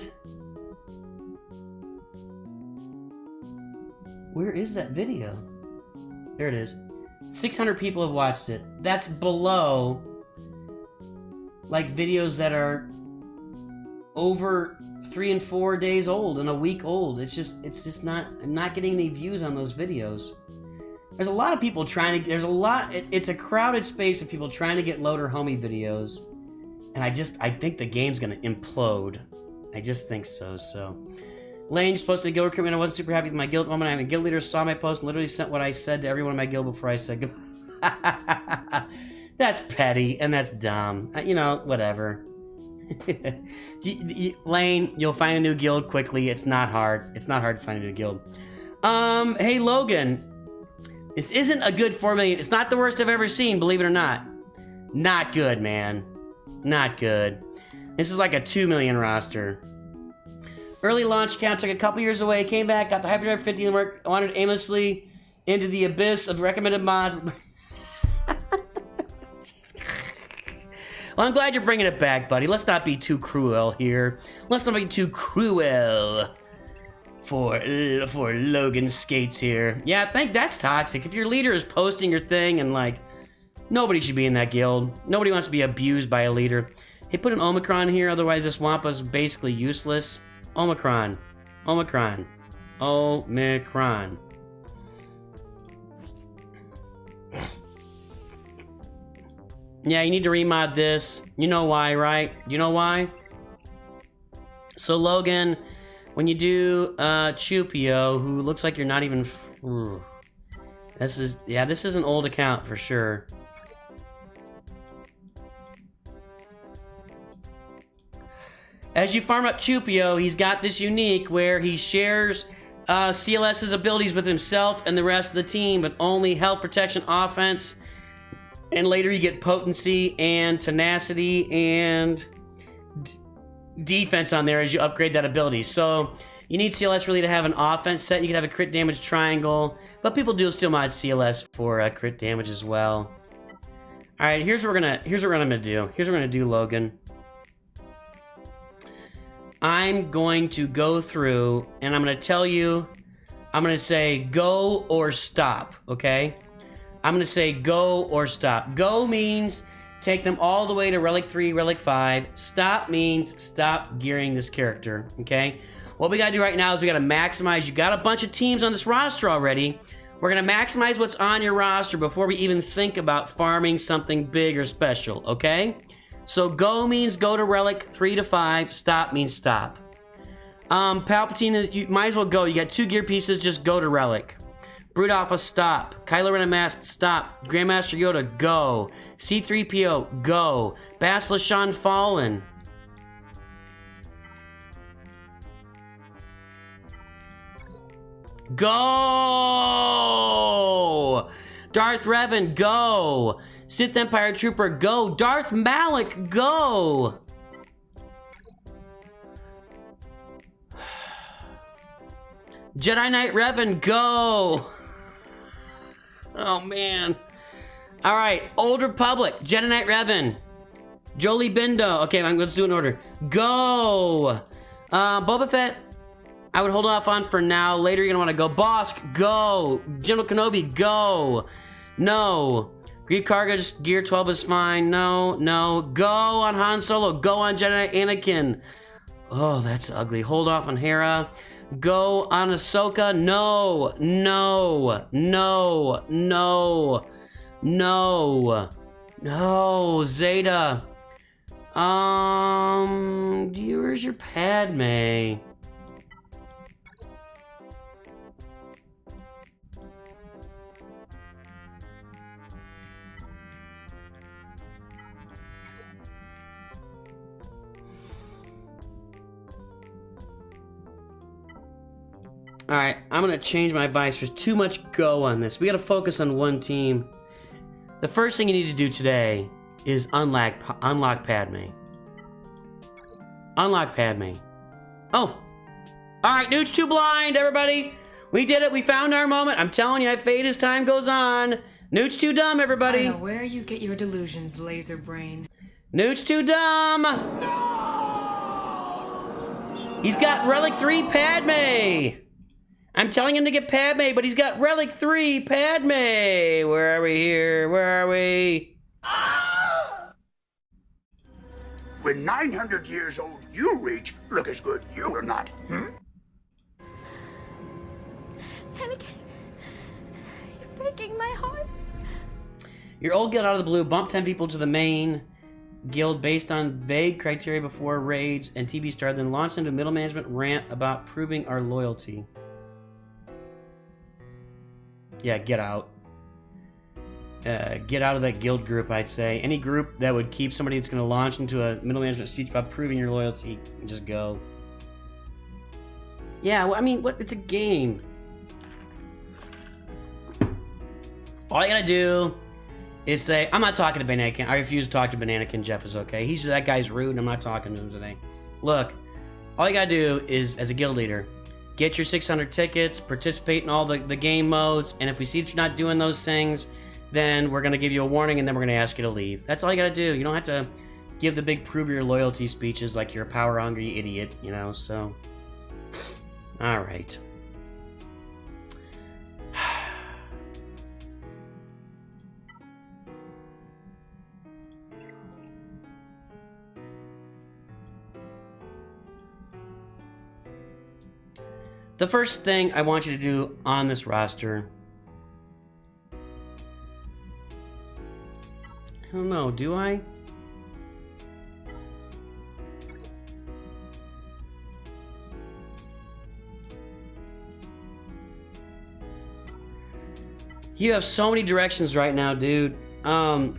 where is that video? There it is. 600 people have watched it. That's below... like, videos that are... over 3 and 4 days old and a week old. It's just not, I'm not getting any views on those videos. There's a lot of people trying to, it's a crowded space of people trying to get Loader Homie videos. And I think the game's gonna implode. I just think so, Lane's supposed to be guild recruitment. I wasn't super happy with my guild moment. I have a guild leader saw my post and literally sent what I said to everyone in my guild before I said goodbye. That's petty and that's dumb. You know, whatever. Lane, you'll find a new guild quickly. It's not hard. It's not hard to find a new guild. Hey Logan, this isn't a good 4 million. It's not the worst I've ever seen, believe it or not. Not good, man. Not good. This is like a 2 million roster. Early launch count took a couple years away, came back, got the Hyperdrive 50 and worked, wandered aimlessly into the abyss of recommended mods. Well, I'm glad you're bringing it back, buddy. Let's not be too cruel here. Let's not be too cruel for Logan Skates here. Yeah, I think that's toxic. If your leader is posting your thing and, like, nobody should be in that guild. Nobody wants to be abused by a leader. Hey, put an Omicron here, otherwise this Wampa's basically useless. Omicron. Omicron. Omicron. Yeah, you need to remod this. You know why, right? You know why? So Logan, when you do Chupio, who looks like you're not even... This is an old account for sure. As you farm up Chupio, he's got this unique where he shares CLS's abilities with himself and the rest of the team, but only health, protection, offense, and later you get potency and tenacity and defense on there as you upgrade that ability. So you need CLS really to have an offense set. You can have a crit damage triangle, but people do still mod CLS for crit damage as well. All right, here's what I'm gonna do, Logan. I'm going to go through and I'm gonna tell you, I'm gonna say go or stop, okay? I'm gonna say go or stop. Go means take them all the way to Relic 3, Relic 5. Stop means stop gearing this character, okay? What we gotta do right now is we gotta maximize. You got a bunch of teams on this roster already. We're gonna maximize what's on your roster before we even think about farming something big or special, okay? So go means go to Relic 3 to 5. Stop means stop. Palpatine, you might as well go. You got 2 gear pieces, just go to Relic. Brood Alpha, stop. Kylo Ren Unmasked, stop. Grandmaster Yoda, go. C-3PO, go. Basilisk Sean Fallen. Go! Darth Revan, go! Sith Empire Trooper, go! Darth Malik, go! Jedi Knight Revan, go! Oh, man. All right, Old Republic, Jedi Knight Revan. Jolie Bindo. Okay, let's do it in order. Go! Boba Fett, I would hold off on for now. Later, you're going to want to go. Bosk, go! General Kenobi, go! No. Greek Cargo, just Gear 12 is fine. No, no. Go on Han Solo. Go on Jedi Knight Anakin. Oh, that's ugly. Hold off on Hera. Go on Ahsoka. No, no, no, no, no, no, Zeta. Where's your Padme? All right, I'm gonna change my advice. There's too much go on this. We gotta focus on one team. The first thing you need to do today is unlock Padme. Unlock Padme. Oh, all right, Newt's too blind, everybody. We did it, we found our moment. I'm telling you, I fade as time goes on. Newt's too dumb, everybody. I know where you get your delusions, laser brain. Newt's too dumb. He's got Relic 3 Padme. I'm telling him to get Padme, but he's got Relic 3 Padme. Where are we here? Where are we? When 900 years old you reach, look as good you are not. Anakin, you're breaking my heart. Your old guild out of the blue. Bump 10 people to the main guild based on vague criteria before raids and TB star, then launch into middle management rant about proving our loyalty. Yeah, get out. Get out of that guild group, I'd say. Any group that would keep somebody that's going to launch into a middle management speech about proving your loyalty, just go. Yeah, well, I mean, what? It's a game. All you gotta do is say, I'm not talking to Bananakin. I refuse to talk to Bananakin. Jeff is okay. That guy's rude, and I'm not talking to him today. Look, all you gotta do is, as a guild leader, get your 600 tickets, participate in all the game modes, and if we see that you're not doing those things, then we're going to give you a warning, and then we're going to ask you to leave. That's all you got to do. You don't have to give the big prove your loyalty speeches like you're a power-hungry idiot, you know, so... All right. The first thing I want you to do on this roster... I don't know, do I? You have so many directions right now, dude. Hang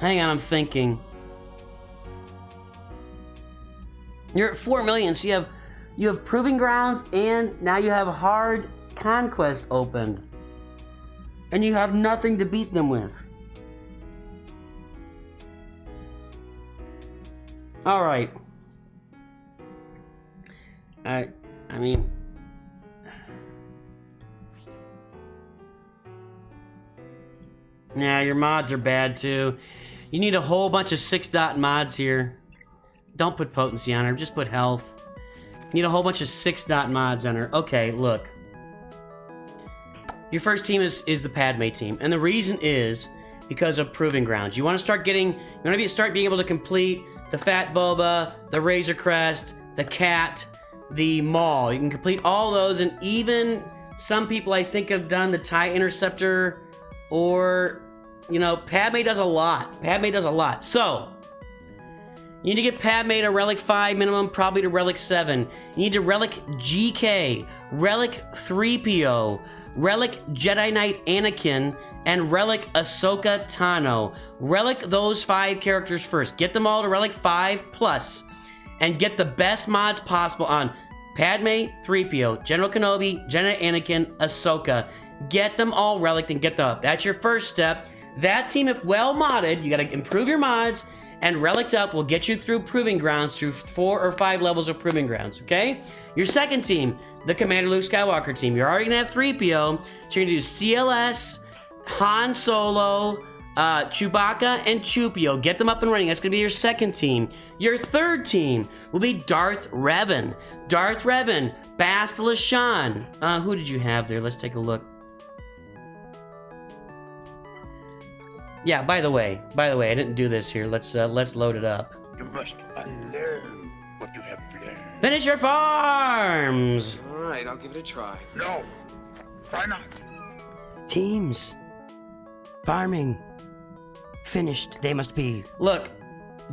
on, I'm thinking. You're at 4 million, so you have Proving Grounds, and now you have Hard Conquest opened. And you have nothing to beat them with. Alright. I mean... Nah, your mods are bad too. You need a whole bunch of 6-dot mods here. Don't put potency on her, just put health. You need a whole bunch of 6-dot mods on her. Okay, look. Your first team is the Padme team, and the reason is because of Proving Grounds. You want to start being able to complete the Fat Boba, the Razor Crest, the Cat, the Maul. You can complete all those, and even some people I think have done the TIE Interceptor, or, you know, Padme does a lot. Padme does a lot. So, you need to get Padme to Relic 5 minimum, probably to Relic 7. You need to Relic GK, Relic 3PO, Relic Jedi Knight Anakin, and Relic Ahsoka Tano. Relic those 5 characters first. Get them all to Relic 5+, and get the best mods possible on Padme, 3PO, General Kenobi, Jedi Anakin, Ahsoka. Get them all Relic and get them up. That's your first step. That team, if well modded, you gotta improve your mods, and Relic up will get you through Proving Grounds, through 4 or 5 levels of Proving Grounds, okay? Your second team, the Commander Luke Skywalker team. You're already gonna have 3PO, so you're gonna do CLS, Han Solo, Chewbacca, and Chewpio. Get them up and running. That's gonna be your second team. Your third team will be Darth Revan. Darth Revan, Bastila Shan. Who did you have there? Let's take a look. Yeah, by the way, I didn't do this here. Let's load it up. You must unlearn what you have learned. Finish your farms! Alright, I'll give it a try. No, try not. Teams. Farming. Finished, they must be. Look,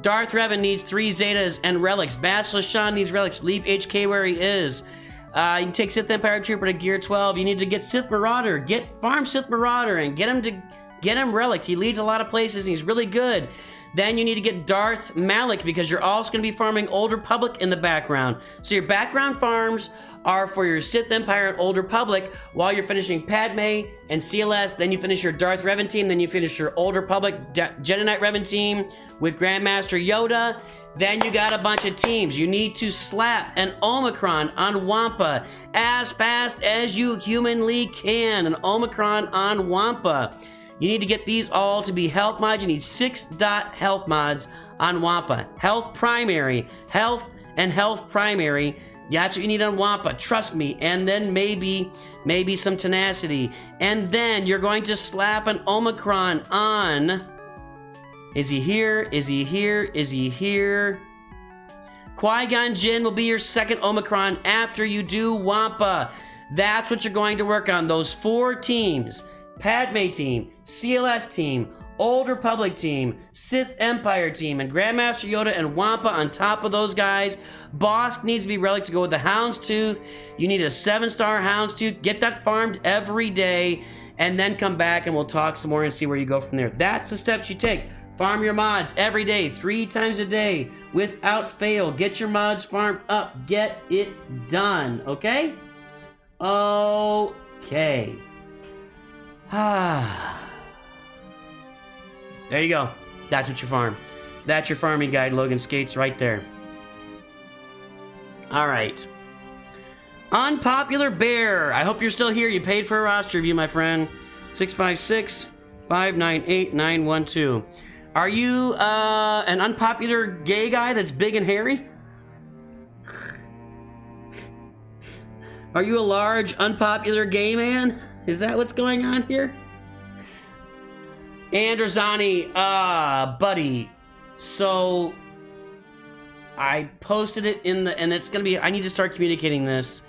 Darth Revan needs 3 Zetas and relics. Bastila Shan needs relics. Leave HK where he is. You can take Sith Empire Trooper to Gear 12. You need to get Sith Marauder. Farm Sith Marauder and get him relics. He leads a lot of places and he's really good. Then you need to get Darth Malik because you're also going to be farming Old Republic in the background. So your background farms are for your Sith Empire and Old Republic while you're finishing Padme and CLS. Then you finish your Darth Revan team. Then you finish your Old Republic Jedi Knight Revan team with Grandmaster Yoda. Then you got a bunch of teams. You need to slap an Omicron on Wampa as fast as you humanly can. An Omicron on Wampa. You need to get these all to be health mods. You need 6 health mods on Wampa. Health primary, health and health primary. Yeah, that's what you need on Wampa, trust me. And then maybe some tenacity. And then you're going to slap an Omicron on... Is he here? Is he here? Is he here? Qui-Gon Jinn will be your second Omicron after you do Wampa. That's what you're going to work on. Those 4 teams. Padme team, CLS team, Old Republic team, Sith Empire team, and Grandmaster Yoda and Wampa on top of those guys. Bosk needs to be relic to go with the Houndstooth. You need a 7-star Houndstooth. Get that farmed every day, and then come back and we'll talk some more and see where you go from there. That's the steps you take. Farm your mods every day, 3 times a day, without fail. Get your mods farmed up. Get it done, okay? Okay. There you go. That's what you farm. That's your farming guide, Logan Skates, right there. All right. Unpopular Bear. I hope you're still here. You paid for a roster review, my friend. 656-598-912. Are you an unpopular gay guy that's big and hairy? Are you a large, unpopular gay man? Is that what's going on here? Andrzani, buddy. So I posted it in the, and it's gonna be, I need to start communicating this.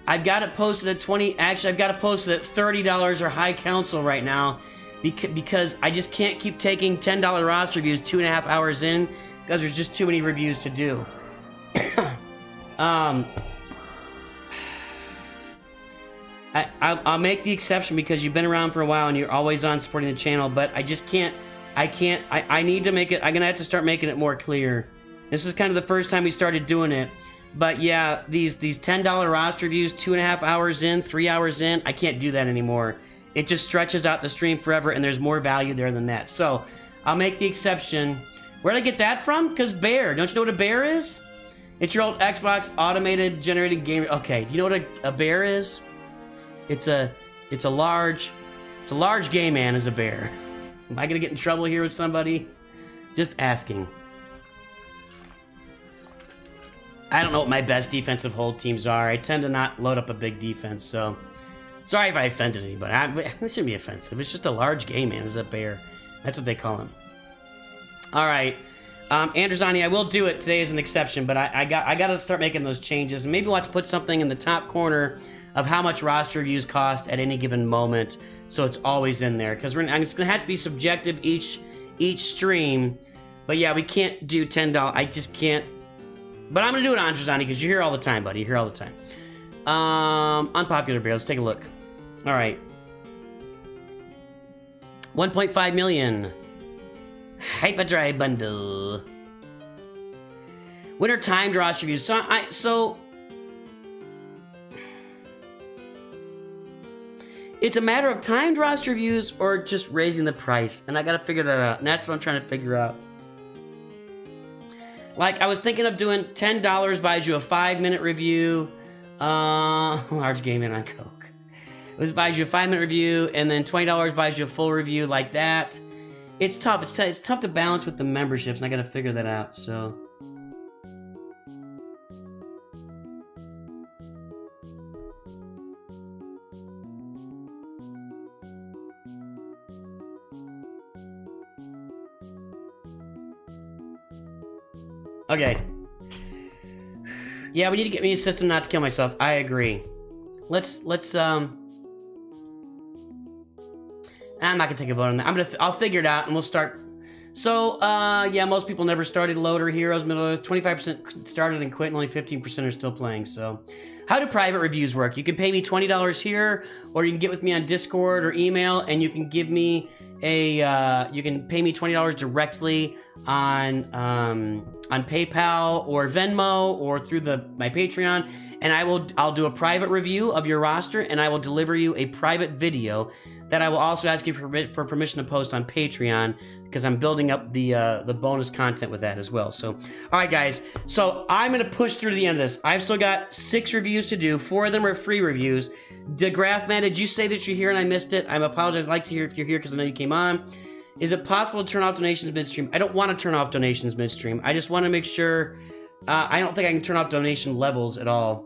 I've got it posted at 20, actually I've got it posted at $30 or high council right now because I just can't keep taking $10 roster reviews 2.5 hours in because there's just too many reviews to do. I'll make the exception because you've been around for a while and you're always on supporting the channel, but I just can't, I need to make it, I'm gonna have to start making it more clear. This is kind of the first time we started doing it. But yeah, these $10 roster reviews, 2.5 hours in, 3 hours in, I can't do that anymore. It just stretches out the stream forever and there's more value there than that. So I'll make the exception. Where'd I get that from? Because Bear, don't you know what a bear is? It's your old Xbox automated generated game. Okay, do you know what a bear is? It's a large gay man is a bear. Am I gonna get in trouble here with somebody? Just asking. I don't know what my best defensive hold teams are. I tend to not load up a big defense, so sorry if I offended anybody. This shouldn't be offensive. It's just a large gay man is a bear. That's what they call him. All right, Andrzani, I will do it today as an exception, but I got to start making those changes. Maybe we'll have to put something in the top corner of how much roster reviews cost at any given moment, so it's always in there. Because it's gonna have to be subjective each stream. But yeah, we can't do $10. I just can't. But I'm gonna do it, Andrzani, because you're here all the time, buddy. You're here all the time. Unpopular Bear. Let's take a look. All right. 1.5 million. Hyperdrive bundle. Winter timed roster reviews. So it's a matter of timed roster reviews or just raising the price, and I gotta figure that out. And that's what I'm trying to figure out. Like, I was thinking of doing $10 buys you a 5-minute review. Large gaming on Coke. It was buys you a 5-minute review, and then $20 buys you a full review like that. It's tough. It's tough to balance with the memberships, and I gotta figure that out. So. Okay. Yeah, we need to get me a system not to kill myself. I agree. I'm not gonna take a vote on that. I'll figure it out and we'll start. So, yeah, most people never started Loader Heroes, middle 25% started and quit, and only 15% are still playing. So, how do private reviews work? You can pay me $20 here, or you can get with me on Discord or email, and you can give me you can pay me $20 directly on PayPal or Venmo or through my Patreon, and I'll do a private review of your roster, and I will deliver you a private video that I will also ask you for permission to post on Patreon, because I'm building up the bonus content with that as well. So, all right, guys. So I'm gonna push through to the end of this. I've still got 6 reviews to do. 4 of them are free reviews. DeGraffman, did you say that you're here and I missed it? I apologize. I'd like to hear if you're here because I know you came on. Is it possible to turn off donations midstream? I don't want to turn off donations midstream. I just want to make sure. I don't think I can turn off donation levels at all.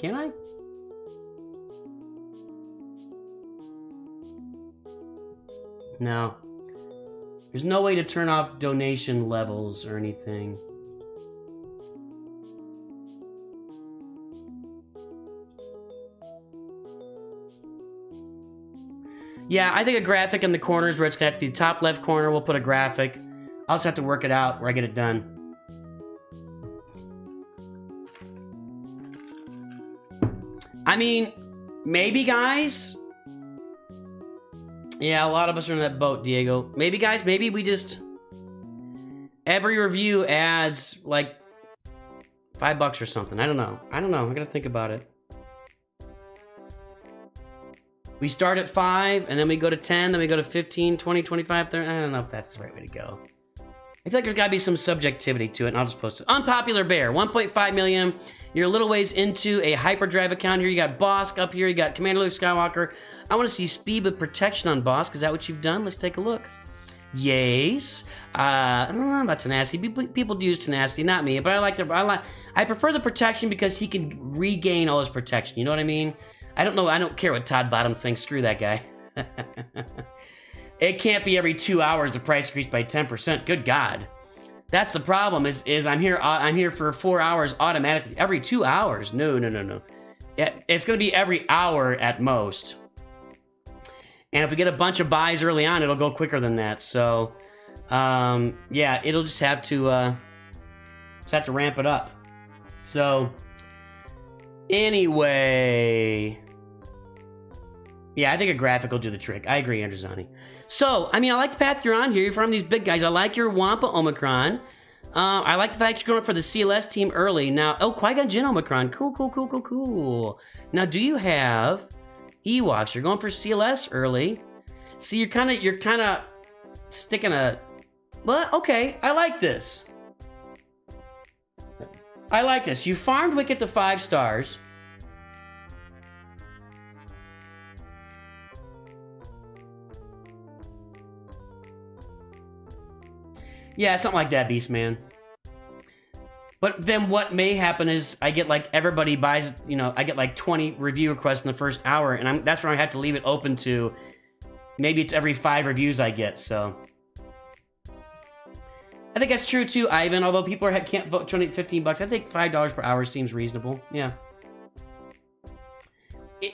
Can I? No. There's no way to turn off donation levels or anything. Yeah, I think a graphic in the corners where it's gonna have to be the top left corner, we'll put a graphic. I'll just have to work it out where I get it done. I mean, maybe, guys. Yeah, a lot of us are in that boat, Diego. Maybe, guys, maybe we just... Every review adds, like, $5 or something. I don't know. I gotta think about it. We start at 5, and then we go to 10, then we go to 15, 20, 25, 30. I don't know if that's the right way to go. I feel like there's gotta be some subjectivity to it, and I'll just post it. Unpopular Bear, 1.5 million. You're a little ways into a hyperdrive account here. You got Bosk up here. You got Commander Luke Skywalker. I want to see speed with protection on Bosk. Is that what you've done? Let's take a look. Yes. I don't know about tenacity. People do use tenacity, not me. But I prefer the protection because he can regain all his protection. You know what I mean? I don't know. I don't care what Todd Bottom thinks. Screw that guy. It can't be every 2 hours the price increased by 10%. Good God. That's the problem. Is I'm here for 4 hours automatically. Every 2 hours. No. It's going to be every hour at most. And if we get a bunch of buys early on, it'll go quicker than that. So, yeah, it'll just have to ramp it up. So, anyway, yeah, I think a graphic will do the trick. I agree, Andrzani. So, I mean, I like the path you're on here. You're from these big guys. I like your Wampa Omicron. I like the fact you're going for the CLS team early. Now, oh, Qui-Gon Jinn Omicron. Cool. Now, do you have Ewoks? You're going for CLS early. See, you're kind of sticking a... Well, okay, I like this. You farmed Wicket to 5 stars. Yeah, something like that, Beastman. But then what may happen is I get like everybody buys, I get like 20 review requests in the first hour, and that's where I have to leave it open to. Maybe it's every 5 reviews I get, so. I think that's true too, Ivan. Although people can't vote $15, I think $5 per hour seems reasonable. Yeah.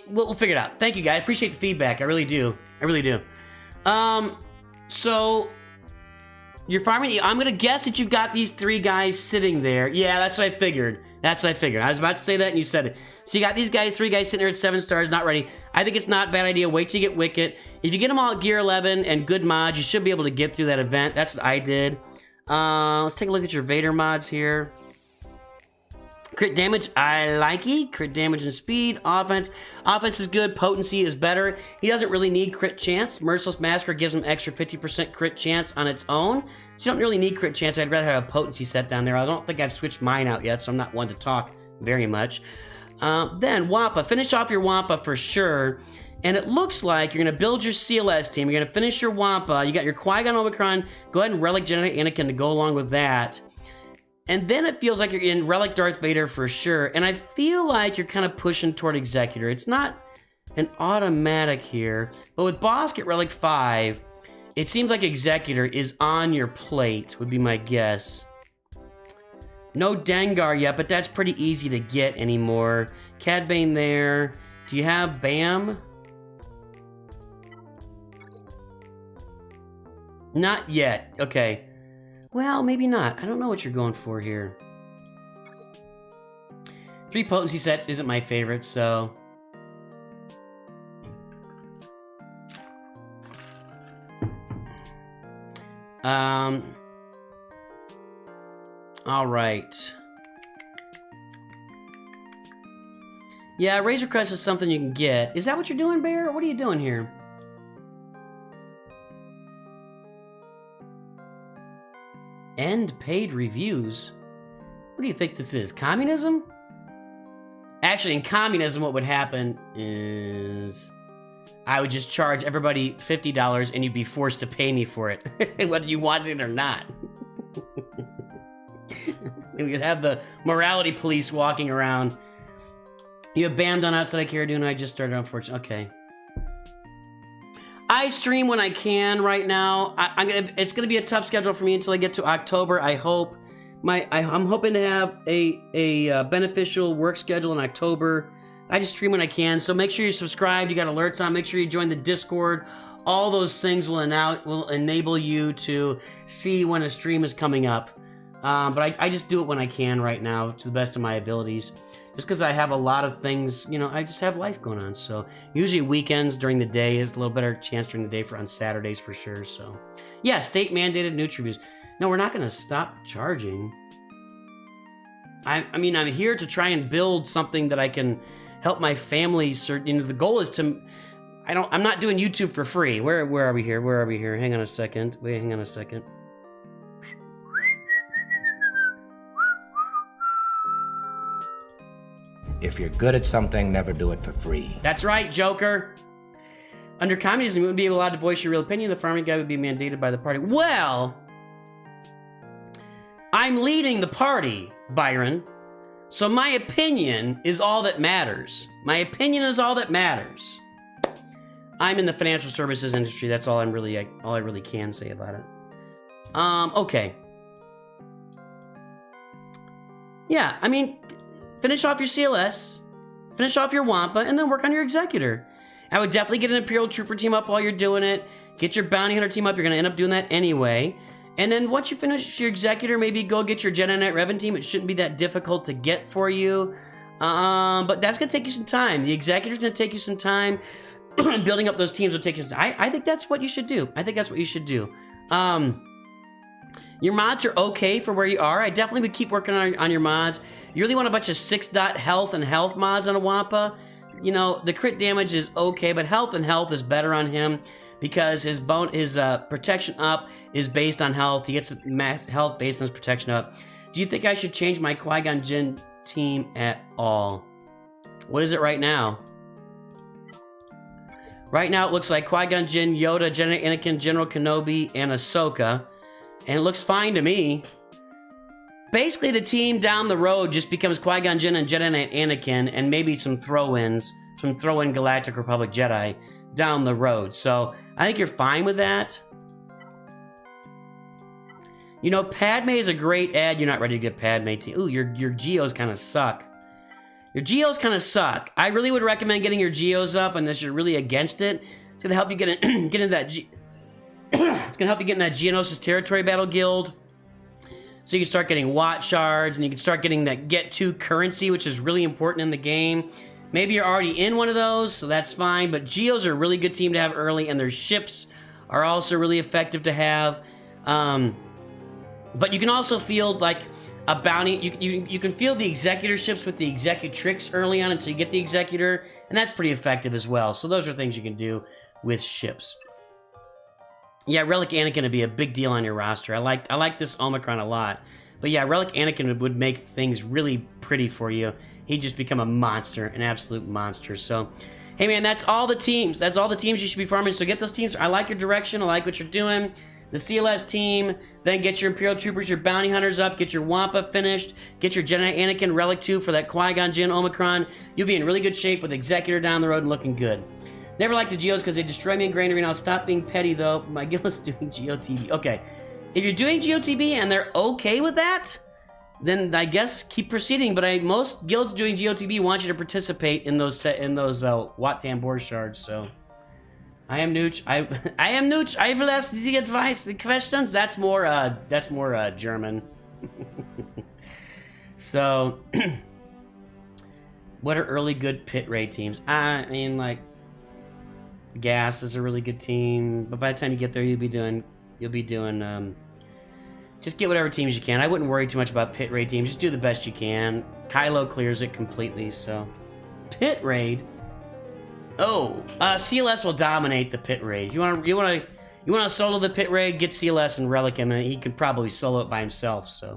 We'll figure it out. Thank you, guys. I appreciate the feedback. I really do. So you're farming. I'm gonna guess that you've got these 3 guys sitting there. Yeah, that's what I figured. That's what I figured. I was about to say that and you said it. So you got these guys, 3 guys sitting there at 7 stars, not ready. I think it's not a bad idea. Wait till you get Wicket. If you get them all at gear 11 and good mods, you should be able to get through that event. That's what I did. Let's take a look at your Vader mods here. Crit damage, I like it. Crit damage and speed. Offense. Offense is good. Potency is better. He doesn't really need crit chance. Merciless Massacre gives him extra 50% crit chance on its own. So you don't really need crit chance. I'd rather have a potency set down there. I don't think I've switched mine out yet, so I'm not one to talk very much. Then Wampa. Finish off your Wampa for sure. And it looks like you're going to build your CLS team. You're going to finish your Wampa. You got your Qui-Gon Omicron. Go ahead and Relic Generate Anakin to go along with that. And then it feels like you're in Relic Darth Vader for sure. And I feel like you're kind of pushing toward Executor. It's not an automatic here. But with Bosk at Relic 5, it seems like Executor is on your plate, would be my guess. No Dengar yet, but that's pretty easy to get anymore. Cad Bane there. Do you have Bam? Not yet. Okay. Well, maybe not. I don't know what you're going for here. 3 potency sets isn't my favorite, so... Alright. Yeah, Razor Crest is something you can get. Is that what you're doing, Bear? What are you doing here? End paid reviews? What do you think this is? Communism? Actually, in communism, what would happen is I would just charge everybody $50 and you'd be forced to pay me for it, whether you wanted it or not. We could have the morality police walking around. You have Bam done outside of Cara Dune. I just started, unfortunately. Okay. I stream when I can right now. It's gonna be a tough schedule for me until I get to October. I hope. I'm hoping to have a beneficial work schedule in October. I just stream when I can, so make sure you're subscribed. You got alerts on. Make sure you join the Discord. All those things will enable you to see when a stream is coming up. But I just do it when I can right now, to the best of my abilities. Just because I have a lot of things, you know, I just have life going on. So usually weekends during the day is a little better chance during the day for on Saturdays for sure. So yeah, state mandated Nutri Reviews. No, we're not going to stop charging. I mean, I'm here to try and build something that I can help my family. You know, the goal is to. I'm not doing YouTube for free. Where are we here? Where are we here? Hang on a second. Wait, hang on a second. If you're good at something, never do it for free. That's right, Joker. Under communism, you wouldn't be allowed to voice your real opinion. The farming guy would be mandated by the party. Well, I'm leading the party, Byron. So my opinion is all that matters. My opinion is all that matters. I'm in the financial services industry. That's all I really can say about it. Okay. Yeah, I mean, finish off your CLS, finish off your Wampa, and then work on your Executor. I would definitely get an Imperial Trooper team up while you're doing it. Get your Bounty Hunter team up. You're going to end up doing that anyway. And then once you finish your Executor, maybe go get your Jedi Knight Revan team. It shouldn't be that difficult to get for you. But that's going to take you some time. The Executor's going to take you some time. Building up those teams will take you some time. I think that's what you should do. I think that's what you should do. Your mods are okay for where you are. I definitely would keep working on your mods. You really want a bunch of 6-dot health and health mods on a Wampa. You know, the crit damage is okay, but health and health is better on him because his protection up is based on health. He gets max health based on his protection up. Do you think I should change my Qui-Gon Jinn team at all? What is it right now? Right now it looks like Qui-Gon Jinn, Yoda, Jedi Anakin, General Kenobi, and Ahsoka. And it looks fine to me. Basically, the team down the road just becomes Qui-Gon Jinn and Jedi Knight Anakin, and maybe some throw-ins, some throw-in Galactic Republic Jedi down the road. So, I think you're fine with that. You know, Padme is a great ad. You're not ready to get Padme team. Ooh, your Geos kind of suck. Your Geos kind of suck. I really would recommend getting your Geos up unless you're really against it. It's going to help you get into that... It's going to help you get in that Geonosis Territory Battle Guild. So you can start getting Watt shards, and you can start getting that Get To currency, which is really important in the game. Maybe you're already in one of those, so that's fine. But Geos are a really good team to have early, and their ships are also really effective to have. But you can also field like a bounty. You can field the executor ships with the executrix early on until you get the executor, and that's pretty effective as well. So those are things you can do with ships. Yeah, Relic Anakin would be a big deal on your roster. I like this Omicron a lot. But yeah, Relic Anakin would make things really pretty for you. He'd just become a monster, an absolute monster. So, hey man, that's all the teams. That's all the teams you should be farming. So get those teams. I like your direction. I like what you're doing. The CLS team. Then get your Imperial Troopers, your Bounty Hunters up. Get your Wampa finished. Get your Jedi Anakin Relic 2 for that Qui-Gon Jinn Omicron. You'll be in really good shape with Executor down the road and looking good. Never liked the Geos because they destroy me in Grain Arena. I'll stop being petty though. My guild is doing GeoTV. Okay. If you're doing GeoTV and they're okay with that, then I guess keep proceeding. But most guilds doing GeoTV want you to participate in those Wat Tambor shards. So I am Nooch. I am Nooch. I will ask the advice, the questions. That's more German. So what are early good pit raid teams? I mean, like, Gas is a really good team, but by the time you get there, you'll be doing just get whatever teams you can. I wouldn't worry too much about pit raid teams. Just do the best you can. Kylo clears it completely, so pit raid. Oh, CLS will dominate the pit raid. You want to solo the pit raid? Get CLS and Relic him, and he could probably solo it by himself. So,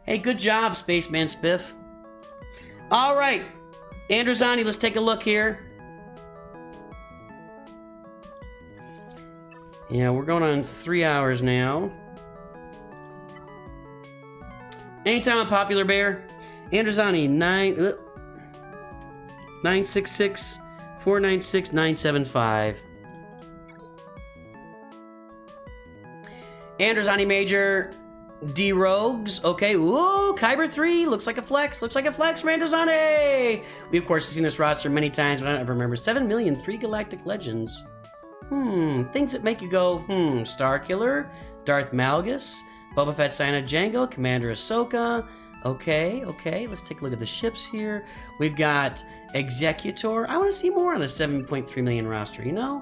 hey, good job, Spaceman Spiff. All right, Androzani, let's take a look here. Yeah, we're going on 3 hours now. Anytime Unpopular Bear. Androzani, 966 496 975. Androzani Major. D Rogues. Okay. Whoa, Kyber 3. Looks like a flex. Looks like a flex for Androzani. We, of course, have seen this roster many times, but I don't ever remember. 7 million, 3 Galactic Legends. Things that make you go, Starkiller, Darth Malgus, Boba Fett, Cyanide Jango, Commander Ahsoka. Okay, let's take a look at the ships here. We've got Executor. I want to see more on a 7.3 million roster, you know?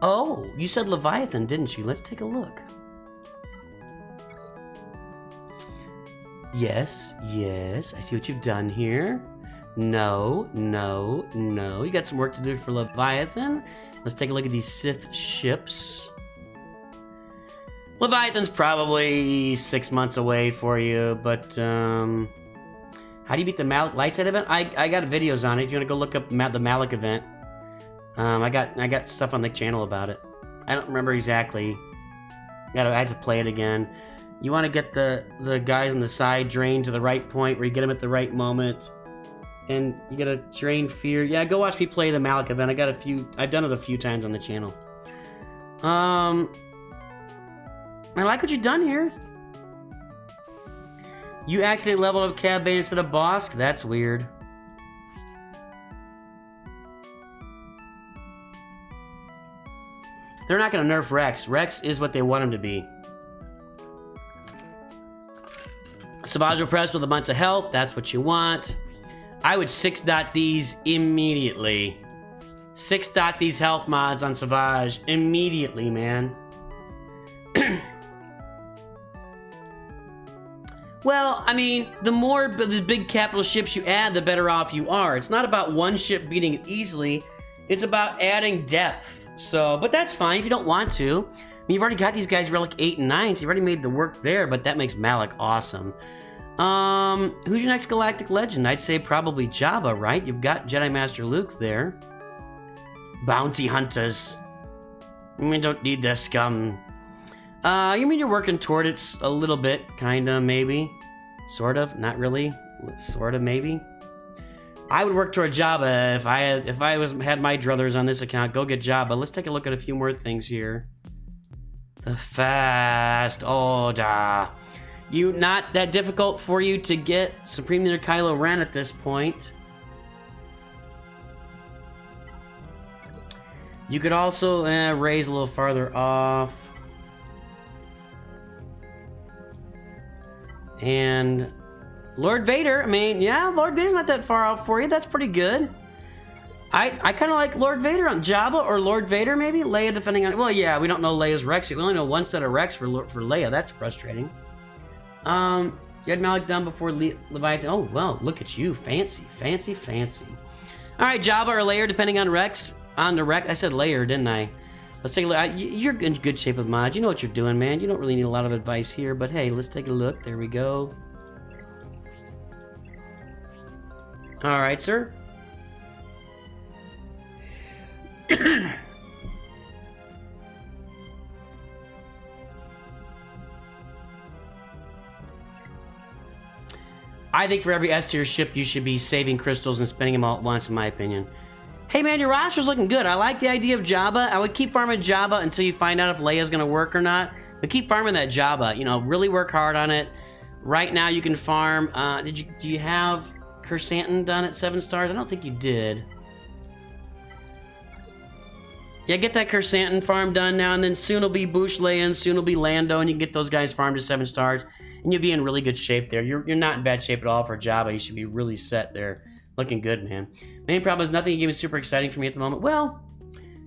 Oh, you said Leviathan, didn't you? Let's take a look. Yes, I see what you've done here. No. You got some work to do for Leviathan. Let's take a look at these Sith ships. Leviathan's probably 6 months away for you, but how do you beat the Malak Lightside event? I got videos on it. If you want to go look up the Malak event, I got stuff on the channel about it. I don't remember exactly. I have to play it again. You want to get the guys on the side drained to the right point where you get them at the right moment. And you gotta drain fear. Yeah, go watch me play the Malak event. I've done it a few times on the channel. I like what you've done here. You accidentally leveled up Cad Bane instead of Bosk? That's weird. They're not gonna nerf Rex. Rex is what they want him to be. Savajo Press with a bunch of health. That's what you want. I would 6-dot these immediately. 6-dot these health mods on Savage immediately, man. Well, I mean, the more the big capital ships you add, the better off you are. It's not about one ship beating it easily. It's about adding depth. So, but that's fine if you don't want to. I mean, you've already got these guys Relic 8 and 9, so you've already made the work there, but that makes Malak awesome. Who's your next Galactic Legend? I'd say probably Jabba, right? You've got Jedi Master Luke there. Bounty Hunters. We don't need this scum. You mean you're working toward it a little bit, kinda, maybe? Sort of, not really. Sort of, maybe. I would work toward Jabba if I had my druthers on this account. Go get Jabba. Let's take a look at a few more things here. The Fast Order. Not that difficult for you to get Supreme Leader Kylo Ren at this point. You could also raise a little farther off. And Lord Vader, I mean, yeah, Lord Vader's not that far off for you. That's pretty good. I kind of like Lord Vader on Jabba or Lord Vader, maybe. Leia, depending on... Well, yeah, we don't know Leia's Rex yet. We only know one set of Rex for Leia. That's frustrating. You had Malik done before Leviathan. Oh, well, look at you. Fancy, fancy, fancy. All right, Jabba or Leia, depending on Rex. On the Rex. I said Leia, didn't I? Let's take a look. You're in good shape with mods. You know what you're doing, man. You don't really need a lot of advice here, but hey, let's take a look. There we go. All right, sir. I think for every S tier ship, you should be saving crystals and spending them all at once, in my opinion. Hey man, your roster's looking good. I like the idea of Jabba. I would keep farming Jabba until you find out if Leia's gonna work or not. But keep farming that Jabba. You know, really work hard on it. Right now, you can farm. Do you have Kersantin done at 7 stars? I don't think you did. Yeah, get that Kersantin farm done now, and then soon will be Bouch Leia, and soon will be Lando, and you can get those guys farmed to 7 stars, and you'll be in really good shape there. You're not in bad shape at all for Jabba. You should be really set there. Looking good, man. Main problem is nothing in the game is super exciting for me at the moment. Well,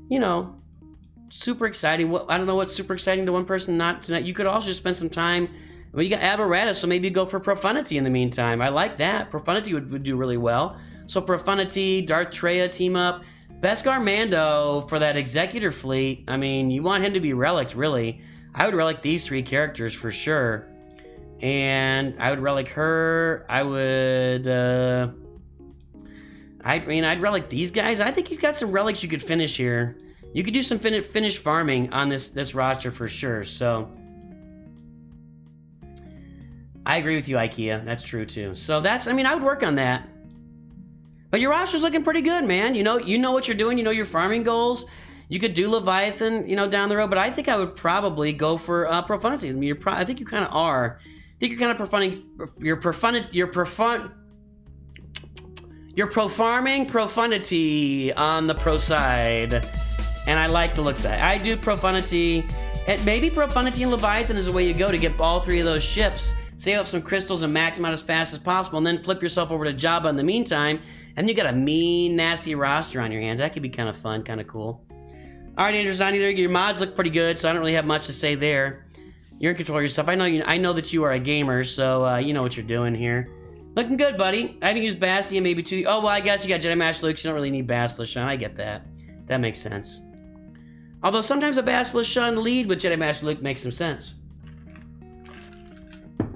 you know, super exciting. Well, I don't know what's super exciting to one person, not tonight. You could also just spend some time. Well, you got Apparatus, so maybe you go for Profundity in the meantime. I like that. Profundity would do really well. So Profundity, Darth Treya team up. Beskar Mando for that Executor fleet. I mean, you want him to be relicked, really. I would relic these 3 characters for sure. And I would relic her. I would, I'd relic these guys. I think you've got some relics you could finish here. You could do some finish farming on this roster for sure, so... I agree with you, IKEA. That's true, too. So that's, I mean, I would work on that. But your roster's looking pretty good, man. You know what you're doing. You know your farming goals. You could do Leviathan, down the road. But I think I would probably go for Profundity. I mean, I think you kind of are. I think you're kind of You're pro-farming Profundity on the pro side. And I like the looks of that. I do Profundity. And maybe Profundity and Leviathan is the way you go to get all 3 of those ships. Save up some crystals and max them out as fast as possible, and then flip yourself over to Jabba in the meantime, and you got a mean, nasty roster on your hands. That could be kind of fun, kind of cool. All right, Andrew Zani, your mods look pretty good, so I don't really have much to say there. You're in control of your stuff. I know that you are a gamer, so you know what you're doing here. Looking good, buddy. I haven't used Bastion maybe 2. Oh, well, I guess you got Jedi Master Luke, so you don't really need Basilisk Shun. I get that. That makes sense. Although sometimes a Basilisk Shun lead with Jedi Master Luke makes some sense.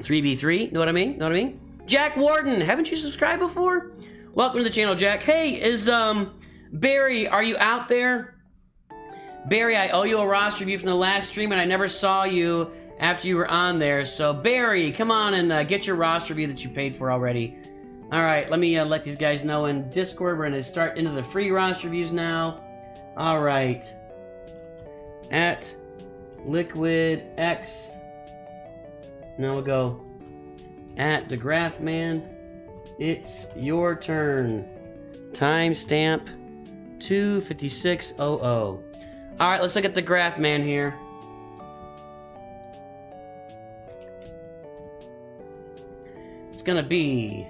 3v3, know what I mean? Know what I mean? Jack Warden, haven't you subscribed before? Welcome to the channel, Jack. Hey, is Barry, are you out there? Barry, I owe you a roster review from the last stream, and I never saw you after you were on there. So, Barry, come on and get your roster review that you paid for already. All right, let me let these guys know in Discord. We're going to start into the free roster reviews now. All right. At Liquid X. Now we'll go at the Graph Man. It's your turn. Timestamp 25600. All right, let's look at the Graph Man here. It's gonna be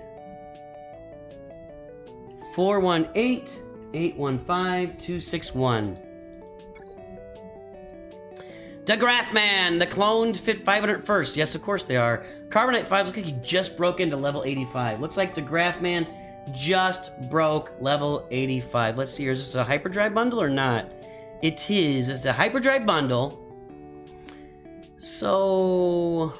418-815-261. The Graph Man, the cloned fit 501st. Yes, of course they are. Carbonite 5 looks like he just broke into level 85. Looks like the Graph Man just broke level 85. Let's see here. Is this a hyperdrive bundle or not? It is. It's a hyperdrive bundle. So...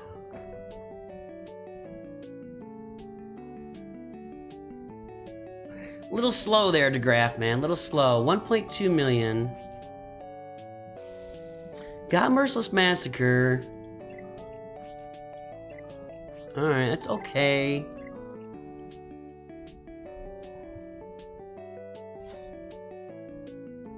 a little slow there, the Graph Man. A little slow. 1.2 million. Got Merciless Massacre. Alright, that's okay.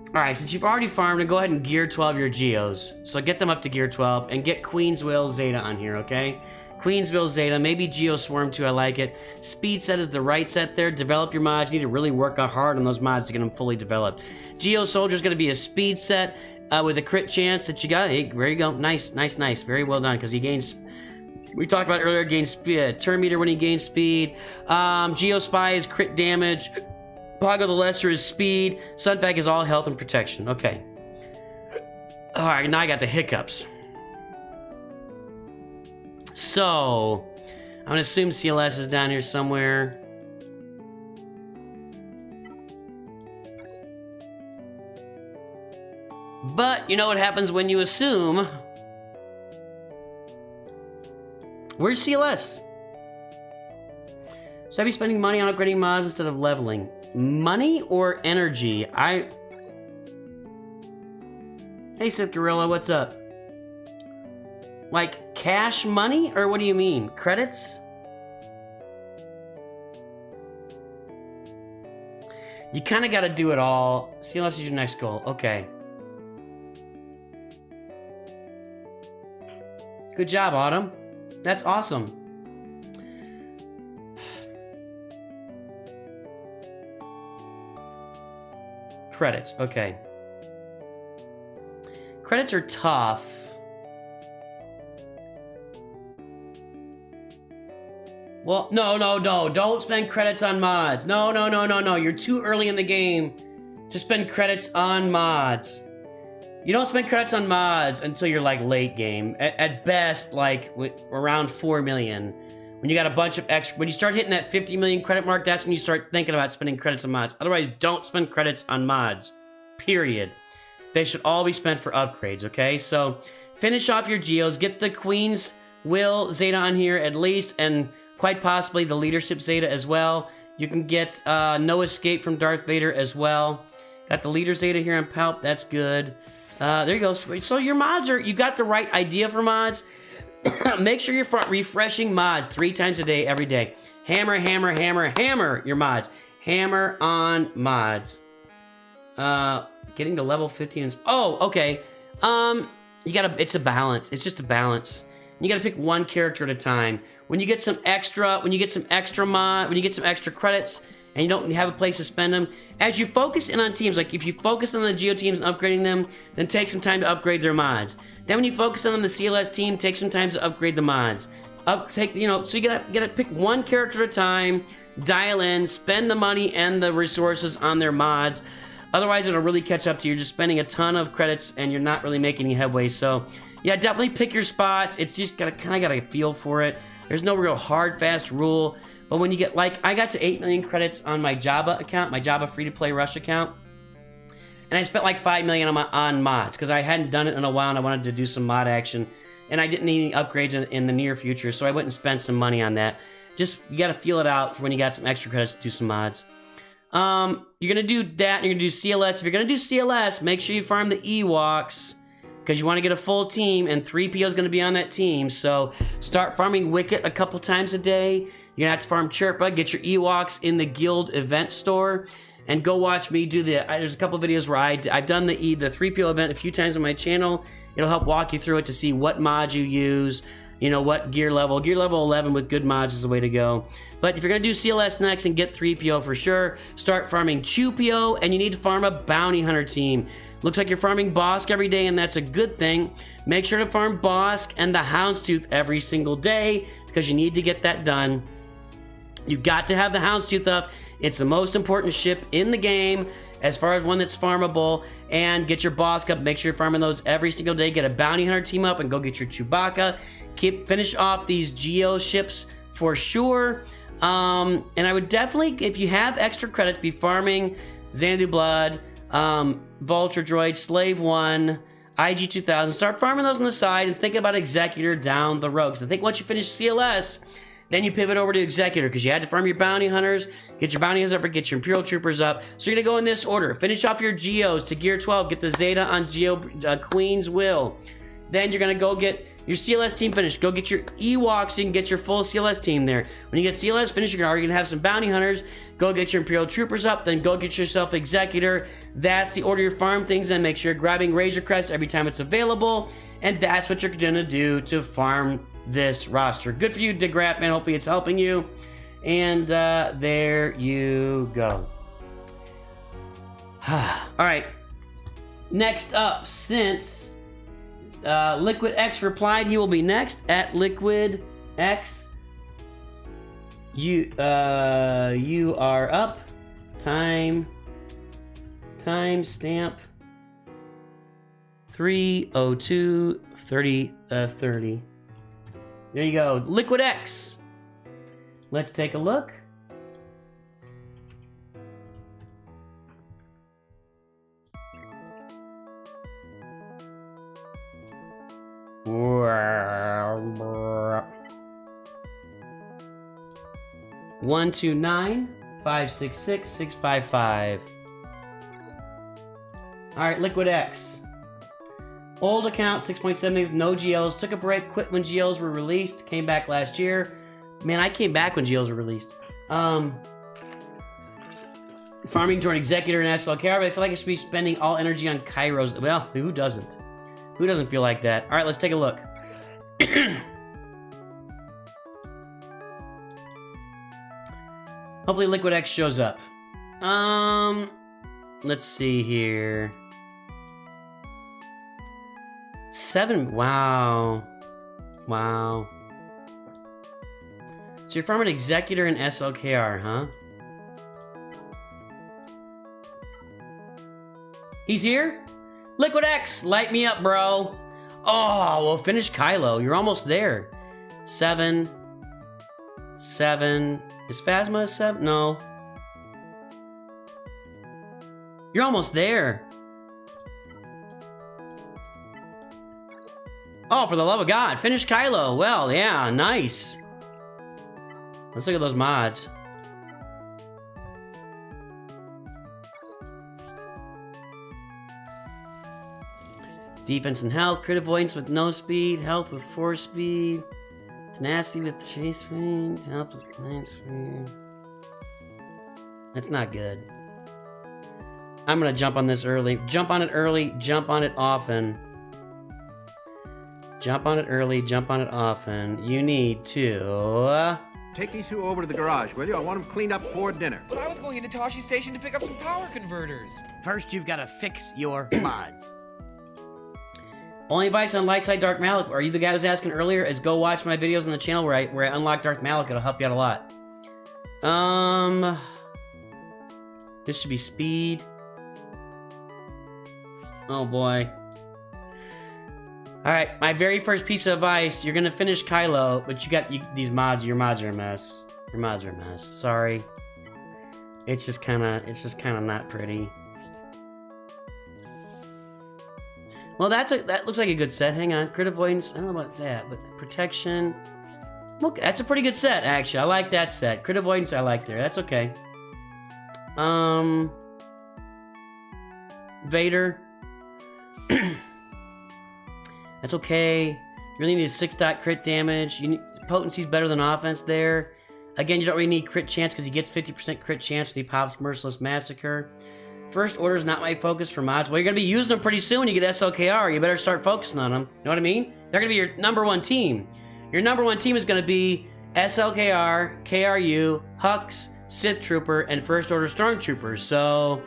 Alright, since you've already farmed, go ahead and gear 12 your Geos. So get them up to gear 12 and get Queen's Will Zeta on here, okay? Queensville Zeta, maybe Geo Swarm too, I like it. Speed set is the right set there. Develop your mods. You need to really work hard on those mods to get them fully developed. Geo Soldier is going to be a speed set with a crit chance that you got. Hey, there you go. Nice, nice, nice. Very well done, because he gains... We talked about earlier, gains turn meter when he gains speed. Geo Spy is crit damage. Pago the Lesser is speed. Sunfac is all health and protection. Okay. Alright, now I got the hiccups. So, I'm gonna assume CLS is down here somewhere. But, you know what happens when you assume? Where's CLS? Should I be spending money on upgrading mods instead of leveling? Money or energy? Hey, Sip Gorilla, what's up? Like, cash money? Or what do you mean? Credits? You kind of got to do it all. CLS is your next goal. Okay. Good job, Autumn. That's awesome. Credits, okay. Credits are tough. Well, no, don't spend credits on mods. No, you're too early in the game to spend credits on mods. You don't spend credits on mods until you're like late game. At best, like around 4 million. When you got a bunch of extra, when you start hitting that 50 million credit mark, that's when you start thinking about spending credits on mods. Otherwise, don't spend credits on mods. Period. They should all be spent for upgrades, okay? So, finish off your Geos. Get the Queen's Will Zeta on here at least, and quite possibly the Leadership Zeta as well. You can get No Escape from Darth Vader as well. Got the Leader Zeta here on Palp. That's good. There you go. So your mods are, you got the right idea for mods. Make sure you're refreshing mods 3 times a day, every day. Hammer, hammer, hammer, hammer your mods. Hammer on mods. Getting to level 15 is, oh, okay. You gotta, it's a balance. It's just a balance. You gotta pick one character at a time. When you get some extra credits, and you don't have a place to spend them, as you focus in on teams, like if you focus on the Geo teams and upgrading them, then take some time to upgrade their mods. Then when you focus on the CLS team, take some time to upgrade the mods. So you gotta pick one character at a time, dial in, spend the money and the resources on their mods. Otherwise, it'll really catch up to you. You're just spending a ton of credits and you're not really making any headway. So, yeah, definitely pick your spots. It's just kind of got a feel for it. There's no real hard, fast rule. But when you get, like, I got to 8 million credits on my Java account, my Java free-to-play Rush account. And I spent like 5 million on mods because I hadn't done it in a while and I wanted to do some mod action. And I didn't need any upgrades in the near future, so I went and spent some money on that. Just, you got to feel it out for when you got some extra credits to do some mods. You're going to do that, and you're going to do CLS. If you're going to do CLS, make sure you farm the Ewoks, because you want to get a full team, and 3PO is going to be on that team. So start farming Wicket a couple times a day. You're going to have to farm Chirpa, get your Ewoks in the guild event store, and go watch me do there's a couple videos where I've done the 3PO event a few times on my channel. It'll help walk you through it to see what mods you use, you know, what gear level. Gear level 11 with good mods is the way to go. But if you're going to do CLS next and get 3PO for sure, start farming Chewpio, and you need to farm a bounty hunter team. Looks like you're farming Bosk every day, and that's a good thing. Make sure to farm Bosk and the Houndstooth every single day, because you need to get that done. You've got to have the Houndstooth up. It's the most important ship in the game, as far as one that's farmable. And get your Bosk up. Make sure you're farming those every single day. Get a bounty hunter team up and go get your Chewbacca. Finish off these Geo ships for sure. And I would definitely, if you have extra credits, be farming Xanadu Blood, Vulture Droid, Slave 1, IG-2000. Start farming those on the side and think about Executor down the road. Because I think once you finish CLS, then you pivot over to Executor, because you had to farm your bounty hunters, get your bounty hunters up, or get your Imperial Troopers up. So you're going to go in this order. Finish off your Geos to Gear 12. Get the Zeta on Geo Queen's Will. Then you're going to go get your CLS team finished. Go get your Ewoks so you can get your full CLS team there. When you get CLS finished, you're going to have some bounty hunters. Go get your Imperial Troopers up. Then go get yourself Executor. That's the order you farm things in. Make sure you're grabbing Razor Crest every time it's available. And that's what you're going to do to farm this roster. Good for you, Digraph, man. Hopefully it's helping you. And there you go. All right. Next up, since Liquid X replied, he will be next at Liquid X. You are up. Time stamp 3:02:30. There you go, Liquid X. Let's take a look. One, 2, 9, 5, 6, 6, 6, 5, 5. All right, Liquid X. Old account, 6.7, no GLs. Took a break, quit when GLs were released. Came back last year. Man, I came back when GLs were released. Farming toward Executor and SLKR, but I feel like I should be spending all energy on Kairos. Well, who doesn't? Who doesn't feel like that? All right, let's take a look. Hopefully Liquid X shows up. Let's see here. 7, wow. Wow. So you're farming Executor and SLKR, huh? He's here? Liquid X, light me up, bro. Oh, well, finish Kylo. You're almost there. 7. Is Phasma a 7? No. You're almost there. Oh, for the love of God, finish Kylo. Well, yeah, nice. Let's look at those mods. Defense and health, crit avoidance with no speed, health with 4 speed, tenacity with 3 speed, health with 9 speed. That's not good. I'm gonna jump on this early. Jump on it early, jump on it often. Jump on it early, jump on it often. You need to... Take these two over to the garage, will you? I want them cleaned up for dinner. But I was going into Toshi Station to pick up some power converters. First, you've got to fix your mods. Only advice on Light Side Dark Malik. Are you the guy who was asking earlier? Is go watch my videos on the channel where I unlock Dark Malik. It'll help you out a lot. This should be speed. Oh boy. Alright, my very first piece of advice, you're gonna finish Kylo, but these mods, your mods are a mess. Your mods are a mess. Sorry. It's just kinda not pretty. Well, that looks like a good set. Hang on. Crit avoidance, I don't know about that, but protection. Look, that's a pretty good set, actually. I like that set. Crit avoidance, I like there. That's okay. Vader. That's okay. You really need a 6-dot crit damage. Potency's better than offense there. Again, you don't really need crit chance because he gets 50% crit chance when he pops Merciless Massacre. First order is not my focus for mods. Well, you're going to be using them pretty soon when you get SLKR. You better start focusing on them. You know what I mean? They're going to be your number one team. Your number one team is going to be SLKR, KRU, Hux, Sith Trooper, and First Order Stormtroopers. So,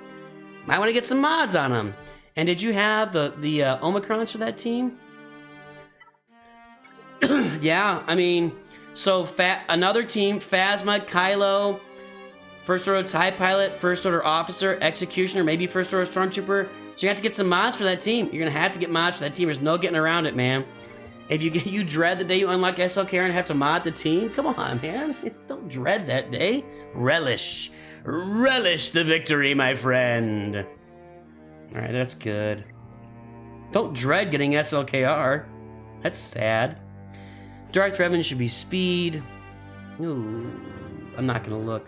might want to get some mods on them. And did you have the Omicrons for that team? Yeah, I mean, so another team, Phasma, Kylo, First Order TIE Pilot, First Order Officer, Executioner, maybe First Order Stormtrooper. So you have to get some mods for that team. You're going to have to get mods for that team. There's no getting around it, man. If you dread the day you unlock SLKR and have to mod the team, come on, man. Don't dread that day. Relish. Relish the victory, my friend. All right, that's good. Don't dread getting SLKR. That's sad. Darth Revan should be speed. Ooh, I'm not gonna look.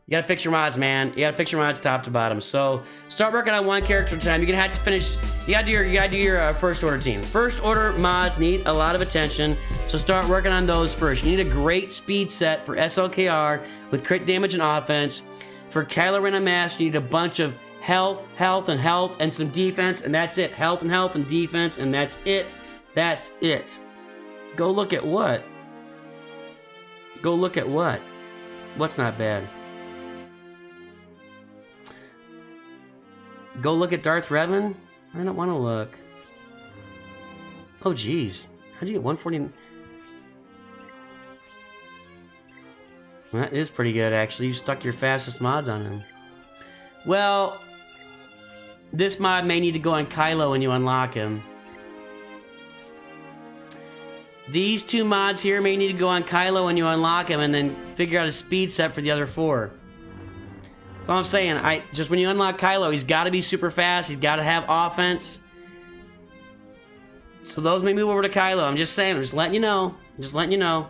You gotta fix your mods, man. You gotta fix your mods top to bottom. So start working on one character at a time. You're gonna have to finish. You gotta do your First Order team. First Order mods need a lot of attention, so start working on those first. You need a great speed set for SLKR with crit damage and offense. For Kylo Ren and Master, you need a bunch of health, and some defense, and that's it. Health and defense, and that's it. That's it. Go look at what? Go look at what? What's not bad? Go look at Darth Revan? I don't want to look. Oh, geez. How'd you get 140? That is pretty good, actually. You stuck your fastest mods on him. Well, this mod may need to go on Kylo when you unlock him. These two mods here may need to go on Kylo when you unlock him, and then figure out a speed set for the other four. That's all I'm saying. Just when you unlock Kylo, he's got to be super fast. He's got to have offense. So those may move over to Kylo. I'm just saying. I'm just letting you know. I'm just letting you know.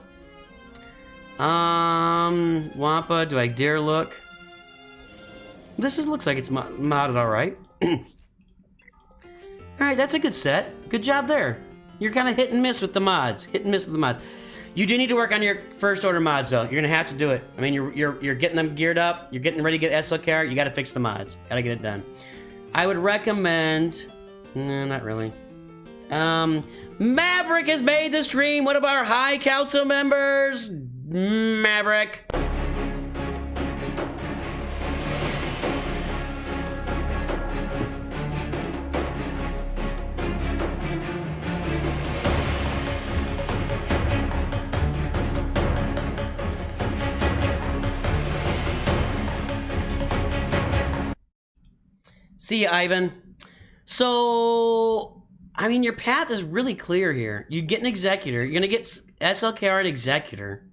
Wampa, do I dare look? This looks like it's modded all right. All right, that's a good set. Good job there. You're kind of hit and miss with the mods. Hit and miss with the mods. You do need to work on your first order mods, though. You're gonna have to do it. I mean, you're getting them geared up. You're getting ready to get SLKR. You got to fix the mods. Got to get it done. I would recommend. No, not really. Maverick has made the stream. One of our High Council members. Maverick. See ya, Ivan. So, I mean, your path is really clear here. You get an Executor. You're going to get SLKR and Executor.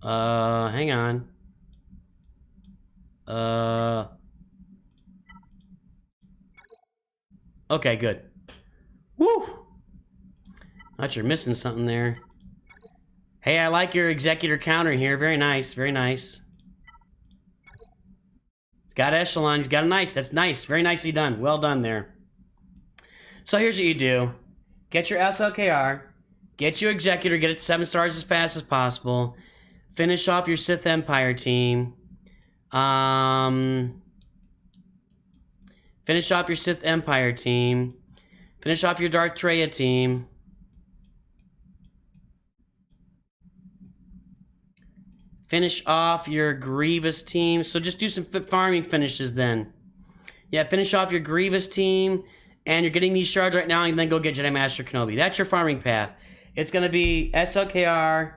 Hang on. Okay, good. Woo! Thought you're missing something there. Hey, I like your Executor counter here. Very nice, very nice. It's got Echelon. He's got a nice. That's nice. Very nicely done. Well done there. So here's what you do. Get your SLKR. Get your Executor. Get it 7 stars as fast as possible. Finish off your Sith Empire team. Finish off your Sith Empire team. Finish off your Darth Treya team. Finish off your Grievous team. So just do some farming finishes then. Yeah, finish off your Grievous team. And you're getting these shards right now, and then go get Jedi Master Kenobi. That's your farming path. It's going to be SLKR,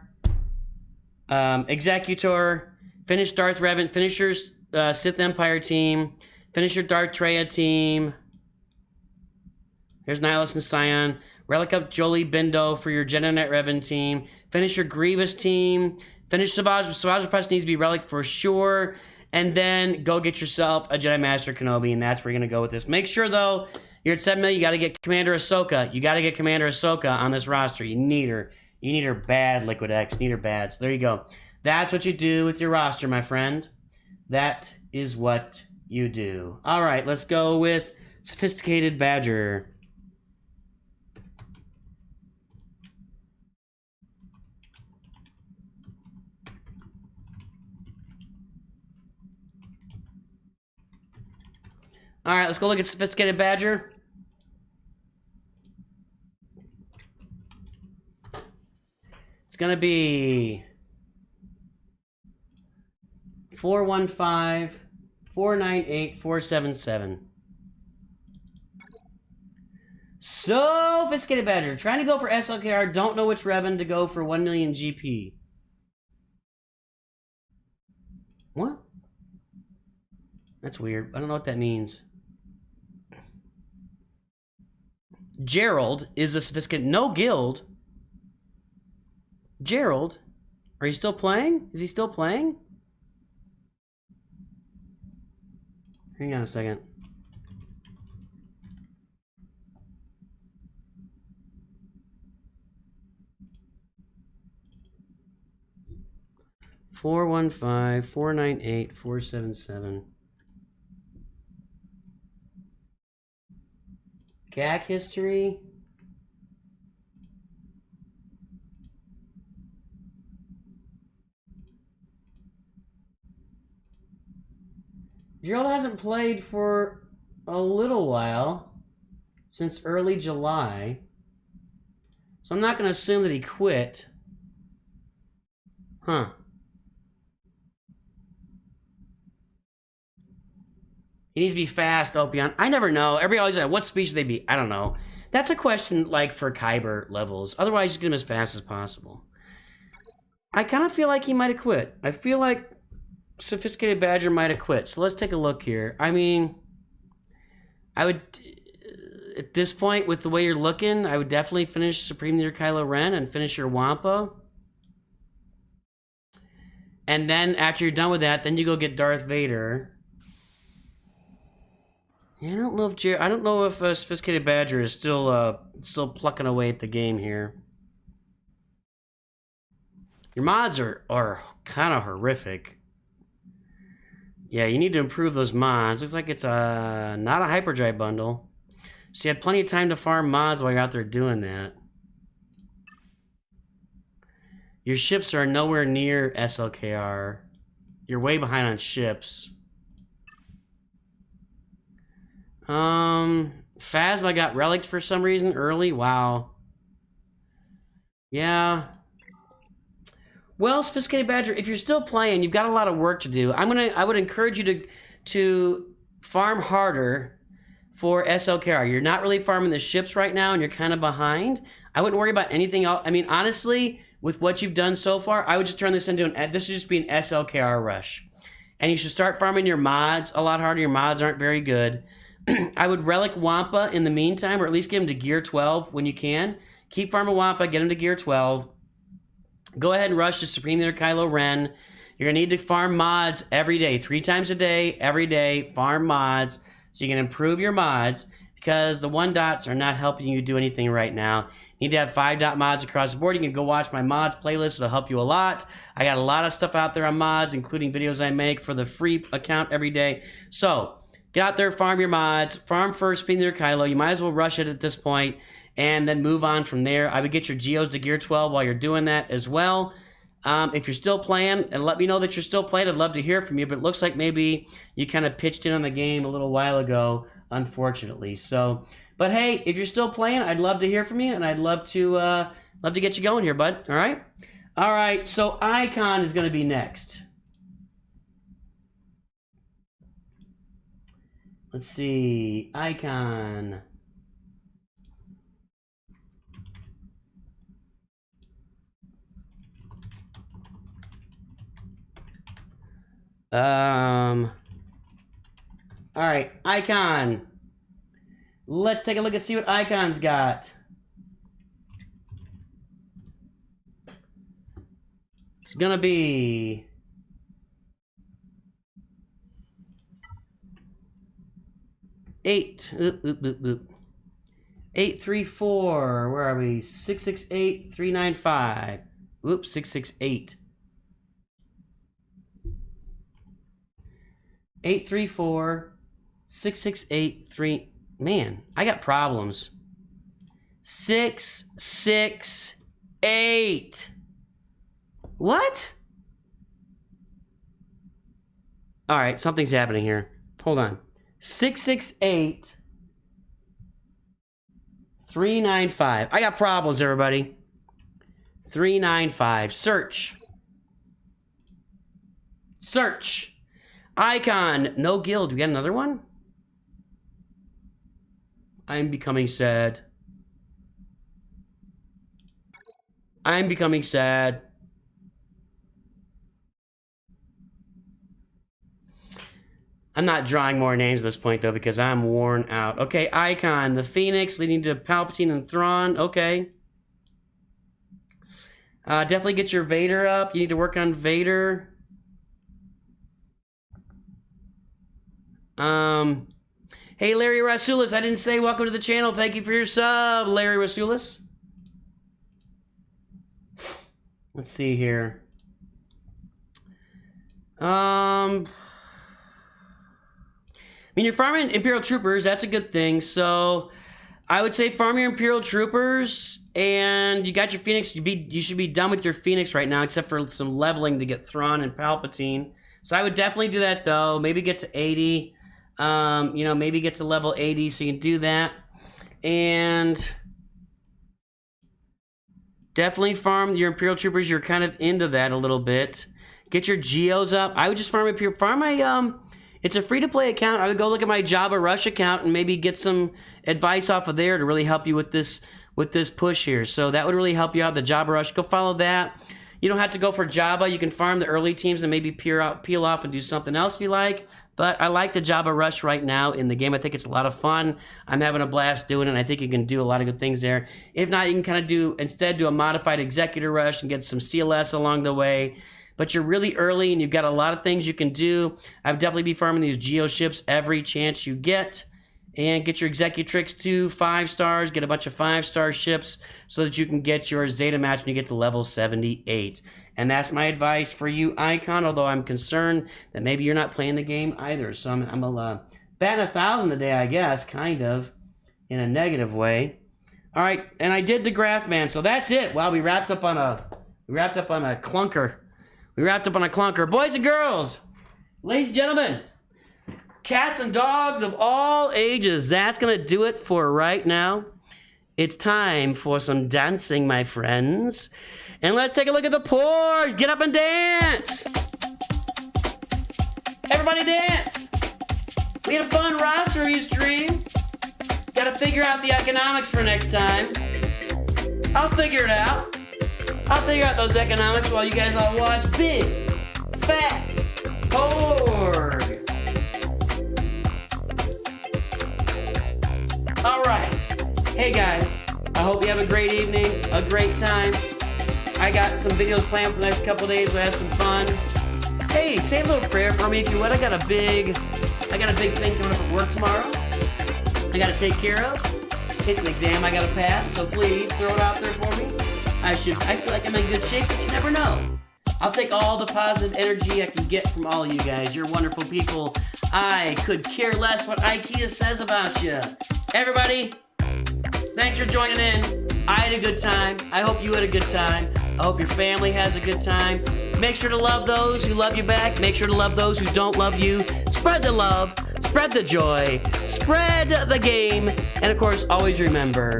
Executor, finish Darth Revan, finish your Sith Empire team, finish your Darth Treya team. Here's Nihilus and Scion. Relic up Jolie Bindo for your Jedi Knight Revan team. Finish your Grievous team. Finish Savage. Savage Press needs to be Relic for sure. And then go get yourself a Jedi Master Kenobi, and that's where you're going to go with this. Make sure, though, you're at 7 million. You got to get Commander Ahsoka. You got to get Commander Ahsoka on this roster. You need her. You need her bad, Liquid X. Need her bad. So there you go. That's what you do with your roster, my friend. That is what you do. All right, let's go with Sophisticated Badger. All right, let's go look at Sophisticated Badger. It's going to be 415-498-477. Sophisticated Badger. Trying to go for SLKR. Don't know which Revan to go for 1 million GP. What? That's weird. I don't know what that means. Gerald is a sophisticated... No guild. Gerald? Are you still playing? Is he still playing? Hang on a second. $415-498-477. GAC history. Gerald hasn't played for a little while, since early July. So I'm not going to assume that he quit. Huh. He needs to be fast, Opon. I never know. Everybody always like, what speed should they be? I don't know. That's a question like for Kyber levels. Otherwise, just get him as fast as possible. I kind of feel like he might have quit. I feel like Sophisticated Badger might have quit. So let's take a look here. I mean, I would, at this point, with the way you're looking, I would definitely finish Supreme Leader Kylo Ren and finish your Wampa. And then after you're done with that, then you go get Darth Vader. Yeah, I don't know if Sophisticated Badger is still plucking away at the game here. Your mods are kind of horrific. Yeah, you need to improve those mods. Looks like it's not a hyperdrive bundle. So you had plenty of time to farm mods while you're out there doing that. Your ships are nowhere near SLKR. You're way behind on ships. Phasma got relics for some reason early. Wow. Yeah. Well, Sophisticated Badger, if you're still playing, you've got a lot of work to do. I would encourage you to farm harder for SLKR. You're not really farming the ships right now, and you're kind of behind. I wouldn't worry about anything else. I mean, honestly, with what you've done so far, I would just turn this into this should just be an SLKR rush. And you should start farming your mods a lot harder. Your mods aren't very good. I would relic Wampa in the meantime, or at least get him to gear 12 when you can. Keep farming Wampa, get him to gear 12. Go ahead and rush to Supreme Leader Kylo Ren. You're going to need to farm mods every day, 3 times a day, every day. Farm mods so you can improve your mods, because the 1 dots are not helping you do anything right now. You need to have 5 dot mods across the board. You can go watch my mods playlist. It'll help you a lot. I got a lot of stuff out there on mods, including videos I make for the free account every day. So get out there, farm your mods, farm first, Supreme Leader Kylo. You might as well rush it at this point, and then move on from there. I would get your Geos to gear 12 while you're doing that as well. If you're still playing, and let me know that you're still playing, I'd love to hear from you, but it looks like maybe you kind of pitched in on the game a little while ago, unfortunately. So, but hey, if you're still playing, I'd love to hear from you, and I'd love to get you going here, bud. All right? All right, so Icon is going to be next. Let's see, Icon. All right, Icon. Let's take a look and see what Icon's got. It's gonna be 834. Where are we? 668-395. Oops, 668. 834-668-3. Man, I got problems. 668. What? All right, something's happening here. Hold on. 668-395. I got problems, everybody. 395. Search. Search. Icon. No guild. We got another one? I'm becoming sad. I'm becoming sad. I'm not drawing more names at this point, though, because I'm worn out. Okay, Icon. The Phoenix leading to Palpatine and Thrawn. Okay. Definitely get your Vader up. You need to work on Vader. Hey, Larry Rasulis. I didn't say welcome to the channel. Thank you for your sub, Larry Rasulis. Let's see here. I mean, you're farming Imperial Troopers. That's a good thing. So I would say farm your Imperial Troopers, and you got your Phoenix. You should be done with your Phoenix right now, except for some leveling to get Thrawn and Palpatine. So I would definitely do that, though. Maybe get to 80. You know, maybe get to level 80 so you can do that. And definitely farm your Imperial Troopers. You're kind of into that a little bit. Get your Geos up. I would just farm my it's a free-to-play account. I would go look at my Java Rush account and maybe get some advice off of there to really help you with this push here. So that would really help you out, the Java Rush. Go follow that. You don't have to go for Java. You can farm the early teams and maybe peel off and do something else if you like. But I like the Java Rush right now in the game. I think it's a lot of fun. I'm having a blast doing it, and I think you can do a lot of good things there. If not, you can kind of instead do a modified Executor Rush and get some CLS along the way. But you're really early, and you've got a lot of things you can do. I'd definitely be farming these Geo ships every chance you get. And get your Executrix to 5 stars. Get a bunch of 5-star ships so that you can get your Zeta match when you get to level 78. And that's my advice for you, Icon, although I'm concerned that maybe you're not playing the game either. So I'm batting 1,000 today, I guess, kind of, in a negative way. All right, and I did the graph, man, so that's it. Wow, we wrapped up on a clunker. Boys and girls, ladies and gentlemen, cats and dogs of all ages, that's going to do it for right now. It's time for some dancing, my friends. And let's take a look at the poor. Get up and dance. Everybody dance. We had a fun roster review stream. Got to figure out the economics for next time. I'll figure it out. I'll figure out those economics while you guys all watch Big Fat Porg. All right. Hey guys, I hope you have a great evening, a great time. I got some videos planned for the next couple days. We'll have some fun. Hey, say a little prayer for me if you would. I got a big thing coming up at work tomorrow. I got to take care of. It's an exam I got to pass, so please throw it out there for me. I feel like I'm in good shape, but you never know. I'll take all the positive energy I can get from all you guys. You're wonderful people. I could care less what IKEA says about you. Everybody, thanks for joining in. I had a good time. I hope you had a good time. I hope your family has a good time. Make sure to love those who love you back. Make sure to love those who don't love you. Spread the love, spread the joy, spread the game, and of course, always remember,